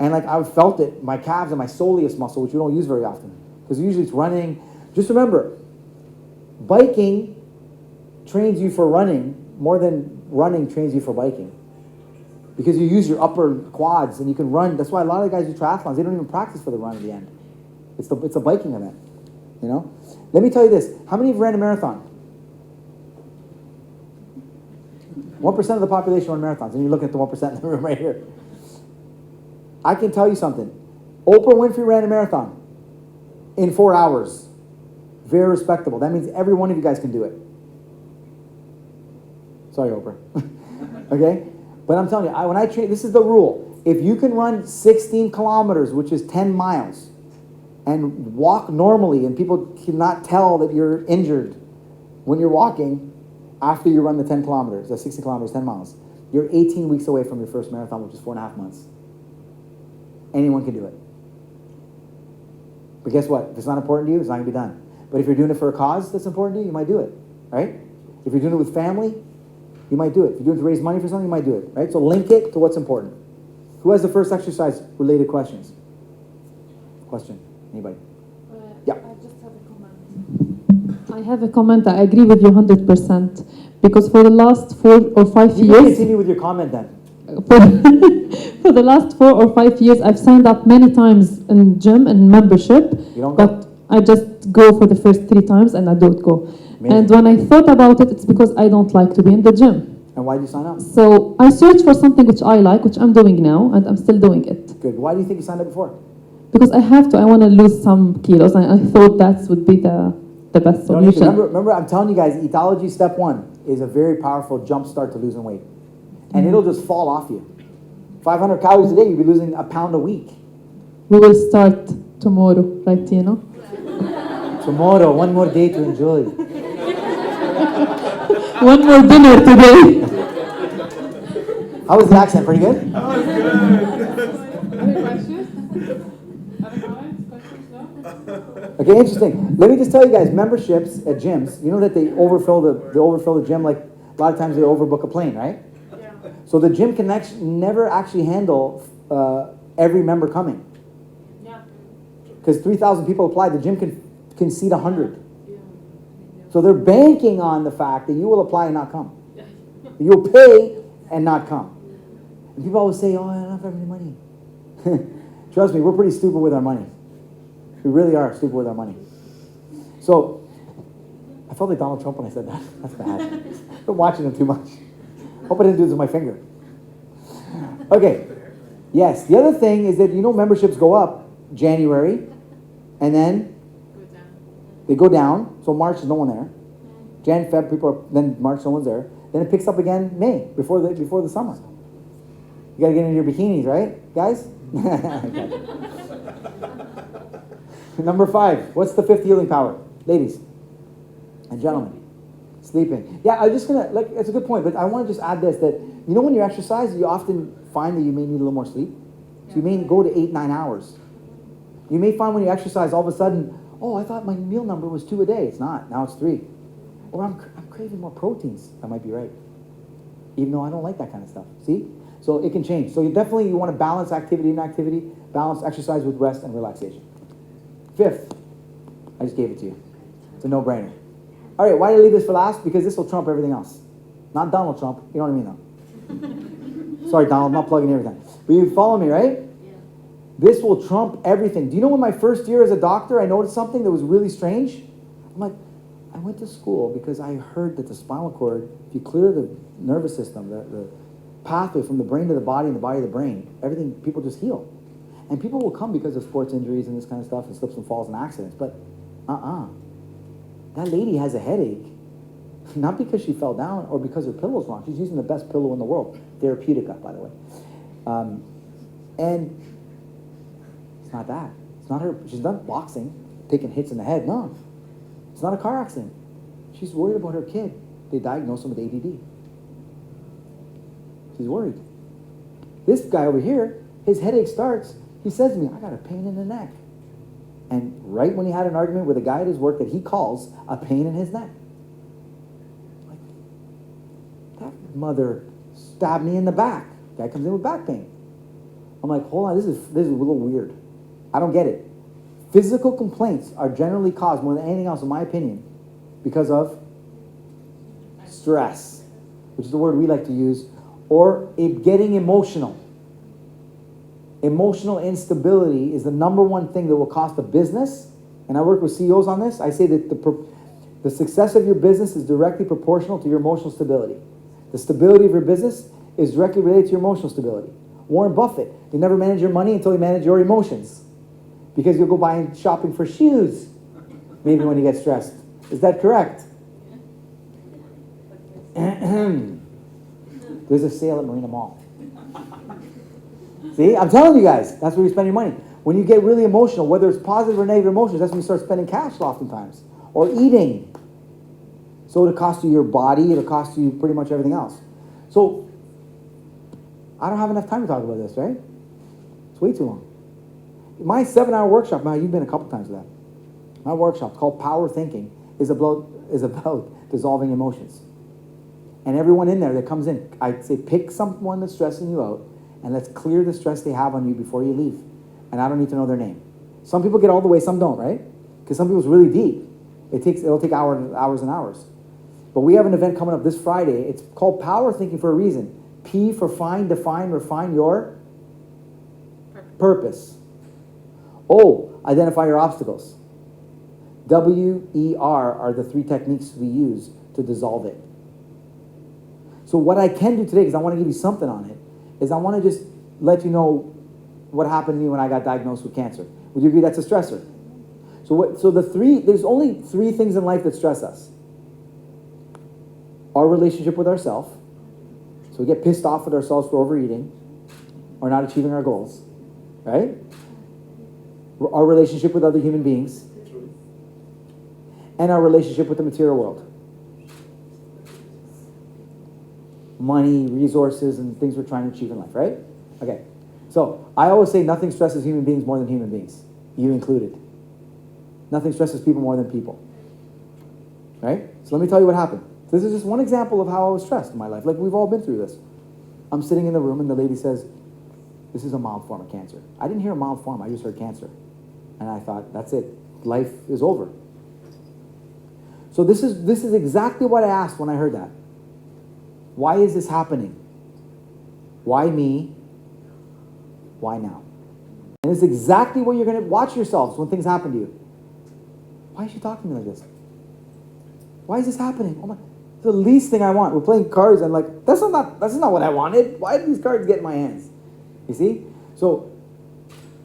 S1: And like I felt it, my calves and my soleus muscle, which we don't use very often. Because usually it's running. Just remember, biking trains you for running more than running trains you for biking. Because you use your upper quads and you can run. That's why a lot of the guys do triathlons. They don't even practice for the run at the end. It's a biking event, you know? Let me tell you this. How many of you ran a marathon? 1% of the population run marathons. And you're looking at the 1% in the room right here. I can tell you something. Oprah Winfrey ran a marathon in 4 hours. Very respectable. That means every one of you guys can do it. Sorry, Oprah. Okay? But I'm telling you, when I train, this is the rule. If you can run 16 kilometers, which is 10 miles, and walk normally, and people cannot tell that you're injured when you're walking after you run the 10 kilometers, the 60 kilometers, 10 miles. You're 18 weeks away from your first marathon, which is 4.5 months. Anyone can do it. But guess what? If it's not important to you, it's not going to be done. But if you're doing it for a cause that's important to you, you might do it, right? If you're doing it with family, you might do it. If you're doing it to raise money for something, you might do it, right? So link it to what's important. Who has the first exercise-related questions? Question? Anybody? Yeah.
S9: I just have a comment.
S2: I have a comment. I agree with you 100% because for the last 4 or 5
S1: You can
S2: years,
S1: continue with your comment then.
S2: for, for the last 4 or 5 years, I've signed up many times in gym and membership,
S1: You don't go?
S2: but I just go for the first 3 times and I don't go.
S1: Amazing.
S2: And when I thought about it, it's because I don't like to be in the gym.
S1: And why did you sign up?
S2: So I searched for something which I like, which I'm doing now, and I'm still doing it.
S1: Good. Why do you think you signed up before?
S2: Because I have to, I want to lose some kilos, and I thought that would be the best
S1: You don't need to.
S2: solution.
S1: Remember, I'm telling you guys, Etology Step 1 is a very powerful jump start to losing weight. And it'll just fall off you. 500 calories a day, you'll be losing a pound a week.
S2: We will start tomorrow, right, Tino?
S1: Tomorrow, one more day to enjoy.
S2: One more dinner today.
S1: How was the accent? Pretty good?
S8: Other questions? Other comments? Questions? No?
S1: Okay, interesting. Let me just tell you guys, memberships at gyms, you know that they overfill the gym, like a lot of times they overbook a plane, right?
S9: Yeah.
S1: So the gym can never actually handle every member coming.
S9: Yeah.
S1: Because 3,000 people apply, the gym can seat 100. So they're banking on the fact that you will apply and not come. You'll pay and not come. And people always say, oh, I don't have any money. Trust me, we're pretty stupid with our money. We really are stupid with our money. So, I felt like Donald Trump when I said that. That's bad. I've been watching him too much. Hope I didn't do this with my finger. Okay. Yes, the other thing is that, you know, memberships go up January, and then they go down. So March is no one there. Jan, Feb, people are, then March no one's there. Then it picks up again May, before the summer. You gotta get into your bikinis, right, guys? Number 5, what's the 5th healing power? Ladies and gentlemen, sleeping. Yeah, I'm just gonna, like, it's a good point, but I wanna just add this, that, you know, when you exercise, you often find that you may need a little more sleep. So you may go to 8-9 hours. You may find when you exercise, all of a sudden, oh, I thought my meal number was 2 a day. It's not. Now it's 3. Or I'm craving more proteins. I might be right. Even though I don't like that kind of stuff. See? So it can change. So you want to balance activity and activity, balance exercise with rest and relaxation. 5th, I just gave it to you. It's a no-brainer. All right, why did I leave this for last? Because this will trump everything else. Not Donald Trump. You know what I mean, though. Sorry, Donald, I'm not plugging everything. But you follow me, right? This will trump everything. Do you know when my first year as a doctor, I noticed something that was really strange? I'm like, I went to school because I heard that the spinal cord, if you clear the nervous system, the pathway from the brain to the body and the body to the brain, everything, people just heal. And people will come because of sports injuries and this kind of stuff and slips and falls and accidents. But that lady has a headache, not because she fell down or because her pillow's wrong. She's using the best pillow in the world, Therapeutica, by the way. And it's not that. It's not her. She's not boxing, taking hits in the head. No. It's not a car accident. She's worried about her kid. They diagnosed him with ADD. She's worried. This guy over here, his headache starts. He says to me, I got a pain in the neck. And right when he had an argument with a guy at his work that he calls a pain in his neck. Like, that mother stabbed me in the back. Guy comes in with back pain. I'm like, hold on, this is a little weird. I don't get it. Physical complaints are generally caused, more than anything else, in my opinion, because of stress, which is the word we like to use, or getting emotional. Emotional instability is the number one thing that will cost a business, and I work with CEOs on this. I say that the success of your business is directly proportional to your emotional stability. The stability of your business is directly related to your emotional stability. Warren Buffett, you never manage your money until you manage your emotions. Because you'll go buying shopping for shoes, maybe when you get stressed. Is that correct? There's a sale at Marina Mall. See, I'm telling you guys, that's where you spend your money. When you get really emotional, whether it's positive or negative emotions, that's when you start spending cash oftentimes. Or eating. So it'll cost you your body, it'll cost you pretty much everything else. So I don't have enough time to talk about this, right? It's way too long. My 7-hour workshop, now you've been a couple times to that. My workshop called Power Thinking is about dissolving emotions. And everyone in there that comes in, I'd say pick someone that's stressing you out and let's clear the stress they have on you before you leave. And I don't need to know their name. Some people get all the way, some don't, right? Because some people's really deep. It'll take hours and hours. But we have an event coming up this Friday. It's called Power Thinking for a reason. P for find, define, refine your purpose. O, identify your obstacles. W, E, R are the 3 techniques we use to dissolve it. So what I can do today, because I want to give you something on it, is I want to just let you know what happened to me when I got diagnosed with cancer. Would you agree that's a stressor? There's only 3 things in life that stress us. Our relationship with ourselves. So we get pissed off with ourselves for overeating or not achieving our goals, right? Our relationship with other human beings. And our relationship with the material world. Money, resources, and things we're trying to achieve in life, right? Okay. So I always say nothing stresses human beings more than human beings, you included. Nothing stresses people more than people. Right? So let me tell you what happened. This is just one example of how I was stressed in my life. Like, we've all been through this. I'm sitting in the room and the lady says, this is a mild form of cancer. I didn't hear a mild form, I just heard cancer. And I thought, that's it. Life is over. So this is exactly what I asked when I heard that. Why is this happening? Why me? Why now? And it's exactly what you're going to watch yourselves when things happen to you. Why is she talking to me like this? Why is this happening? Oh my, it's the least thing I want. We're playing cards and like, that's not what I wanted. Why did these cards get in my hands? You see? So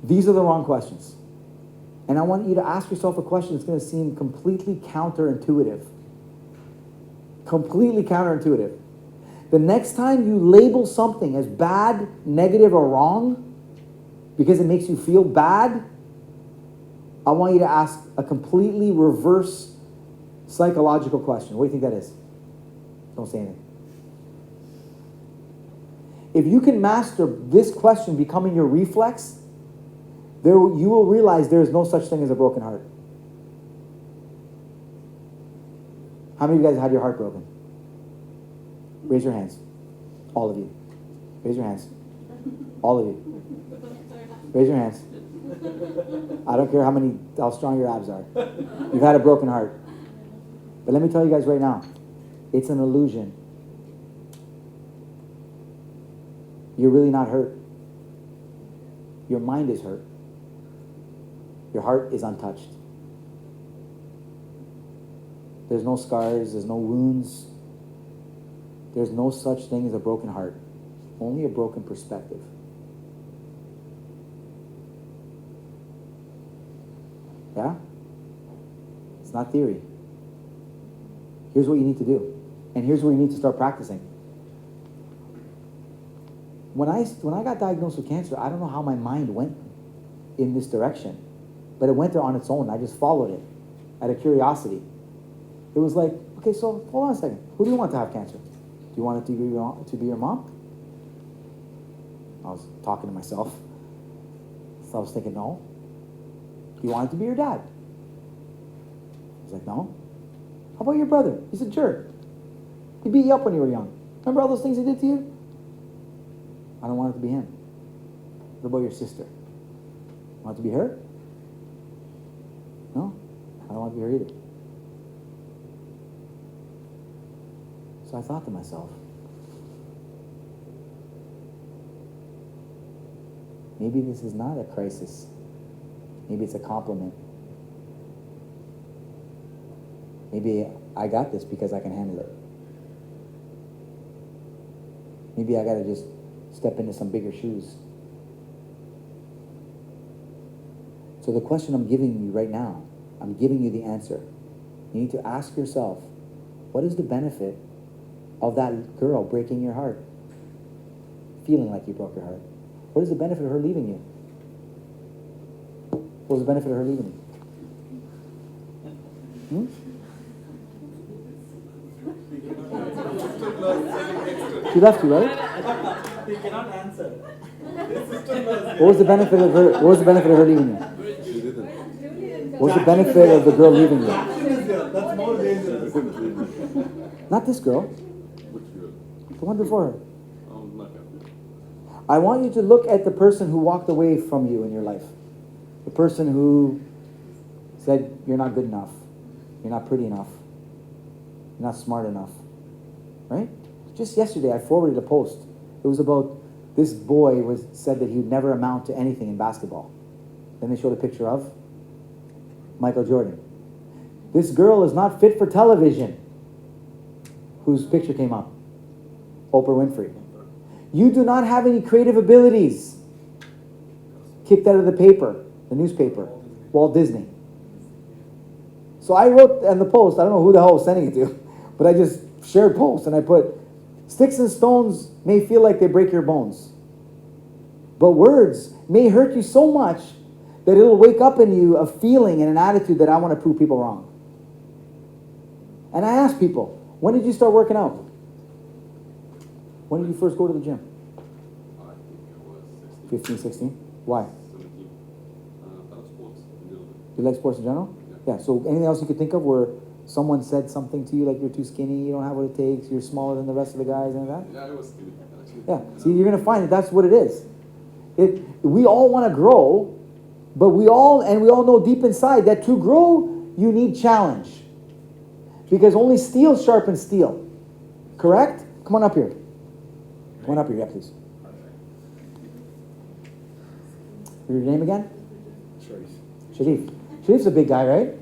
S1: these are the wrong questions. And I want you to ask yourself a question that's going to seem completely counterintuitive. Completely counterintuitive. The next time you label something as bad, negative, or wrong, because it makes you feel bad, I want you to ask a completely reverse psychological question. What do you think that is? Don't say anything. If you can master this question becoming your reflex, you will realize there is no such thing as a broken heart. How many of you guys had your heart broken? Raise your hands. All of you. Raise your hands. All of you. Raise your hands. I don't care how strong your abs are. You've had a broken heart. But let me tell you guys right now, it's an illusion. You're really not hurt. Your mind is hurt. Your heart is untouched. There's no scars, there's no wounds. There's no such thing as a broken heart. Only a broken perspective. Yeah? It's not theory. Here's what you need to do. And here's where you need to start practicing. When I got diagnosed with cancer, I don't know how my mind went in this direction. But it went there on its own. I just followed it out of curiosity. It was like, okay, so hold on a second. Who do you want to have cancer? Do you want it to be your mom? I was talking to myself. So I was thinking, no. Do you want it to be your dad? I was like, no. How about your brother? He's a jerk. He beat you up when you were young. Remember all those things he did to you? I don't want it to be him. What about your sister? Want it to be her? No, I don't want it to be her either. So I thought to myself, maybe this is not a crisis. Maybe it's a compliment. Maybe I got this because I can handle it. Maybe I got to just step into some bigger shoes. So the question I'm giving you right now, I'm giving you the answer. You need to ask yourself, what is the benefit of that girl breaking your heart? Feeling like you broke your heart. What is the benefit of her leaving you? What was the benefit of her leaving you? She left you, right?
S10: He cannot answer.
S1: What was the benefit of her? What was the benefit of her leaving you?
S7: She didn't.
S1: What was the benefit of the girl leaving you?
S10: That's more dangerous.
S1: Not this girl,
S7: Which girl?
S1: the one before her.
S7: I'm not happy.
S1: I want you to look at the person who walked away from you in your life. The person who said, you're not good enough. You're not pretty enough. You're not smart enough. Right? Just yesterday, I forwarded a post. It was about this boy said that he would never amount to anything in basketball. Then they showed a picture of Michael Jordan. This girl is not fit for television. Whose picture came up? Oprah Winfrey. You do not have any creative abilities. Kicked out of the paper, the newspaper, Walt Disney. So I wrote in the post, I don't know who the hell was sending it to, but I just shared posts and I put, sticks and stones may feel like they break your bones, but words may hurt you so much that it'll wake up in you a feeling and an attitude that I want to prove people wrong. And I asked people, when did you start working out? When did you first go to the gym?
S7: I think it was 16.
S1: 15, 16? Why?
S7: 17. I love sports in general.
S1: You like sports in general? Yeah, so anything else you could think of where someone said something to you like you're too skinny, you don't have what it takes, you're smaller than the rest of the guys and that?
S7: Yeah, I was skinny, actually.
S1: Yeah, see, you're going to find that that's what it is. We all want to grow, but we all know deep inside that to grow, you need challenge. Because only steel sharpens steel. Correct? Come on up here. Come on up here, yeah, please. Your name again?
S4: Sharif.
S1: Sharif. Sharif's a big guy, right?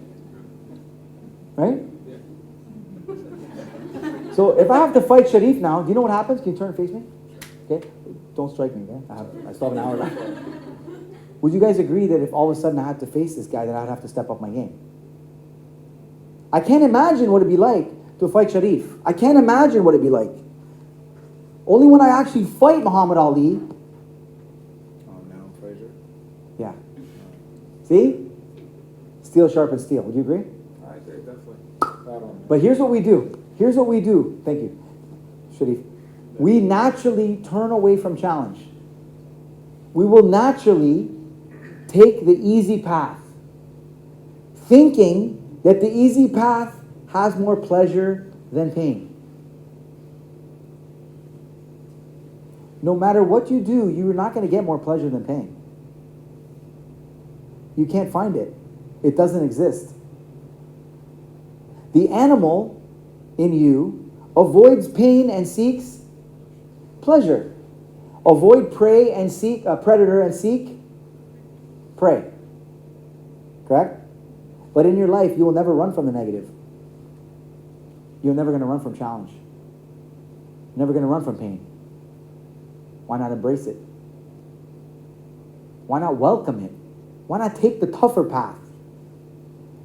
S1: Right? So if I have to fight Sharif now, do you know what happens? Can you turn and face me? Okay? Don't strike me, okay? I still have an hour left. Would you guys agree that if all of a sudden I had to face this guy, that I'd have to step up my game? I can't imagine what it'd be like to fight Sharif. I can't imagine what it'd be like. Only when I actually fight Muhammad Ali.
S4: Oh, now Fraser.
S1: Yeah. See? Steel sharpens steel. Would you agree?
S4: I agree, definitely. That one.
S1: But here's what we do. Here's what we do. Thank you, Sharif. We naturally turn away from challenge. We will naturally take the easy path, thinking that the easy path has more pleasure than pain. No matter what you do, you're not going to get more pleasure than pain. You can't find it. It doesn't exist. The animal in you avoids pain and seeks pleasure. Avoid prey and seek a predator and seek prey. Correct? But in your life, you will never run from the negative. You're never going to run from challenge. You're never going to run from pain. Why not embrace it? Why not welcome it? Why not take the tougher path?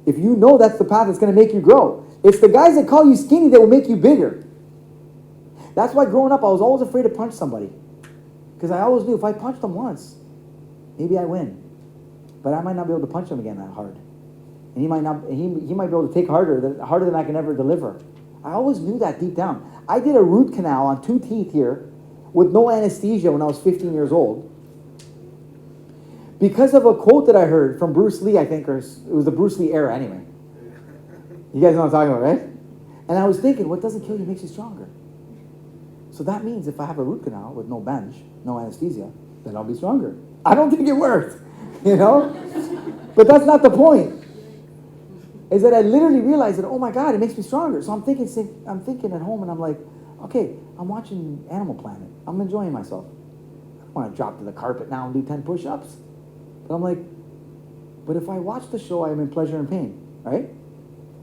S1: If you know that's the path that's going to make you grow. It's the guys that call you skinny that will make you bigger. That's why growing up, I was always afraid to punch somebody. Because I always knew if I punched them once, maybe I win. But I might not be able to punch him again that hard. And he might be able to take harder than I can ever deliver. I always knew that deep down. I did a root canal on 2 teeth here with no anesthesia when I was 15 years old. Because of a quote that I heard from Bruce Lee, I think, or it was the Bruce Lee era anyway. You guys know what I'm talking about, right? And I was thinking, what doesn't kill you makes you stronger. So that means if I have a root canal with no bench, no anesthesia, then I'll be stronger. I don't think it worked, you know? But that's not the point. Is that I literally realized that, oh my God, it makes me stronger. So I'm thinking at home and I'm like, okay, I'm watching Animal Planet. I'm enjoying myself. I don't want to drop to the carpet now and do 10 push-ups. But I'm like, but if I watch the show, I am in pleasure and pain, right?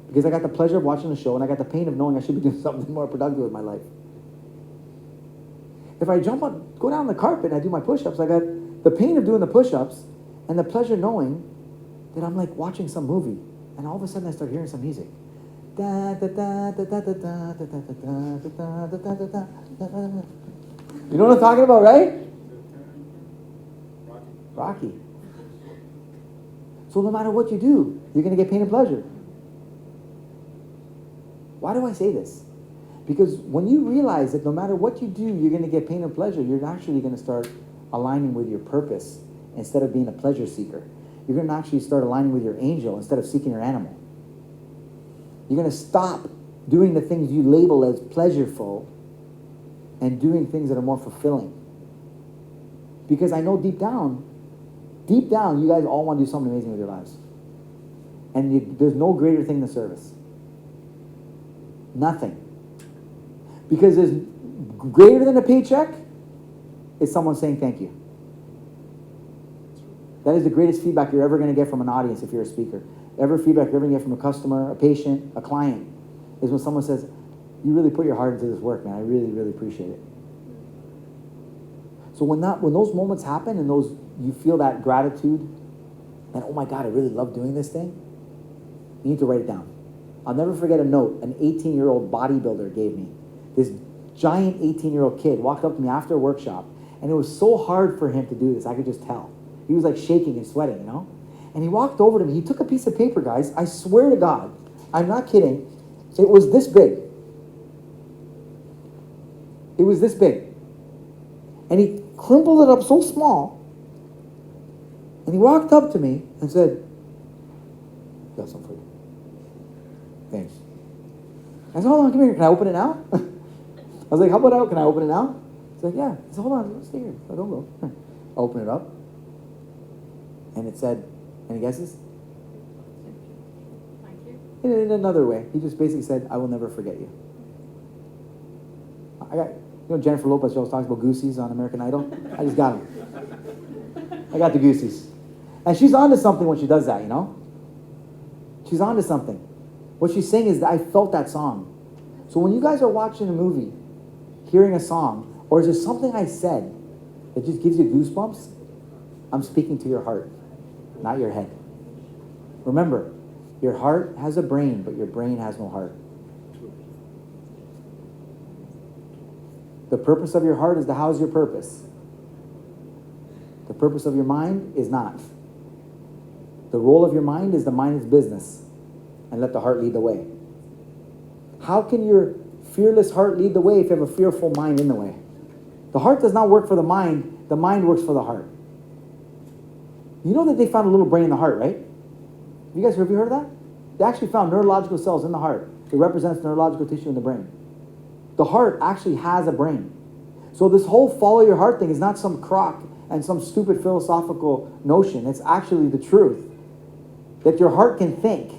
S1: Because I got the pleasure of watching the show and I got the pain of knowing I should be doing something more productive with my life. If I go down the carpet and I do my push-ups, I got the pain of doing the push-ups and the pleasure knowing that I'm like watching some movie. And all of a sudden I start hearing some music. You know what I'm talking about, right? Rocky. So no matter what you do, you're going to get pain and pleasure. Why do I say this? Because when you realize that no matter what you do, you're going to get pain and pleasure, you're actually going to start aligning with your purpose instead of being a pleasure seeker. You're going to actually start aligning with your angel instead of seeking your animal. You're going to stop doing the things you label as pleasureful and doing things that are more fulfilling. Because I know deep down, you guys all want to do something amazing with your lives. And there's no greater thing than service. Nothing. Because there's greater than a paycheck is someone saying thank you. That is the greatest feedback you're ever going to get from an audience if you're a speaker. Ever feedback you're ever going to get from a customer, a patient, a client, is when someone says, you really put your heart into this work, man. I really, really appreciate it. So when those moments happen and you feel that gratitude and, oh my God, I really love doing this thing, you need to write it down. I'll never forget a note an 18-year-old bodybuilder gave me. This giant 18-year-old kid walked up to me after a workshop, and it was so hard for him to do this. I could just tell. He was like shaking and sweating, you know? And he walked over to me. He took a piece of paper, guys. I swear to God, I'm not kidding. It was this big. It was this big. And he crumpled it up so small. And he walked up to me and said, got something for you. Thanks. I said, hold on, come here. Can I open it now? I was like, how about can I open it now? He's like, yeah. I said, hold on, stay here. I don't go. Here. I open it up. And it said, any guesses?
S9: Thank you.
S1: In another way. He just basically said, I will never forget you. I got, Jennifer Lopez, she always talks about goosies on American Idol. I just got them. I got the goosies. And she's onto something when she does that, you know? She's onto something. What she's saying is that I felt that song. So when you guys are watching a movie, hearing a song, or is there something I said that just gives you goosebumps? I'm speaking to your heart, not your head. Remember, your heart has a brain, but your brain has no heart. The purpose of your heart is to house your purpose. The purpose of your mind is not. The role of your mind is the mind's business, and let the heart lead the way. How can your fearless heart lead the way if you have a fearful mind in the way? The heart does not work for the mind works for the heart. You know that they found a little brain in the heart, right? Have you heard of that? They actually found neurological cells in the heart. It represents neurological tissue in the brain. The heart actually has a brain. So this whole follow your heart thing is not some crock and some stupid philosophical notion. It's actually the truth. That your heart can think.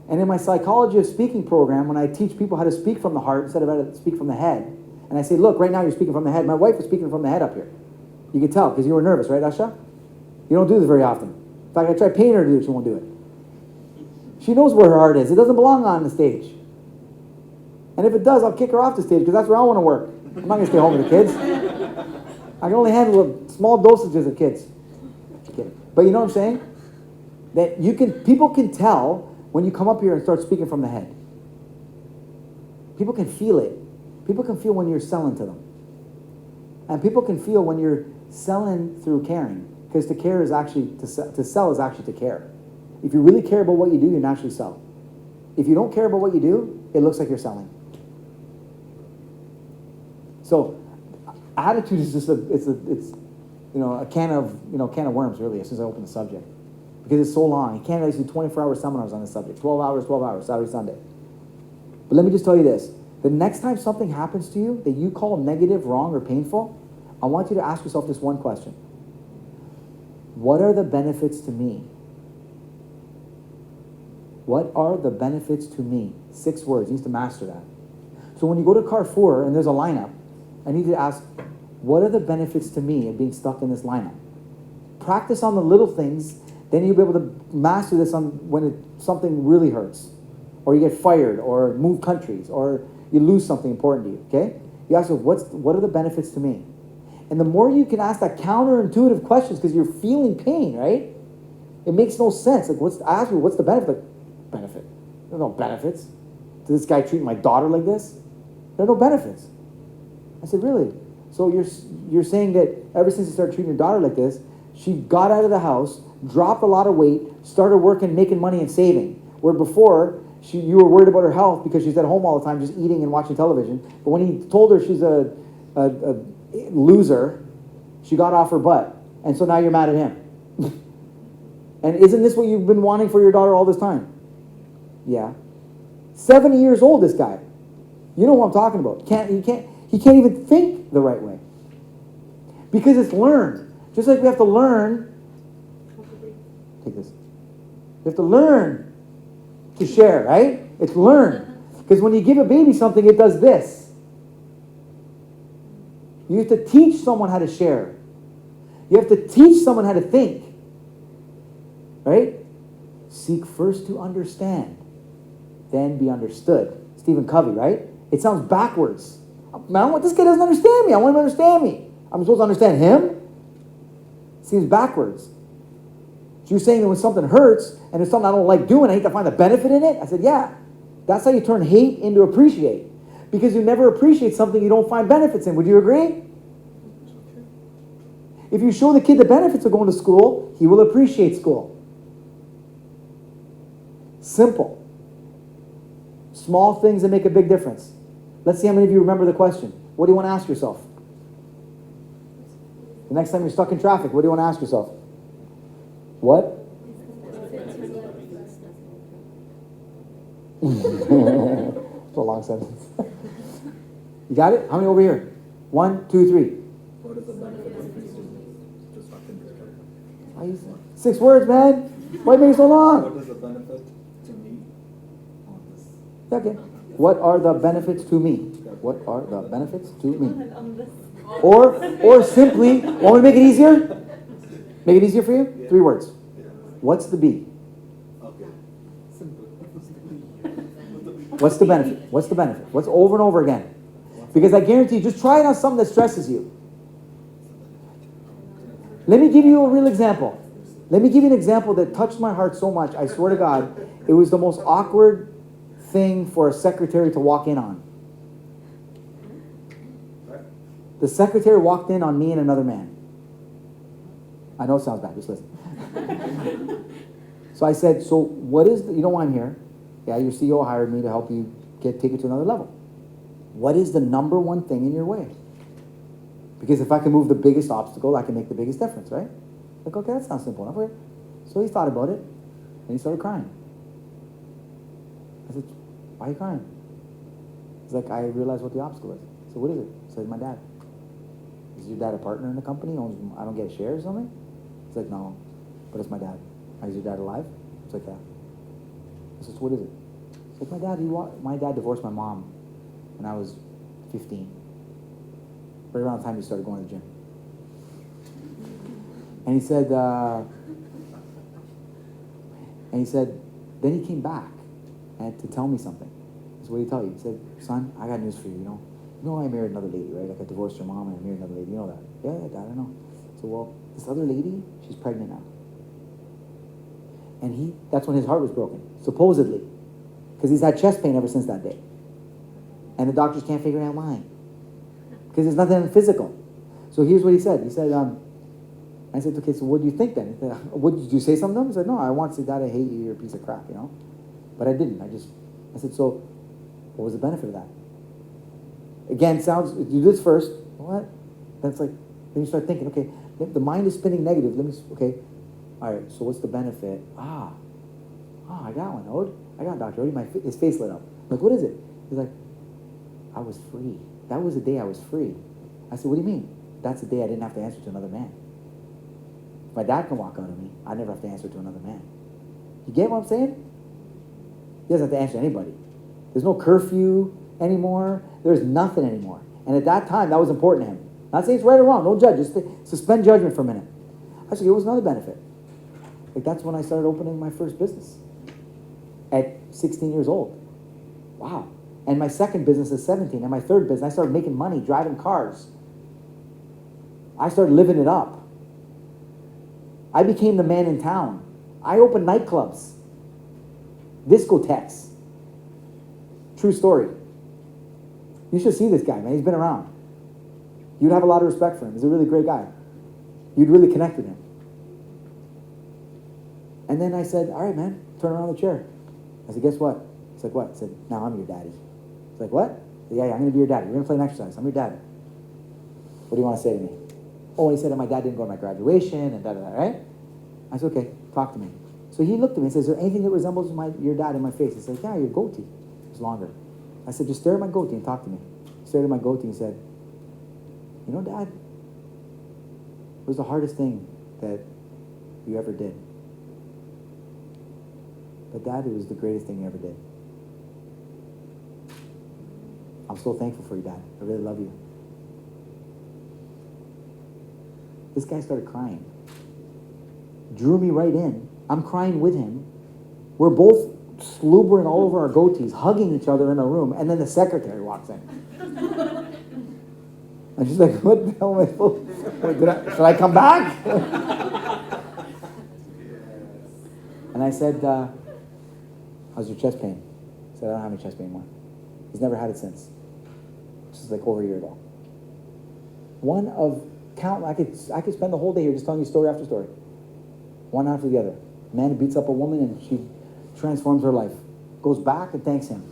S1: And in my psychology of speaking program, when I teach people how to speak from the heart instead of how to speak from the head, and I say, look, right now you're speaking from the head. My wife is speaking from the head up here. You can tell because you were nervous, right, Asha? You don't do this very often. In fact, I try paying her to do it, she won't do it. She knows where her heart is. It doesn't belong on the stage. And if it does, I'll kick her off the stage because that's where I want to work. I'm not going to stay home with the kids. I can only handle small dosages of kids. But you know what I'm saying? That people can tell when you come up here and start speaking from the head. People can feel it. People can feel when you're selling to them. And people can feel when you're selling through caring. Because to care is actually, to sell is actually to care. If you really care about what you do, you naturally sell. If you don't care about what you do, it looks like you're selling. So, attitude is just it's a can of worms really as soon as I open the subject. Because it's so long. You can't do 24-hour seminars on this subject. 12 hours, Saturday, Sunday. But let me just tell you this. The next time something happens to you that you call negative, wrong, or painful, I want you to ask yourself this one question. What are the benefits to me? What are the benefits to me? 6 words. You need to master that. So when you go to Carrefour and there's a lineup, I need to ask, what are the benefits to me of being stuck in this lineup? Practice on the little things, then you'll be able to master this on when something really hurts, or you get fired, or move countries, or you lose something important to you, okay? You ask yourself, what are the benefits to me? And the more you can ask that counterintuitive questions, because you're feeling pain, right? It makes no sense. Like, I ask you, what's the benefit? Like, benefit. There are no benefits. To this guy treating my daughter like this? There are no benefits. I said, really? So you're saying that ever since you started treating your daughter like this, she got out of the house, dropped a lot of weight, started working, making money, and saving. Where before, you were worried about her health because she's at home all the time just eating and watching television. But when he told her she's a loser, she got off her butt. And so now you're mad at him. And isn't this what you've been wanting for your daughter all this time? Yeah. 70 years old, this guy. You know what I'm talking about. He can't even think the right way. Because it's learned. Just like we have to learn. Take this. We have to learn to share, right? It's learned. Because when you give a baby something, it does this. You have to teach someone how to share. You have to teach someone how to think. Right? Seek first to understand, then be understood. Stephen Covey, right? It sounds backwards. Man, this guy doesn't understand me. I want him to understand me. I'm supposed to understand him? Seems backwards. So you're saying that when something hurts and it's something I don't like doing, I need to find the benefit in it? I said, yeah. That's how you turn hate into appreciate. Because you never appreciate something you don't find benefits in. Would you agree? If you show the kid the benefits of going to school, he will appreciate school. Simple. Small things that make a big difference. Let's see how many of you remember the question. What do you want to ask yourself? The next time you're stuck in traffic, what do you want to ask yourself? What? It's a long sentence. You got it? How many over here? 1, 2, 3.
S10: What is the benefit of to stuck in this traffic?
S1: 6 words, man. Why make it so long?
S10: What is the benefit to me on this?
S1: Okay. What are the benefits to me? What are the benefits to me? Or simply, want me to make it easier? Make it easier for you?
S10: Yeah.
S1: 3 words. What's the B?
S10: Okay. Simple.
S1: What's the benefit? What's the benefit? What's over and over again? Because I guarantee you, just try it on something that stresses you. Let me give you a real example. Let me give you an example that touched my heart so much. I swear to God, it was the most awkward thing for a secretary to walk in on. The secretary walked in on me and another man. I know it sounds bad, just listen. So I said, so what is you know why I'm here? Yeah, your CEO hired me to help you take it to another level. What is the number one thing in your way? Because if I can move the biggest obstacle, I can make the biggest difference, right? Like, okay, that sounds simple enough. Okay. So he thought about it, and he started crying. I said, why are you crying? He's like, I realized what the obstacle is. So what is it? I said, my dad. Is your dad a partner in the company? I don't get shares or something? He's like, no, but it's my dad. Is your dad alive? It's like, yeah. I said, so what is it? It's like, my dad divorced my mom when I was 15. Right around the time he started going to the gym. And he said, then he came back and to tell me something. So what did he tell you? He said, son, I got news for you, you know. You know I married another lady, right? Like I divorced your mom and I married another lady. You know that? Yeah, Dad, I know. So, well, this other lady, she's pregnant now. And that's when his heart was broken, supposedly. Because he's had chest pain ever since that day. And the doctors can't figure out why. Because there's nothing physical. So here's what he said. He said, I said, okay, so what do you think then? He said, did you say something to him? He said, no, I want to say, Dad, I hate you, you're a piece of crap, you know? But I didn't. I said, so what was the benefit of that? Again, do this first. What? That's like, then you start thinking, okay, the mind is spinning negative. Okay, all right, so what's the benefit? I got one, Ode. I got Dr. Oudi. His face lit up. I'm like, what is it? He's like, I was free. That was the day I was free. I said, what do you mean? That's the day I didn't have to answer to another man. If my dad can walk out of me, I never have to answer to another man. You get what I'm saying? He doesn't have to answer to anybody. There's no curfew anymore. There's nothing anymore. And at that time, that was important to him. Not saying it's right or wrong. Don't judge. Just suspend judgment for a minute. Actually, it was another benefit. Like that's when I started opening my first business at 16 years old. Wow. And my second business at 17. And my third business, I started making money, driving cars. I started living it up. I became the man in town. I opened nightclubs, discotheques. True story. You should see this guy, man. He's been around. You'd have a lot of respect for him. He's a really great guy. You'd really connect with him. And then I said, all right, man, turn around the chair. I said, guess what? It's like, what? I said, now I'm your daddy. It's like, what? Yeah, I'm going to be your daddy. We're going to play an exercise. I'm your daddy. What do you want to say to me? Oh, and he said that my dad didn't go to my graduation and da-da-da, right? I said, okay, talk to me. So he looked at me and says, is there anything that resembles your dad in my face? He said, yeah, your goatee is longer. I said, just stare at my goatee and talk to me. He stared at my goatee and said, you know, Dad, what was the hardest thing that you ever did? But Dad, it was the greatest thing you ever did. I'm so thankful for you, Dad. I really love you. This guy started crying. Drew me right in. I'm crying with him. We're both slobbering all over our goatees, hugging each other in a room, and then the secretary walks in. And she's like, what the hell am I supposed to... Should I come back? And I said, how's your chest pain? He said, I don't have any chest pain anymore. He's never had it since. This is like over a year ago. One of I could spend the whole day here just telling you story after story. One after the other. A man beats up a woman and she transforms her life. Goes back and thanks him.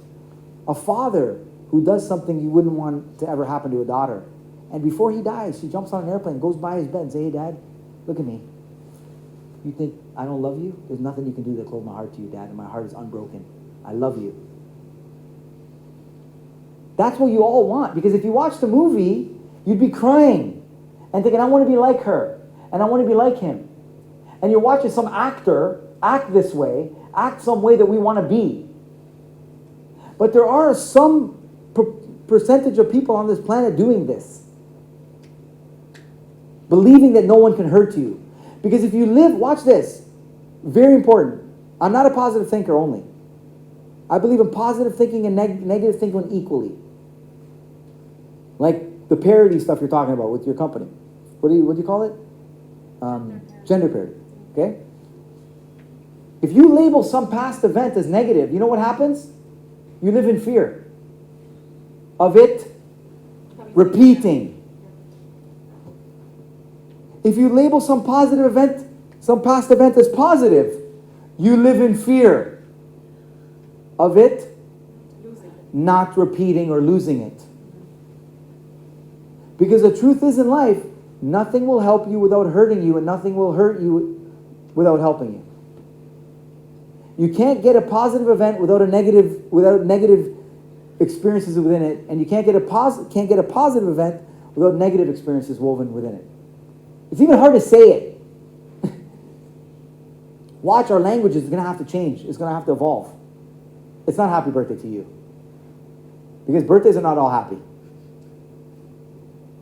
S1: A father who does something you wouldn't want to ever happen to a daughter. And before he dies, she jumps on an airplane, goes by his bed and says, hey, Dad, look at me. You think I don't love you? There's nothing you can do to close my heart to you, Dad, and my heart is unbroken. I love you. That's what you all want, because if you watch the movie, you'd be crying and thinking, I want to be like her, and I want to be like him. And you're watching some actor act this way, act some way that we want to be. But there are some percentage of people on this planet doing this. Believing that no one can hurt you. Because if you live, watch this, very important. I'm not a positive thinker only. I believe in positive thinking and negative thinking equally. Like the parody stuff you're talking about with your company. What do you call it? Gender parody. Okay? If you label some past event as negative, you know what happens? You live in fear of it repeating. If you label some positive event, some past event as positive, you live in fear of it not repeating or losing it. Because the truth is in life, nothing will help you without hurting you, and nothing will hurt you without helping you. You can't get a positive event without negative experiences within it, and you can't get a positive event without negative experiences woven within it. It's even hard to say it. Watch, our language is going to have to change. It's going to have to evolve. It's not happy birthday to you. Because birthdays are not all happy.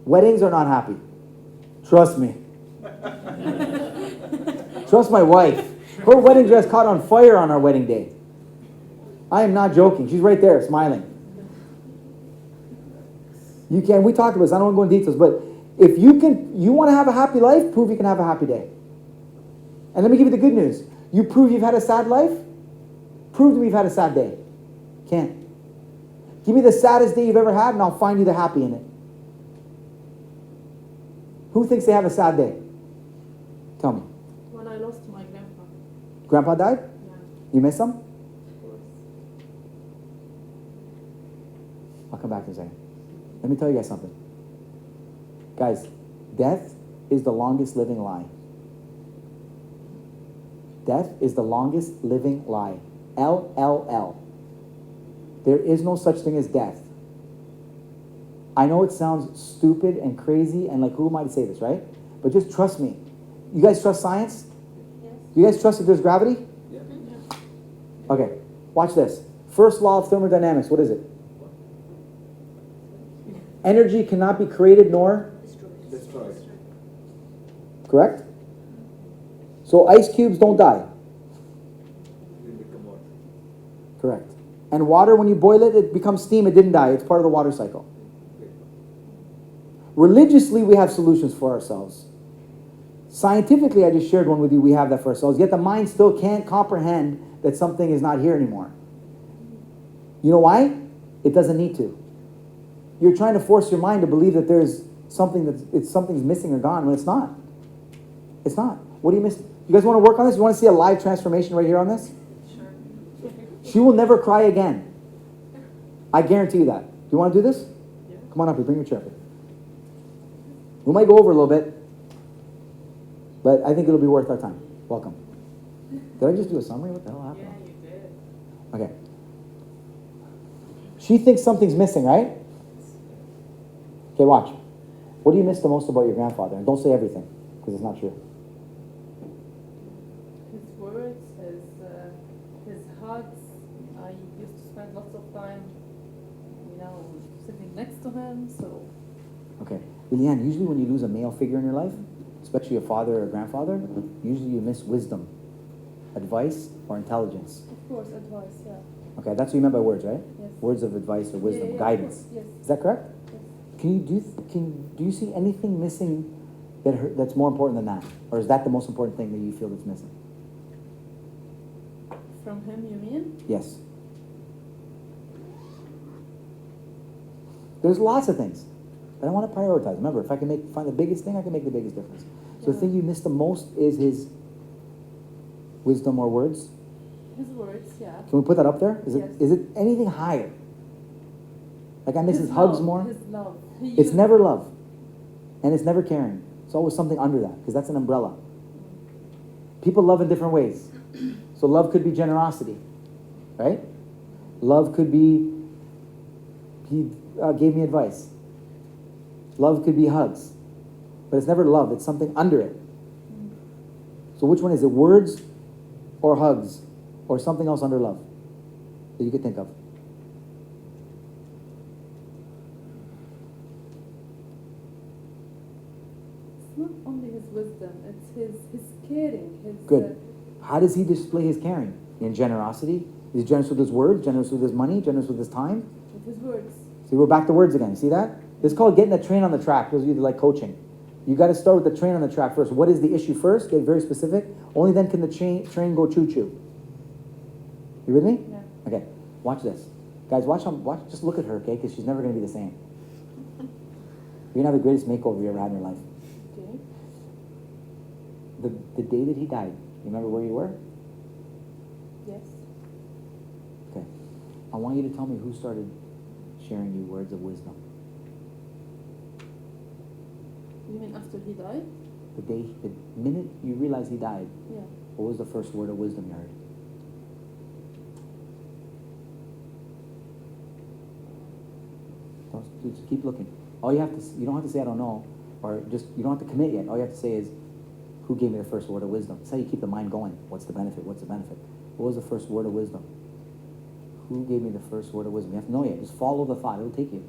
S1: Weddings are not happy. Trust me. Trust my wife. Her wedding dress caught on fire on our wedding day. I am not joking. She's right there, smiling. We talked about this. I don't want to go into details, but if you want to have a happy life, prove you can have a happy day. And let me give you the good news. You prove you've had a sad life, prove to me you've had a sad day. Can't. Give me the saddest day you've ever had, and I'll find you the happy in it. Who thinks they have a sad day? Tell me.
S9: When I lost my grandpa.
S1: Grandpa died?
S9: Yeah.
S1: You miss him?
S9: Of course.
S1: I'll come back in a second. Let me tell you guys something. Guys, death is the longest living lie. Death is the longest living lie. LLL. There is no such thing as death. I know it sounds stupid and crazy and like, who am I to say this, right? But just trust me. You guys trust science?
S9: Yes.
S1: Do you guys trust that there's gravity?
S7: Yeah.
S1: Okay, watch this. First law of thermodynamics, what is it? Energy cannot be created nor
S7: Destroyed.
S1: correct? So ice cubes don't die. Correct. And water, when you boil it, it becomes steam. It didn't die. It's part of the water cycle. Religiously, we have solutions for ourselves. Scientifically, I just shared one with you. We have that for ourselves. Yet the mind still can't comprehend that something is not here anymore. You know why? It doesn't need to. You're trying to force your mind to believe that there's something's missing or gone when it's not. It's not. What do you miss? You guys want to work on this? You want to see a live transformation right here on this?
S9: Sure.
S1: She will never cry again. I guarantee you that. Do you want to do this? Come on up here, bring your chair. We might go over a little bit, but I think it'll be worth our time. Welcome. Did I just do a summary? What the hell happened?
S9: Yeah, you did.
S1: Okay. She thinks something's missing, right? Okay, watch. What do you miss the most about your grandfather? And don't say everything, because it's not true.
S9: His words, his hugs. I used to spend lots of time, sitting next to him. So
S1: Okay. Liliane, usually when you lose a male figure in your life, especially a father or a grandfather, usually you miss wisdom, advice, or intelligence.
S9: of course, advice. Yeah.
S1: Okay, that's what you meant by words, right?
S9: Yes.
S1: Words of advice or wisdom,
S9: Yeah, of
S1: guidance.
S9: course, yes.
S1: Is that correct?
S9: Yes.
S1: Do you see anything missing that's more important than that? Or is that the most important thing that you feel that's missing?
S9: From him, you mean?
S1: Yes. There's lots of things, but I want to prioritize. Remember, if I can find the biggest thing, I can make the biggest difference. So the thing you miss the most is his wisdom or words.
S9: His words, yeah.
S1: Can we put that up there?
S9: Yes.
S1: Is it anything higher? Like I miss his hugs
S9: love,
S1: more?
S9: His love.
S1: It's never love. And it's never caring. It's always something under that, because that's an umbrella. People love in different ways. So love could be generosity, right? Love could be, he gave me advice. Love could be hugs. But it's never love, it's something under it. So which one is it? Words or hugs? Or something else under love that you could think of?
S9: It's not only his wisdom, it's his caring.
S1: Good. How does he display his caring? In generosity? Is he generous with his words, generous with his money, generous with his time?
S9: With his words.
S1: See, we're back to words again. See that? This is called getting the train on the track. Those of you that like coaching. You got to start with the train on the track first. What is the issue first? Get very specific. Only then can the train go choo-choo. You with me?
S9: Yeah.
S1: Okay. Watch this. Guys, watch. Just look at her, okay? Because she's never going to be the same. You're going to have the greatest makeover you ever had in your life.
S9: Okay.
S1: The day that he died, you remember where you were?
S9: Yes.
S1: Okay. I want you to tell me who started sharing you words of wisdom.
S9: You mean after he died?
S1: The minute you realized he died,
S9: Yeah.
S1: what was the first word of wisdom you heard? Just keep looking. All you don't have to say I don't know, or you don't have to commit yet. All you have to say is, who gave me the first word of wisdom? That's how you keep the mind going. What's the benefit? What's the benefit? What was the first word of wisdom? Who gave me the first word of wisdom? You have to know yet. Just follow the thought. It'll take you.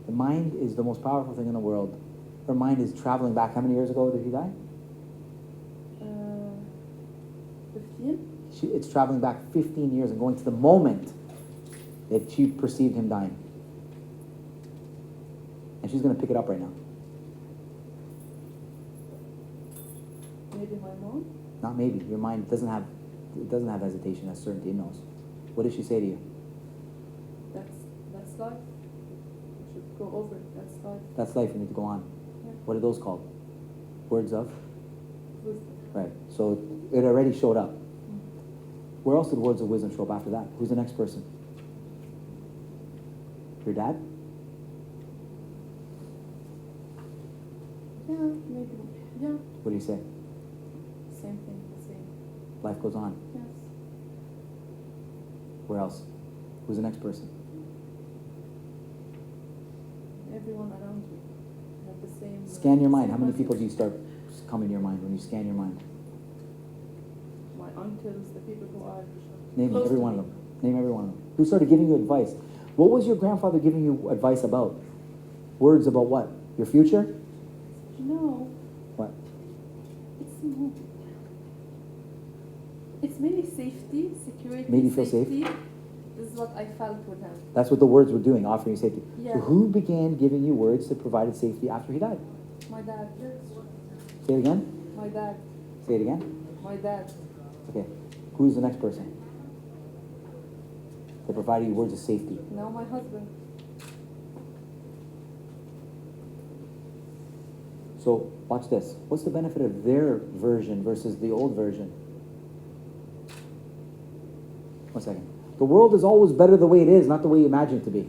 S1: The mind is the most powerful thing in the world. Her mind is traveling back. How many years ago did he die?
S9: 15?
S1: It's traveling back 15 years and going to the moment that she perceived him dying. And she's going to pick it up right now.
S9: Maybe my mom?
S1: Not maybe. Your mind doesn't have hesitation, has certainty. It knows. What did she say to you?
S9: That's life. We should go over it. That's life.
S1: That's life. You need to go on.
S9: Yeah.
S1: What are those called? Words of?
S9: Wisdom.
S1: Right. So it already showed up. Where else did words of wisdom show up after that? Who's the next person? Your dad?
S9: Yeah, maybe. Yeah.
S1: What do you say?
S9: Same thing. The same.
S1: Life goes on.
S9: Yes.
S1: Where else? Who's the next person?
S9: Everyone around you have the same.
S1: Scan your mind.
S9: same
S1: How many
S9: message.
S1: people do you start coming to your mind when you scan your mind?
S9: My uncles, the people who are
S1: Name
S9: close
S1: every
S9: to
S1: one
S9: me.
S1: of them. Name every one of them. Who started giving you advice? What was your grandfather giving you advice about? Words about what? Your future?
S9: No,
S1: What?
S9: it's mainly safety, security.
S1: Made you feel safe?
S9: safety. This is what I felt with him.
S1: That's what the words were doing, offering you safety.
S9: Yeah.
S1: So who began giving you words that provided safety after he died?
S9: My dad.
S1: Say it again.
S9: My dad.
S1: Say it again.
S9: My dad.
S1: Okay. Who's the next person that provided you words of safety?
S9: Now my husband.
S1: So watch this. What's the benefit of their version versus the old version? One second. The world is always better the way it is, not the way you imagine it to be.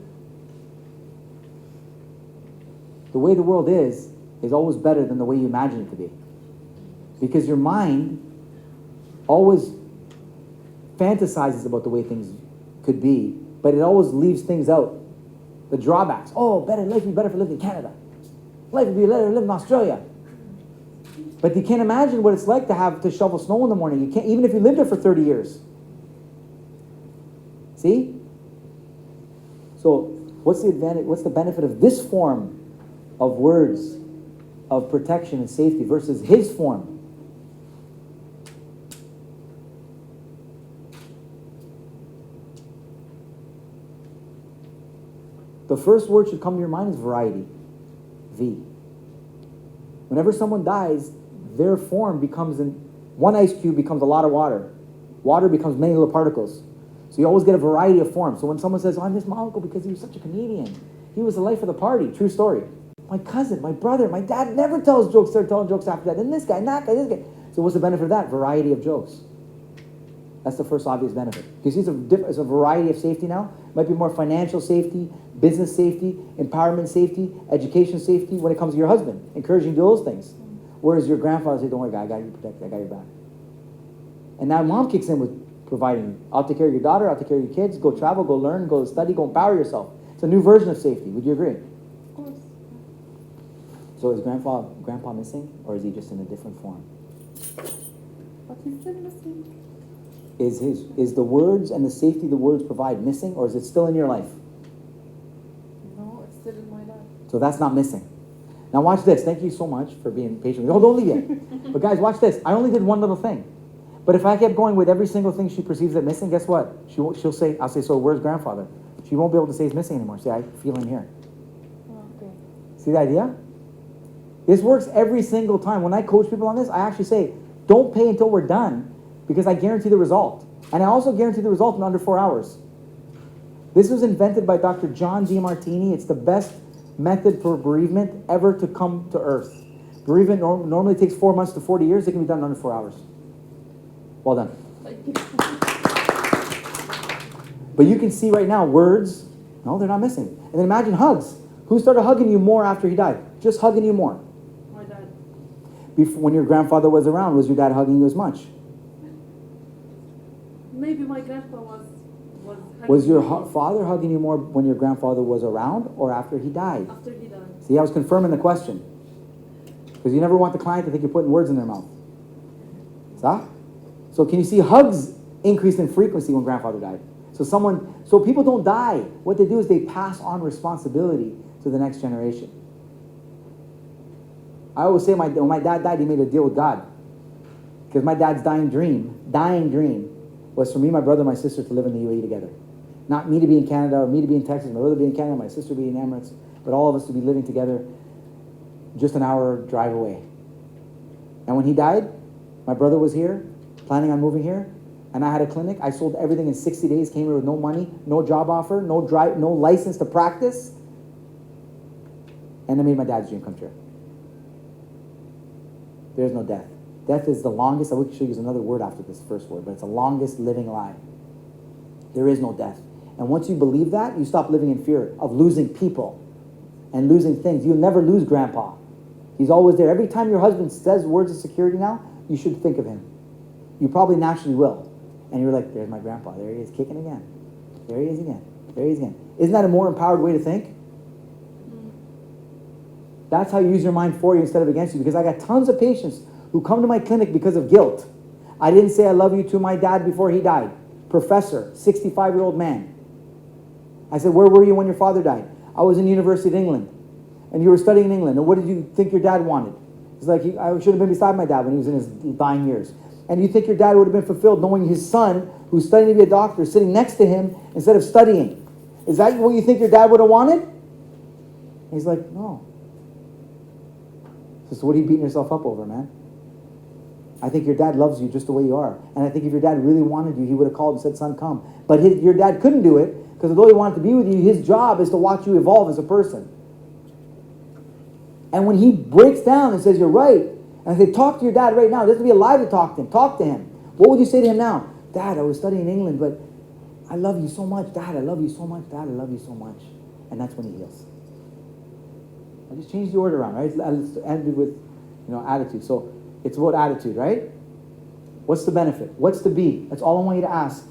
S1: The way the world is always better than the way you imagine it to be. Because your mind always fantasizes about the way things could be, but it always leaves things out. The drawbacks. Oh, life would be better if I lived in Canada. Life would be better if I lived in Australia. But you can't imagine what it's like to have to shovel snow in the morning. You can't, even if you lived there for 30 years. See? So what's the advantage? What's the benefit of this form of words of protection and safety versus his form? The first word should come to your mind is variety. V. Whenever someone dies, their form becomes one ice cube becomes a lot of water. Water becomes many little particles. So you always get a variety of forms. So when someone says, oh, I miss my uncle because he was such a comedian. He was the life of the party. True story. My cousin, my brother, my dad never tells jokes, started telling jokes after that. And this guy, and that guy, this guy. So what's the benefit of that? Variety of jokes. That's the first obvious benefit. You see, it's a variety of safety now. It might be more financial safety, business safety, empowerment safety, education safety when it comes to your husband, encouraging you to do those things. Whereas your grandfather said, don't worry, guy, I got you protected, I got your back. And now mom kicks in with providing. I'll take care of your daughter, I'll take care of your kids, go travel, go learn, go study, go empower yourself. It's a new version of safety. Would you agree?
S9: Of course.
S1: So is grandpa missing, or is he just in a different form?
S9: But he's still missing.
S1: Is the words and the safety the words provide missing, or is it still in your life?
S9: No, it's still in my life.
S1: So that's not missing. Now watch this. Thank you so much for being patient. Oh, don't leave yet. But guys, watch this. I only did one little thing. But if I kept going with every single thing she perceives as missing, guess what? She'll say, I'll say, so where's grandfather? She won't be able to say he's missing anymore. Say, I feel him here.
S9: Okay.
S1: See the idea? This works every single time. When I coach people on this, I actually say, don't pay until we're done, because I guarantee the result. And I also guarantee the result in under 4 hours. This was invented by Dr. John DeMartini. It's the best method for bereavement ever to come to earth. Bereavement normally takes 4 months to 40 years. It can be done in under 4 hours. Well done.
S9: Thank you.
S1: But you can see right now, words, no, they're not missing. And then imagine hugs. Who started hugging you more after he died? Just hugging you more.
S9: My dad.
S1: Before, when your grandfather was around, was your dad hugging you as much?
S9: Maybe my grandpa was
S1: Was your father hugging you more when your grandfather was around or after he died?
S9: after he died.
S1: See, I was confirming the question. Because you never want the client to think you're putting words in their mouth. So can you see hugs increased in frequency when grandfather died? So people don't die. What they do is they pass on responsibility to the next generation. I always say when my dad died, he made a deal with God. Because my dad's dying dream was for me, my brother, and my sister to live in the UAE together. Not me to be in Canada or me to be in Texas, my brother to be in Canada, my sister to be in Emirates, but all of us to be living together just an hour drive away. And when he died, my brother was here, planning on moving here, and I had a clinic. I sold everything in 60 days, came here with no money, no job offer, no license to practice, and I made my dad's dream come true. There's no death. Death is the longest, I wish I use another word after this first word, but it's the longest living lie. There is no death. And once you believe that, you stop living in fear of losing people and losing things. You'll never lose grandpa. He's always there. Every time your husband says words of security now, you should think of him. You probably naturally will. And you're like, there's my grandpa. There he is, kicking again. There he is again. There he is again. Isn't that a more empowered way to think? That's how you use your mind for you instead of against you. Because I got tons of patients who come to my clinic because of guilt. I didn't say I love you to my dad before he died. Professor, 65-year-old man. I said, where were you when your father died? I was in the University of England. And you were studying in England. And what did you think your dad wanted? It's like, I should have been beside my dad when he was in his dying years. And you think your dad would have been fulfilled knowing his son, who's studying to be a doctor, sitting next to him instead of studying. Is that what you think your dad would have wanted? And he's like, no. So what are you beating yourself up over, man? I think your dad loves you just the way you are. And I think if your dad really wanted you, he would have called and said, son, come. But your dad couldn't do it because although he wanted to be with you, his job is to watch you evolve as a person. And when he breaks down and says, you're right, and I say, talk to your dad right now. He doesn't be alive to talk to him. Talk to him. What would you say to him now? Dad, I was studying in England, but I love you so much, Dad. I love you so much, Dad. I love you so much. And that's when he heals. I just changed the order around, right? Let's end it with, attitude. So it's about attitude, right? What's the benefit? What's the B? That's all I want you to ask.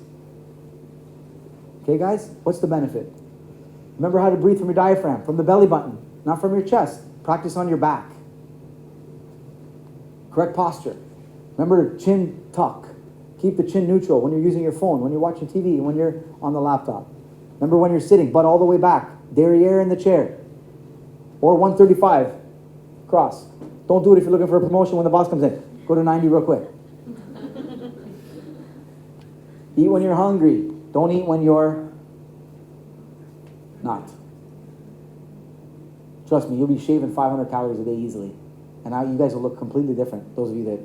S1: Okay, guys? What's the benefit? Remember how to breathe from your diaphragm, from the belly button, not from your chest. Practice on your back. Correct posture. Remember to chin tuck. Keep the chin neutral when you're using your phone, when you're watching TV, when you're on the laptop. Remember when you're sitting, butt all the way back. Derriere in the chair. Or 135. Cross. Don't do it if you're looking for a promotion when the boss comes in. Go to 90 real quick. Eat when you're hungry. Don't eat when you're not. Trust me, you'll be shaving 500 calories a day easily. And now you guys will look completely different. Those of you that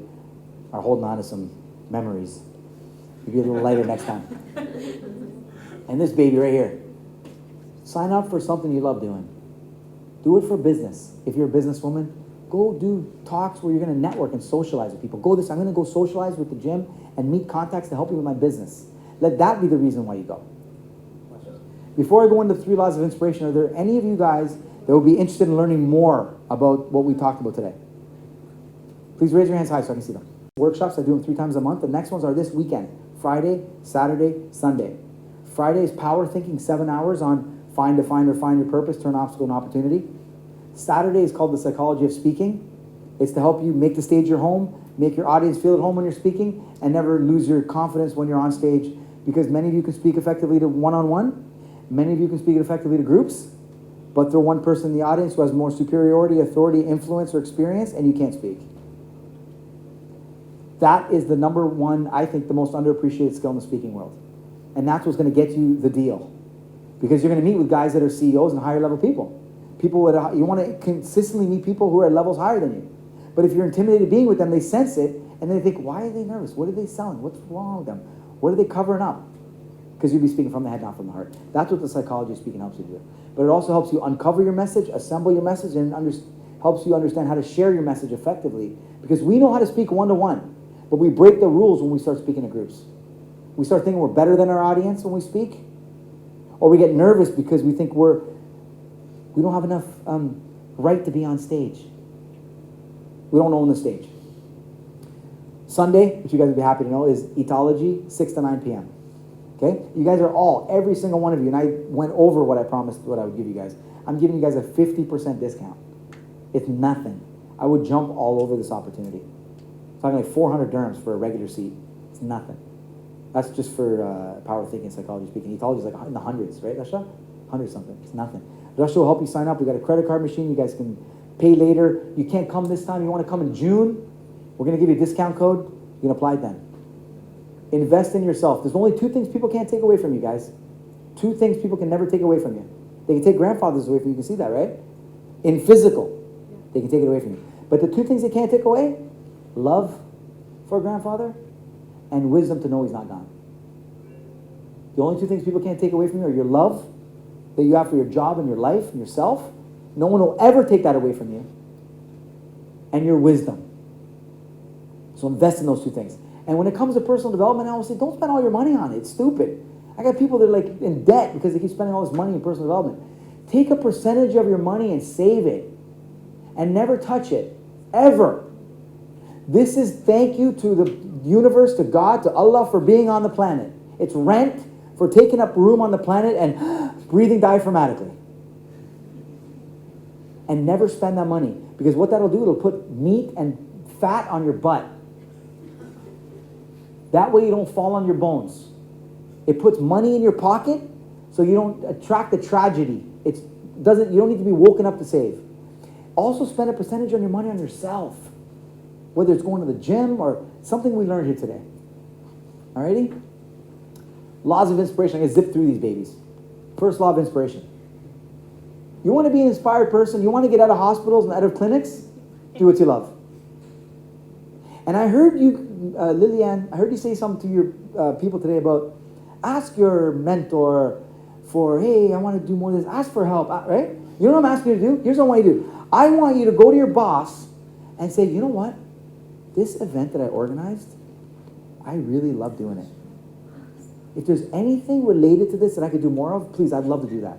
S1: are holding on to some memories. You'll be a little lighter next time. And this baby right here. Sign up for something you love doing. Do it for business. If you're a businesswoman, go do talks where you're going to network and socialize with people. I'm going to go socialize with the gym and meet contacts to help you with my business. Let that be the reason why you go. Before I go into 3 laws of inspiration, are there any of you guys that would be interested in learning more about what we talked about today? Please raise your hands high so I can see them. Workshops, I do them 3 times a month. The next ones are this weekend, Friday, Saturday, Sunday. Friday is power thinking, 7 hours on find your purpose, turn obstacle into opportunity. Saturday is called the psychology of speaking. It's to help you make the stage your home, make your audience feel at home when you're speaking, and never lose your confidence when you're on stage, because many of you can speak effectively to one-on-one, many of you can speak effectively to groups, but throw one person in the audience who has more superiority, authority, influence, or experience, and you can't speak. That is the number one, I think, the most underappreciated skill in the speaking world. And that's what's going to get you the deal. Because you're going to meet with guys that are CEOs and higher level people. You want to consistently meet people who are at levels higher than you. But if you're intimidated being with them, they sense it, and they think, why are they nervous? What are they selling? What's wrong with them? What are they covering up? Because you'll be speaking from the head, not from the heart. That's what the psychology of speaking helps you do. But it also helps you uncover your message, assemble your message, and helps you understand how to share your message effectively. Because we know how to speak one-to-one, but we break the rules when we start speaking to groups. We start thinking we're better than our audience when we speak, or we get nervous because we think we don't have enough right to be on stage. We don't own the stage. Sunday, which you guys would be happy to know, is Etology, 6 to 9 p.m. Okay? You guys are every single one of you, and I went over what I promised, what I would give you guys. I'm giving you guys a 50% discount. It's nothing. I would jump all over this opportunity. I'm talking like 400 dirhams for a regular seat. It's nothing. That's just for power thinking, psychology speaking. Etology is like in the hundreds, right, Rasha? 100 something. It's nothing. Rasha will help you sign up. We got a credit card machine. You guys can pay later. You can't come this time. You want to come in June? We're going to give you a discount code. You can apply it then. Invest in yourself. There's only 2 things people can't take away from you, guys. 2 things people can never take away from you. They can take grandfathers away from you. You can see that, right? In physical, they can take it away from you. But the 2 things they can't take away, love for a grandfather and wisdom to know he's not gone. The only 2 things people can't take away from you are your love that you have for your job and your life and yourself. No one will ever take that away from you. And your wisdom. So invest in those 2 things. And when it comes to personal development, I always say, don't spend all your money on it. It's stupid. I got people that are like in debt because they keep spending all this money in personal development. Take a percentage of your money and save it. And never touch it. Ever. This is thank you to the universe, to God, to Allah for being on the planet. It's rent for taking up room on the planet and breathing diaphragmatically. And never spend that money. Because what that'll do, it'll put meat and fat on your butt. That way you don't fall on your bones. It puts money in your pocket so you don't attract the tragedy. You don't need to be woken up to save. Also spend a percentage on your money on yourself. Whether it's going to the gym or something we learned here today. Alrighty? Laws of inspiration. I'm going to zip through these babies. First law of inspiration. You want to be an inspired person? You want to get out of hospitals and out of clinics? Do what you love. And I heard you, Lillian, I heard you say something to your people today about ask your mentor for, hey, I want to do more of this. Ask for help, right? You know what I'm asking you to do? Here's what I want you to do. I want you to go to your boss and say, you know what? This event that I organized, I really love doing it. If there's anything related to this that I could do more of, please, I'd love to do that.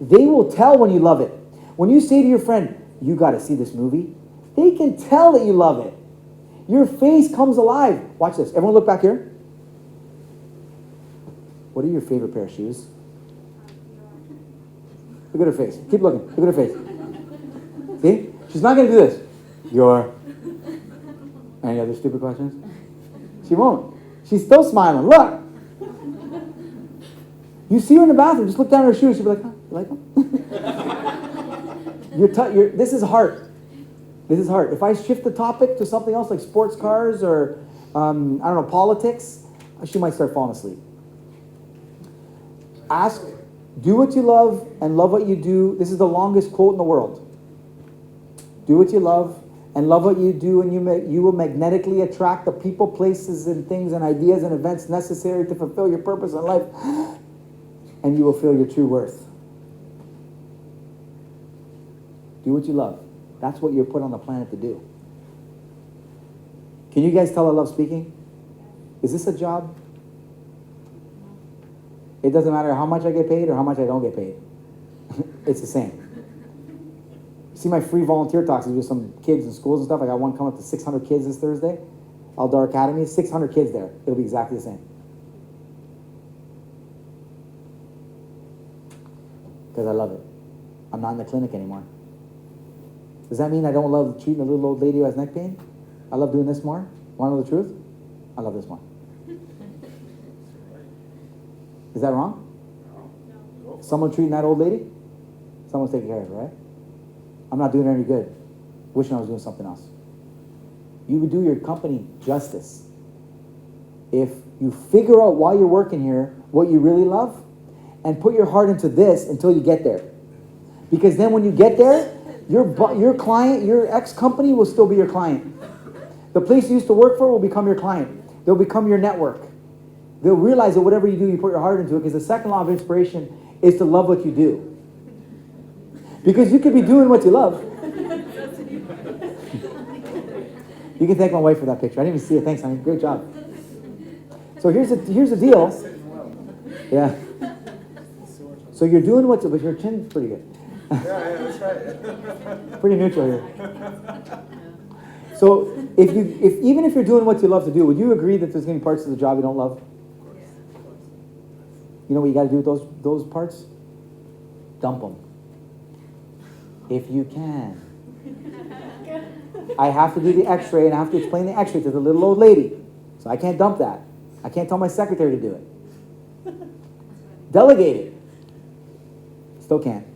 S1: They will tell when you love it. When you say to your friend, you got to see this movie, they can tell that you love it. Your face comes alive. Watch this. Everyone look back here. What are your favorite pair of shoes? Look at her face. Keep looking. Look at her face. See? She's not going to do this. Your. Any other stupid questions? She won't. She's still smiling. Look. You see her in the bathroom. Just look down at her shoes. She'll be like, huh, you like them? This is heart. This is heart. If I shift the topic to something else like sports cars or, I don't know, politics, she might start falling asleep. Ask, do what you love and love what you do. This is the longest quote in the world. Do what you love and love what you do, and you will magnetically attract the people, places, and things and ideas and events necessary to fulfill your purpose in life, and you will feel your true worth. Do what you love. That's what you're put on the planet to do. Can you guys tell I love speaking? Is this a job? It doesn't matter how much I get paid or how much I don't get paid. It's the same. See my free volunteer talks with some kids in schools and stuff. I got one coming up to 600 kids this Thursday. Aldar Academy, 600 kids there. It'll be exactly the same. Because I love it. I'm not in the clinic anymore. Does that mean I don't love treating a little old lady who has neck pain? I love doing this more. Want to know the truth? I love this more. Is that wrong? No. Someone treating that old lady? Someone's taking care of her, right? I'm not doing her any good. Wishing I was doing something else. You would do your company justice if you figure out while you're working here what you really love and put your heart into this until you get there. Because then when you get there, your client, your ex-company will still be your client. The place you used to work for will become your client. They'll become your network. They'll realize that whatever you do, you put your heart into it, because the second law of inspiration is to love what you do. Because you could be doing what you love. You can thank my wife for that picture. I didn't even see it. Thanks, honey. Great job. So here's the deal. Yeah. So you're doing but your chin's pretty good.
S4: Yeah, that's right.
S1: Pretty neutral here. So even if you're doing what you love to do, would you agree that there's going to be parts of the job you don't love? You know what you got to do with those parts? Dump them. If you can. I have to do the x-ray and I have to explain the x-ray to the little old lady. So I can't dump that. I can't tell my secretary to do it. Delegate it. Still can't.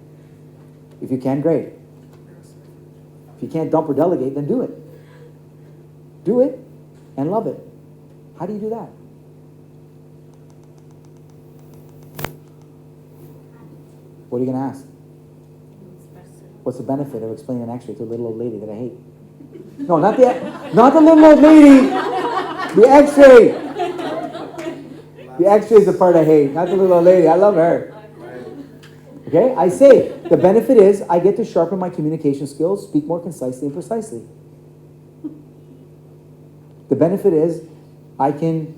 S1: If you can, great. If you can't dump or delegate, then do it. Do it and love it. How do you do that? What are you going to ask? What's the benefit of explaining an x-ray to a little old lady that I hate? No, not the little old lady. The x-ray. The x-ray is the part I hate, not the little old lady. I love her. Okay? I say, the benefit is I get to sharpen my communication skills, speak more concisely and precisely. The benefit is I can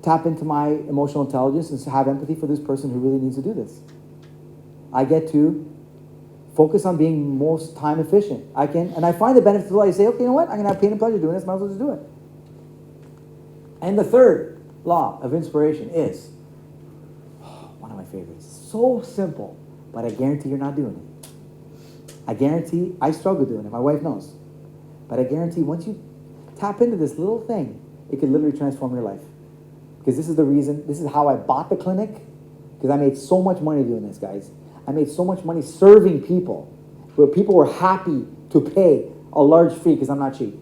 S1: tap into my emotional intelligence and have empathy for this person who really needs to do this. I get to focus on being most time efficient. I find the benefit of I say, okay, you know what? I'm going to have pain and pleasure doing this. Might as well just do it. And the third law of inspiration is one of my favorites. So simple, but I guarantee you're not doing it. I guarantee I struggle doing it. My wife knows. But I guarantee once you tap into this little thing, it could literally transform your life. Because this is the reason, this is how I bought the clinic, because I made so much money doing this, guys. I made so much money serving people, where people were happy to pay a large fee because I'm not cheap.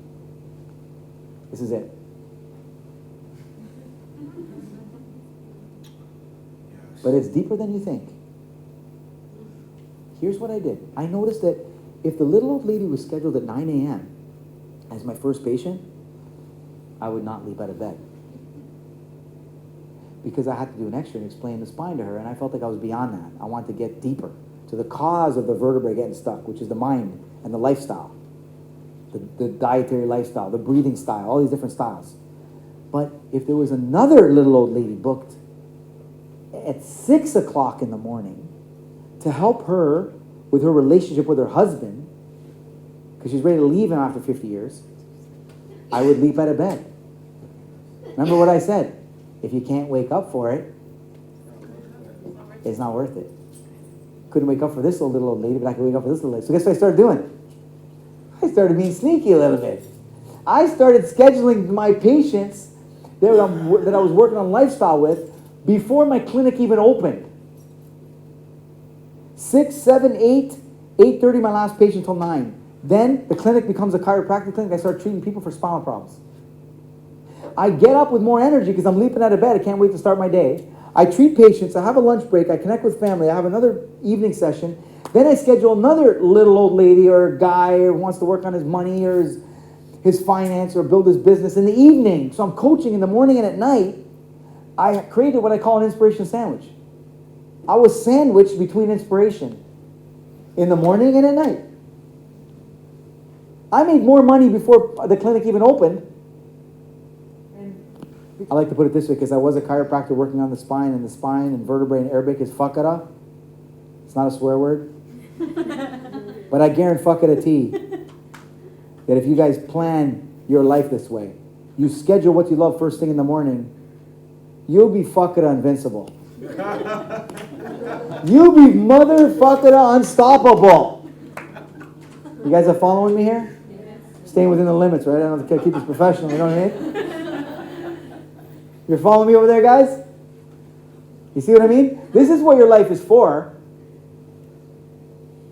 S1: This is it. But it's deeper than you think. Here's what I did. I noticed that if the little old lady was scheduled at 9 a.m. as my first patient, I would not leave out of bed. Because I had to do an x-ray and explain the spine to her, and I felt like I was beyond that. I wanted to get deeper to the cause of the vertebrae getting stuck, which is the mind and the lifestyle, the dietary lifestyle, the breathing style, all these different styles. But if there was another little old lady booked at 6 o'clock in the morning to help her with her relationship with her husband, because she's ready to leave him after 50 years, I would leap out of bed. Remember what I said? If you can't wake up for it, it's not worth it. Couldn't wake up for this little old lady, but I could wake up for this little lady. So guess what I started doing? I started being sneaky a little bit. I started scheduling my patients that I was working on lifestyle with before my clinic even opened. 6, 7, 8, 8:30 my last patient till 9. Then the clinic becomes a chiropractic clinic. I start treating people for spinal problems. I get up with more energy because I'm leaping out of bed. I can't wait to start my day. I treat patients. I have a lunch break. I connect with family. I have another evening session. Then I schedule another little old lady or guy who wants to work on his money or his finance or build his business in the evening. So I'm coaching in the morning and at night. I created what I call an inspiration sandwich. I was sandwiched between inspiration in the morning and at night. I made more money before the clinic even opened. I like to put it this way because I was a chiropractor working on the spine, and vertebrae in Arabic is fakara. It's not a swear word. But I guarantee that if you guys plan your life this way, you schedule what you love first thing in the morning, you'll be fakara invincible. You'll be motherfucker unstoppable. You guys are following me here? Staying within the limits, right? I don't have to keep this professional, you know what I mean? You're following me over there, guys? You see what I mean? This is what your life is for.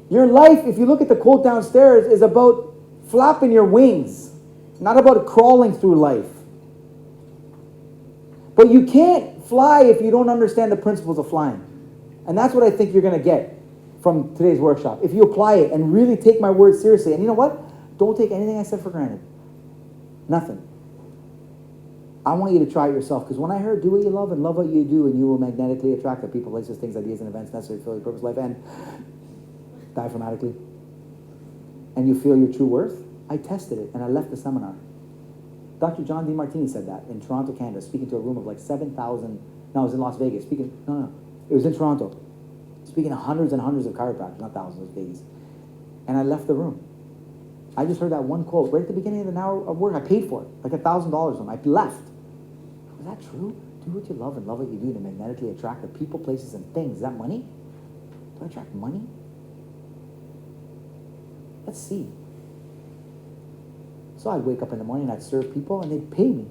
S1: Your life, if you look at the quote downstairs, is about flapping your wings, not about crawling through life. But you can't fly if you don't understand the principles of flying. And that's what I think you're going to get from today's workshop. If you apply it and really take my words seriously. And you know what? Don't take anything I said for granted. Nothing. I want you to try it yourself, because when I heard do what you love and love what you do, and you will magnetically attract the people, places, things, ideas, and events necessary to fulfill your purpose, life, and diaphragmatically, and you feel your true worth, I tested it, and I left the seminar. Dr. John DeMartini said that in Toronto, Canada, speaking to a room of like 7,000, no, it was in Las Vegas, it was in Toronto, speaking to hundreds and hundreds of chiropractors, not thousands, it was babies, and I left the room. I just heard that one quote right at the beginning of an hour of work. I paid for it, like $1,000 on. I left. Is that true? Do what you love and love what you do to magnetically attract the people, places, and things. Is that money? Do I attract money? Let's see. So I'd wake up in the morning and I'd serve people and they'd pay me.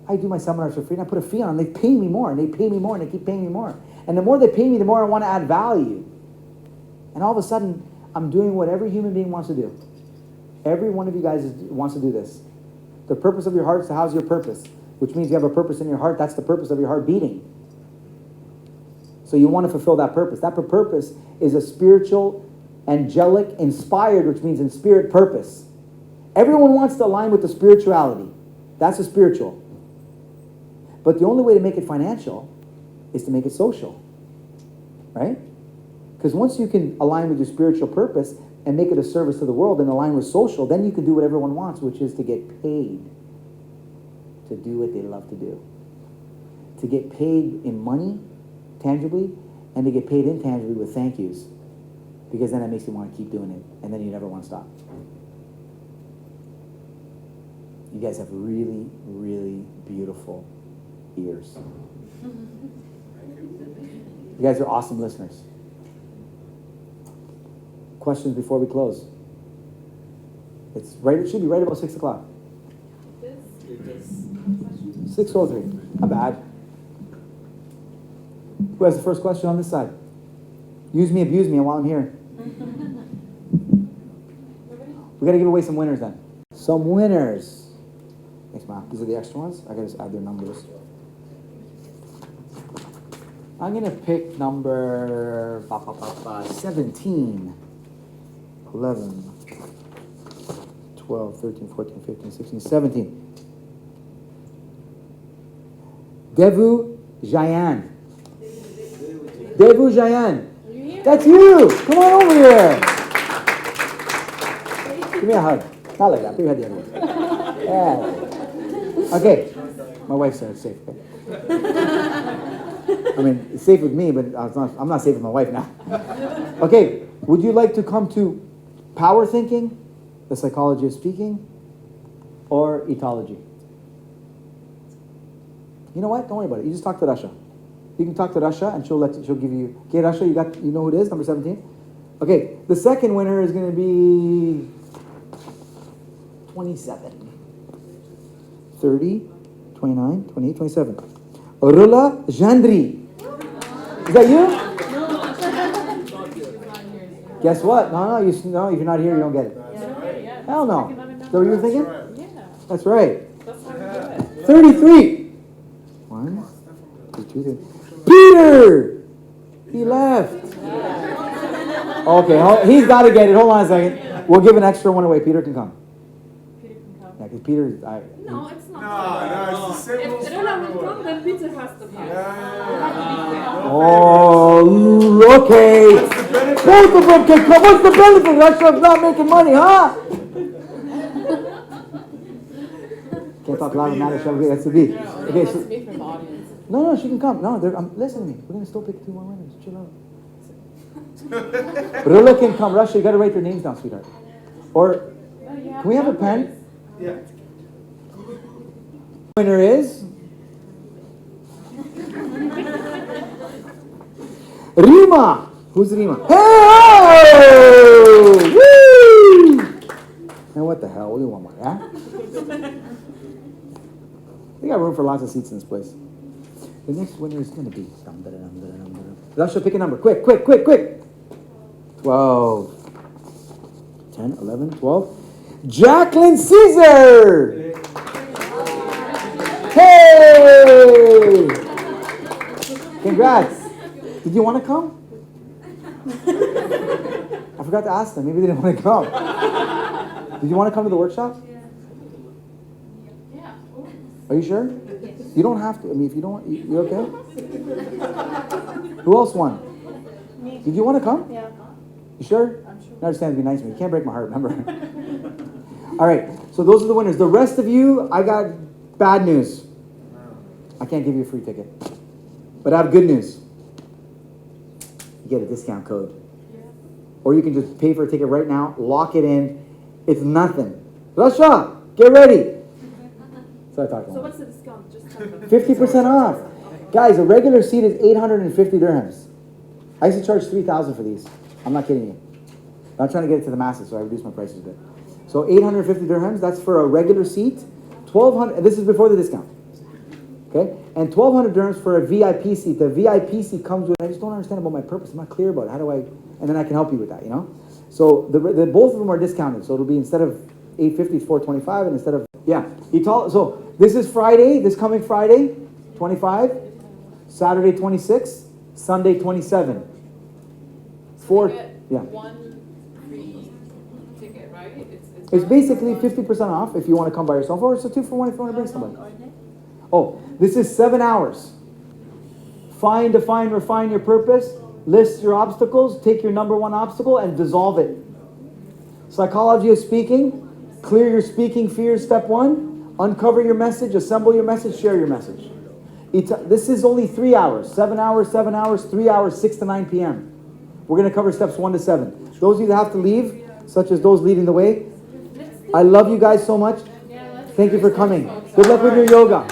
S1: I do my seminars for free and I put a fee on them. They'd pay me more and they'd pay me more and they keep paying me more. And the more they pay me, the more I want to add value. And all of a sudden, I'm doing what every human being wants to do. Every one of you guys wants to do this. The purpose of your heart is to house your purpose, which means you have a purpose in your heart. That's the purpose of your heart beating. So you want to fulfill that purpose. That purpose is a spiritual, angelic, inspired, which means in spirit purpose. Everyone wants to align with the spirituality. That's a spiritual. But the only way to make it financial is to make it social. Right? Because once you can align with your spiritual purpose and make it a service to the world and align with social, then you can do what everyone wants, which is to get paid to do what they love to do. To get paid in money, tangibly, and to get paid intangibly with thank yous. Because then it makes you want to keep doing it, and then you never want to stop. You guys have really, really beautiful ears. You guys are awesome listeners. Questions before we close? It's right. It should be right about 6 o'clock. 6:03. Not bad. Who has the first question on this side? Use me, abuse me while I'm here. We got to give away some winners then. Some winners. Thanks, Ma. These are the extra ones. I got to just add their numbers. I'm going to pick number 17. 11, 12, 13, 14, 15, 16, 17. Devu Jayan. Devu Jayan. That's you. Come on over here. Give me a hug. Not like that. Put your head the other way. Yeah. Okay. My wife said it's safe. Okay? I mean, it's safe with me, but I'm not safe with my wife now. Okay, would you like to come to power thinking, the psychology of speaking, or etology? You know what? Don't worry about it. You just talk to Rasha. You can talk to Rasha, and she'll give you. Okay, Rasha, you know who it is? Number 17. Okay, the second winner is going to be 27, 30, 29, 28, 27. Rula Jandri. Is that you? Guess what? No, if you're not here, you don't get it. Hell no. Is that what you were thinking? That's right. 33. 1, 2, 3. Peter! He left. Okay, he's got to get it. Hold on a second. We'll give an extra one away. Peter can come.
S9: Peter can come.
S1: Yeah, because Peter...
S9: No, it's not.
S12: No, it's the same rules
S9: If
S12: for
S9: Rula will
S12: everyone.
S9: come, then Peter has to come.
S1: Oh, okay. Both of them can come. What's the benefit, Russia, of not making money, huh? Can't talk loud and not that's the beat. Okay, so,
S8: Speak from the audience.
S1: no, she can come. No, listen to me. We're going to still pick 2 more winners. Chill out. Rula can come. Russia, you got to write their names down, sweetheart. Or, can we have a pen?
S12: Yeah.
S1: Winner is... Rima! Who's Rima? Hey! Woo! And what the hell? What do you want more? Yeah? They got room for lots of seats in this place. The next winner is going to be... Russia, pick a number. Quick. 12. 10, 11, 12. Jacqueline Caesar! Hey! Congrats. Did you want to come? I forgot to ask them. Maybe they didn't want to come. Did you want to come to the workshop?
S9: Yeah.
S1: Are you sure? You don't have to. I mean, if you don't, you okay? Who else won?
S9: Me.
S1: Did you want to come?
S9: Yeah.
S1: You sure?
S9: I'm sure.
S1: I understand to be nice to me. You can't break my heart, remember? All right. So those are the winners. The rest of you, I got bad news. I can't give you a free ticket. But I have good news. You get a discount code. Or you can just pay for a ticket right now, lock it in. It's nothing. Rasha, get ready. So I talked
S9: So
S1: about.
S9: what's the discount? Just tell me.
S1: 50% off. Guys, a regular seat is 850 dirhams. I used to charge 3,000 for these. I'm not kidding you. I'm trying to get it to the masses, so I reduced my prices a bit. So 850 dirhams, that's for a regular seat. 1,200, this is before the discount. Okay? And 1,200 dirhams for a VIP seat. The VIP seat comes with, I just don't understand about my purpose. I'm not clear about it. How do I, and then I can help you with that, you know? So both of them are discounted. So it'll be instead of 850, it's 425, and instead of, yeah. So this is Friday, this coming Friday, 25, Saturday 26, Sunday 27. Yeah.
S9: One free ticket, right?
S1: It's basically 50% off if you want to come by yourself, or it's a 2-for-1 if you want to bring somebody. Oh, this is 7 hours. Find, define, refine your purpose, list your obstacles, take your number 1 obstacle and dissolve it. Psychology of speaking, clear your speaking fears, step 1. Uncover your message, assemble your message, share your message. This is only 3 hours, 7 hours, 7 hours, 3 hours, 6 to 9 p.m. We're going to cover steps 1 to 7. Those of you that have to leave, such as those leading the way, I love you guys so much. Thank you for coming. Good luck with your yoga.